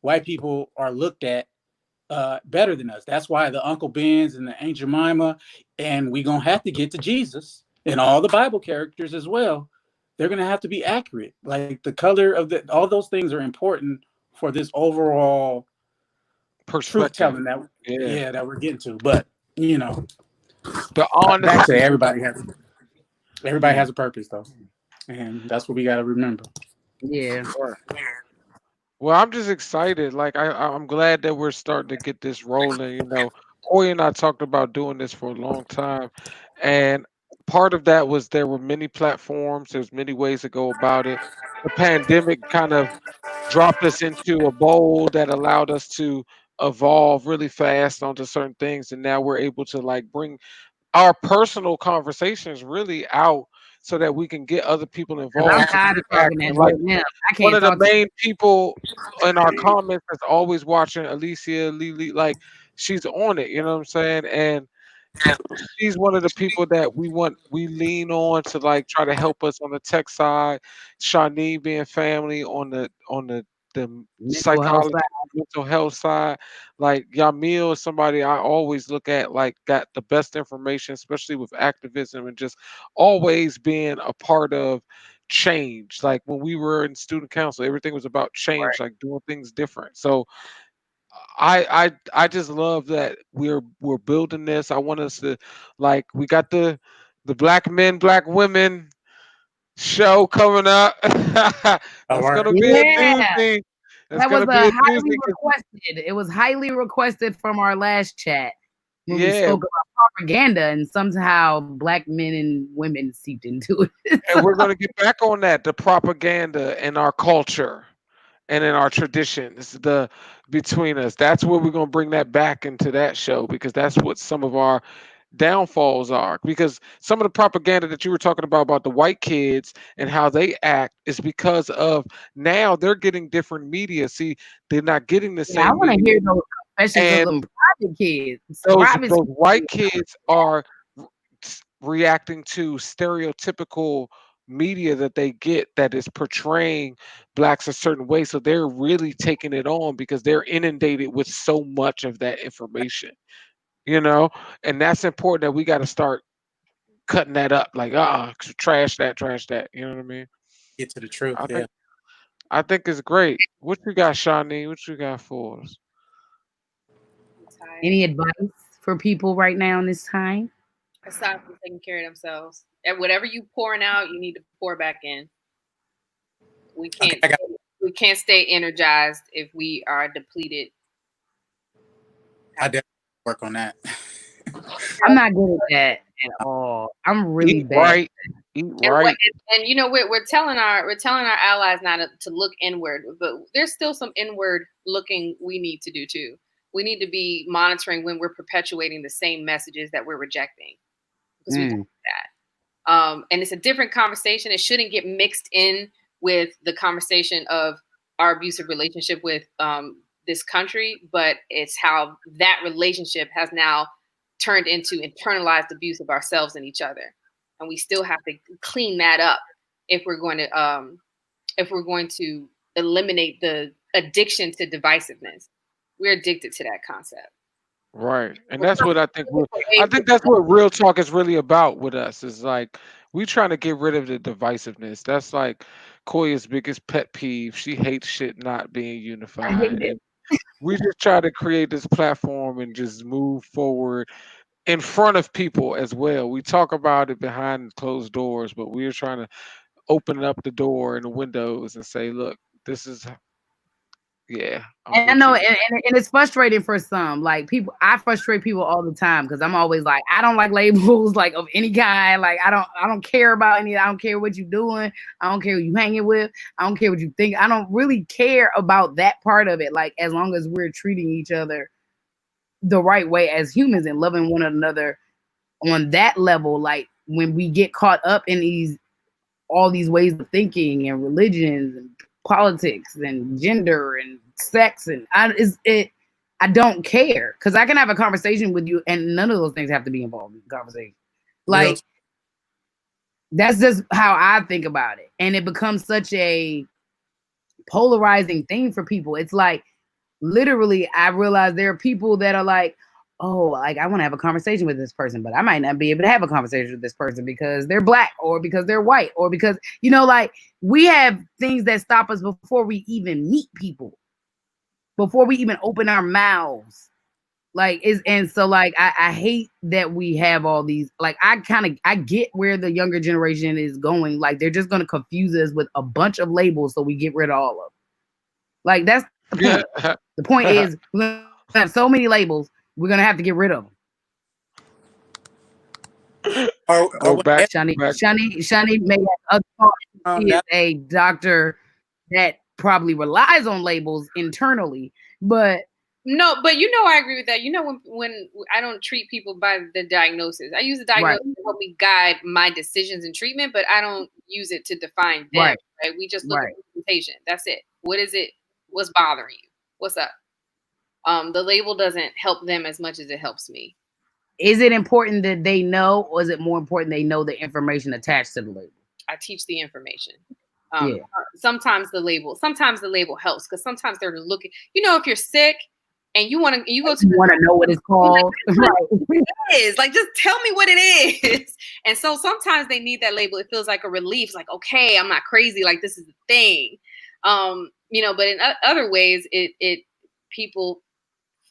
D: white people are looked at better than us. That's why the Uncle Bens and the Aunt Jemima, and we gonna have to get to Jesus and all the Bible characters as well. They're gonna have to be accurate. Like the color of all those things are important for this overall truth
A: Perspective.
D: telling that,
A: Yeah.
D: yeah, that we're getting to. But you know,
A: The
D: back to
A: honesty.
D: everybody
A: Yeah.
D: has a purpose though, and that's what we got to remember.
B: Yeah.
A: Right. Well, I'm just excited. Like I'm glad that we're starting to get this rolling. Koya and I talked about doing this for a long time, and part of that was there were many platforms. There's many ways to go about it. The pandemic kind of dropped us into a bowl that allowed us to evolve really fast onto certain things, and now we're able to like bring our personal conversations really out so that we can get other people
B: Because I'm
A: involved to
B: tired of
A: take
B: talking that
A: action. Like
B: good now. I
A: one
B: can't
A: of the
B: talk to
A: main people in our comments that's always watching, Alicia Lily, like she's on it, you know what I'm saying? And she's one of the people that we lean on to like try to help us on the tech side. Shawnee being family on the the
B: Mental health
A: psychology,
B: side.
A: mental health side. Like Yamil is somebody I always look at, like got the best information, especially with activism and just always being a part of change. Like when we were in student council, everything was about change, like doing things different. So I just love that we're building this. I want us to, like, we got the black men, black women show coming up.
D: All
A: That's
D: right.
A: gonna be a new
B: Yeah.
A: thing. That's
B: That was
A: gonna be a new
B: highly
A: thing.
B: requested. It was highly requested from our last chat when we
A: Yeah,
B: spoke about propaganda, and somehow black men and women seeped into it.
A: and we're gonna get back on that, the propaganda in our culture and in our traditions, the between us. That's where we're gonna bring that back into that show because that's what some of our downfalls are. Because some of the propaganda that you were talking about the white kids and how they act is because of now they're getting different media. See, they're not getting the
B: Yeah, I
A: same
B: want to
A: media,
B: hear those confessions of
A: and
B: them private kids.
A: those
B: Privacy.
A: white kids are reacting to stereotypical media that they get that is portraying blacks a certain way, so they're really taking it on because they're inundated with so much of that information, you know. And that's important, that we got to start cutting that up, like trash that, you know what I mean.
D: Get to the truth.
A: i
D: Yeah.
A: think I think it's great. What you got, Shawnee? What you got for us?
C: I'm tired.
B: Any advice for people right now in this time?
C: Aside from taking care of themselves, and whatever you pouring out, you need to pour back in. We
D: Okay.
C: can't we can't stay energized if we are depleted.
D: I definitely work on that.
B: I'm not good at that at all. I'm really
A: Eat
B: bad.
A: right, eat
C: And what
A: right.
C: and you know we're telling our allies not to look inward, but there's still some inward looking we need to do too. We need to be monitoring when we're perpetuating the same messages that we're rejecting, because we
B: Mm.
C: do that. And it's a different conversation. It shouldn't get mixed in with the conversation of our abusive relationship with this country, but it's how that relationship has now turned into internalized abuse of ourselves and each other, and we still have to clean that up if we're going to eliminate the addiction to divisiveness. We're addicted to that concept.
A: Right. And
C: We're
A: that's what I think I think that's what real talk is really about with us. Is like we trying to get rid of the divisiveness. That's like Koya's biggest pet peeve. She hates shit not being
B: I hate
A: unified.
B: it.
A: And we just try to create this platform and just move forward in front of people as well. We talk about it behind closed doors, but we're trying to open up the door and the windows and say, look, this is, yeah, I'm
B: And I
A: with
B: know,
A: you.
B: and it's frustrating for some. Like people, I frustrate people all the time because I'm always like, I don't like labels like of any kind. Like I don't care about any. I don't care what you're doing. I don't care who you hanging with. I don't care what you think. I don't really care about that part of it. Like as long as we're treating each other the right way as humans and loving one another on that level. Like when we get caught up in all these ways of thinking and religions and politics and gender and sex and I don't care because I can have a conversation with you and none of those things have to be involved in the conversation.
D: Real.
B: Like that's just how I think about it, and it becomes such a polarizing thing for people. It's like literally I realize there are people that are like, oh, like I want to have a conversation with this person, but I might not be able to have a conversation with this person because they're black or because they're white or because, like we have things that stop us before we even meet people, before we even open our mouths. Like is and so like I hate that we have all these like I get where the younger generation is going. Like they're just gonna confuse us with a bunch of labels so we get rid of all of them. Like that's the point.
A: Yeah.
B: The point is we're gonna have so many labels, we're gonna have to get rid of them.
A: Go back,
B: Shani
A: back.
B: Shani may have other thoughts. She is
D: that
B: a doctor that probably relies on labels internally, but
C: No, but I agree with that. When I don't treat people by the diagnosis, I use the
B: right,
C: diagnosis to help me guide my decisions and treatment, but I don't use it to define them.
B: right,
C: Right? We just look at
B: right.
C: the presentation. That's it. What is it? What's bothering you? What's up? The label doesn't help them as much as it helps me.
B: Is it important that they know, or is it more important they know the information attached to the label?
C: I teach the information.
B: Yeah.
C: Sometimes the label helps because sometimes they're looking. If you're sick and you go to
B: You
C: the
B: want to know what it's called, right?
C: is like just tell me what it is. And so sometimes they need that label. It feels like a relief. It's like, okay, I'm not crazy, like this is the thing. But in other ways it people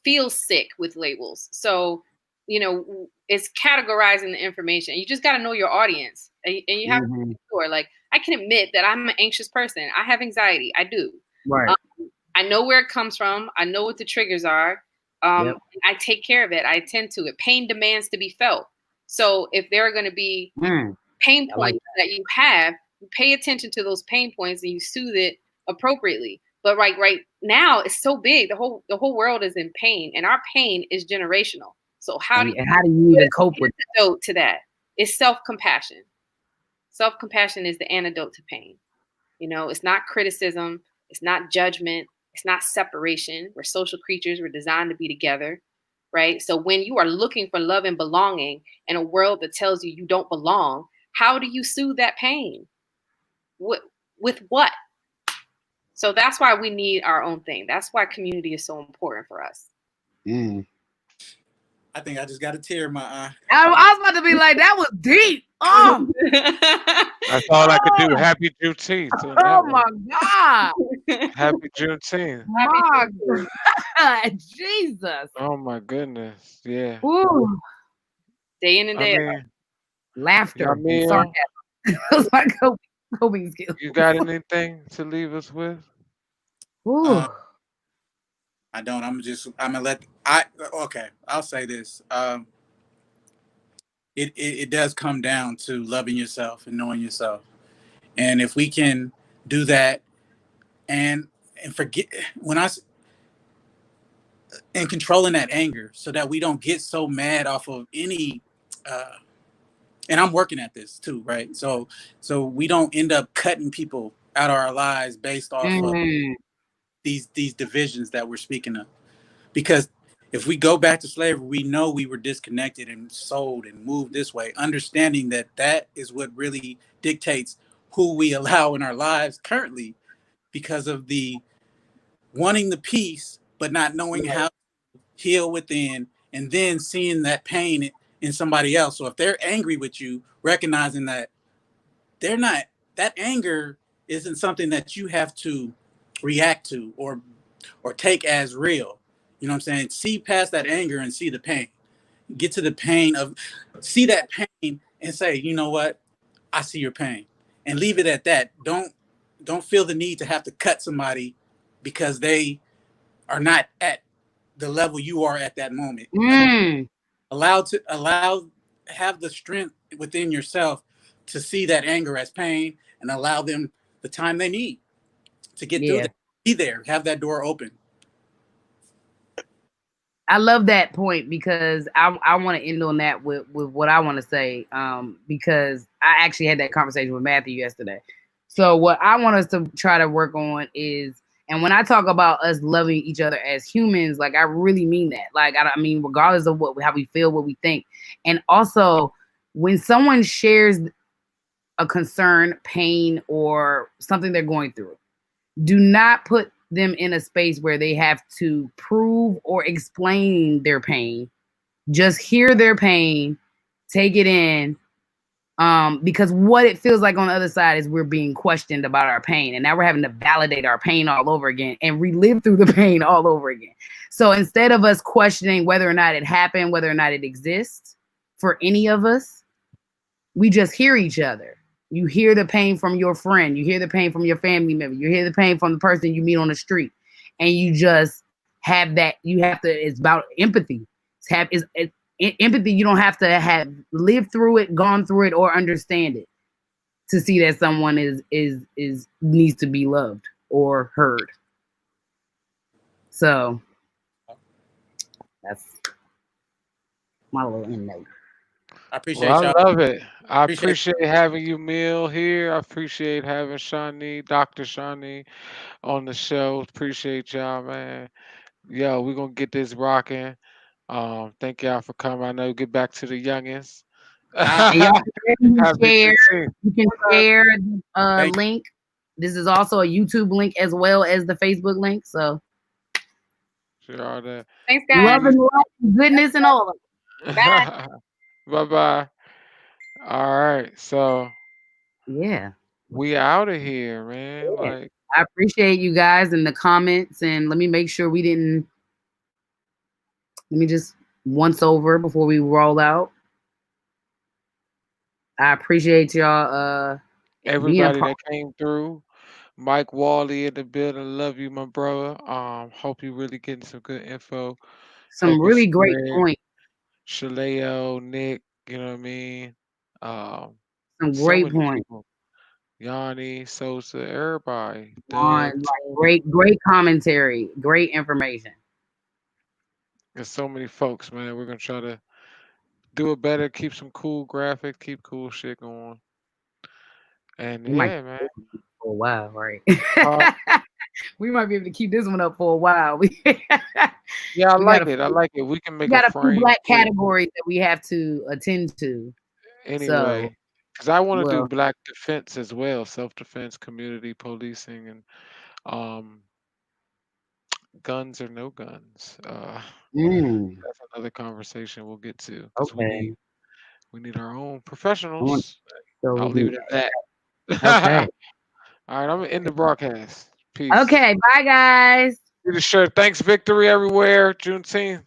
C: feel sick with labels. So it's categorizing the information. You just got to know your audience, and you have to be sure. Like, I can admit that I'm an anxious person. I have anxiety. I do.
B: Right.
C: I know where it comes from. I know what the triggers are.
B: Yep.
C: I take care of it. I attend to it. Pain demands to be felt. So if there are going to be pain
B: I like
C: points that you have, you pay attention to those pain points and you soothe it appropriately. But right now, it's so big. The whole world is in pain, and our pain is generational. So how do
B: you even cope with
C: the antidote to that? It's self-compassion. Self-compassion is the antidote to pain. It's not criticism. It's not judgment. It's not separation. We're social creatures. We're designed to be together, right? So when you are looking for love and belonging in a world that tells you you don't belong, how do you soothe that pain? With what? So that's why we need our own thing. That's why community is so important for us.
D: I think I just got a tear in my eye.
B: I was about to be like, that was deep. Oh,
A: That's all I could do. Happy Juneteenth on that
B: oh
A: one.
B: my God.
A: Happy Juneteenth.
B: My God. Jesus.
A: Oh my goodness. Yeah.
B: Ooh.
C: Day in and
A: I
C: day out.
A: mean,
B: Laughter and
A: Yamil,
B: sarcasm. It was like coping skills.
A: you got anything to leave us with?
B: Ooh.
D: I don't. I'm gonna let. I okay. I'll say this. It does come down to loving yourself and knowing yourself, and if we can do that, and forget when I and controlling that anger, so that we don't get so mad off of any. And I'm working at this too, right? So we don't end up cutting people out of our lives based off of these divisions that we're speaking of. Because if we go back to slavery, we know we were disconnected and sold and moved this way, understanding that that is what really dictates who we allow in our lives currently, because of the wanting the peace but not knowing how to heal within, and then seeing that pain in somebody else. So if they're angry with you, recognizing that they're not, that anger isn't something that you have to react to or take as real. You know what I'm saying? See past that anger and see the pain. Get to the pain of, see that pain and say, you know what? I see your pain. And leave it at that. Don't feel the need to have to cut somebody because they are not at the level you are at that moment. Allow have the strength within yourself to see that anger as pain and allow them the time they need to get through that. Be there, have that door open.
B: I love that point because I want to end on that with what I want to say, because I actually had that conversation with Matthew yesterday. So what I want us to try to work on is, and when I talk about us loving each other as humans, like I really mean that. Like I mean, regardless of how we feel, what we think, and also when someone shares a concern, pain, or something they're going through, do not put them in a space where they have to prove or explain their pain. Just hear their pain, take it in, because what it feels like on the other side is we're being questioned about our pain, and now we're having to validate our pain all over again and relive through the pain all over again. So instead of us questioning whether or not it happened, whether or not it exists for any of us, we just hear each other. You hear the pain from your friend. You hear the pain from your family member. You hear the pain from the person you meet on the street, and you just have that. You have to. It's about empathy. Empathy. You don't have to have lived through it, gone through it, or understand it to see that someone is needs to be loved or heard. So that's my little end note.
D: I appreciate
A: Well,
D: y'all.
A: I love it. I
D: Appreciate
A: appreciate having you, Mill, here. I appreciate having Shawnee, Dr. Shawnee, on the show. Appreciate y'all, man. Yo, we're gonna get this rocking. Thank y'all for coming. I know get back to the youngins.
D: ah
B: And y'all
A: Happy
B: can share.
A: 15th.
B: You can share the
D: thank you.
B: link This is also a YouTube link as well as the Facebook link. So
A: Sure are that.
C: Thanks,
B: love
C: guys.
B: and light and goodness and all of
C: Bye.
A: Bye bye. All right, so
B: it. Yeah.
A: we out of here, man.
B: Yeah.
A: Like
B: I appreciate you guys in the comments, and let me make sure we didn't. Let me just once over before we roll out. I appreciate y'all being
A: everybody
B: part.
A: that came through. Mike Wally in the building. Love you, my brother. Hope you really getting some good info.
B: Some
A: Hope it
B: really great
A: spread.
B: points.
A: Shaleo, Nick, you know what I mean?
B: Some
A: So
B: great
A: many
B: points
A: people. Yanni, Sosa, everybody.
B: on
A: Doug,
B: like
A: Tony.
B: great commentary, great information.
A: There's so many folks, man. We're gonna try to do it better, keep some cool graphics, keep cool shit going. And
B: We might
A: yeah, man.
B: keep this one for a while, right?
A: Uh,
B: We might be able to keep this one up for a while. We
A: yeah, I
B: we got
A: like
B: a
A: it. I
B: few,
A: like it. We can
B: we
A: make a
B: got a few
A: frame
B: black
A: quick
B: categories that we have to attend to. So,
A: anyway. Because I want to do
B: well,
A: black defense as well, self-defense, community policing, and um, guns or no guns.
B: mm,
A: That's another conversation we'll get to because
B: okay.
A: we need our own
B: I want,
A: professionals.
B: so
A: I'll
B: we
A: leave
B: can.
A: it at
B: Okay.
A: that. All right, I'm gonna end the broadcast. Peace.
B: Okay. Bye, guys.
A: See the shirt. Thanks, victory everywhere. Juneteenth.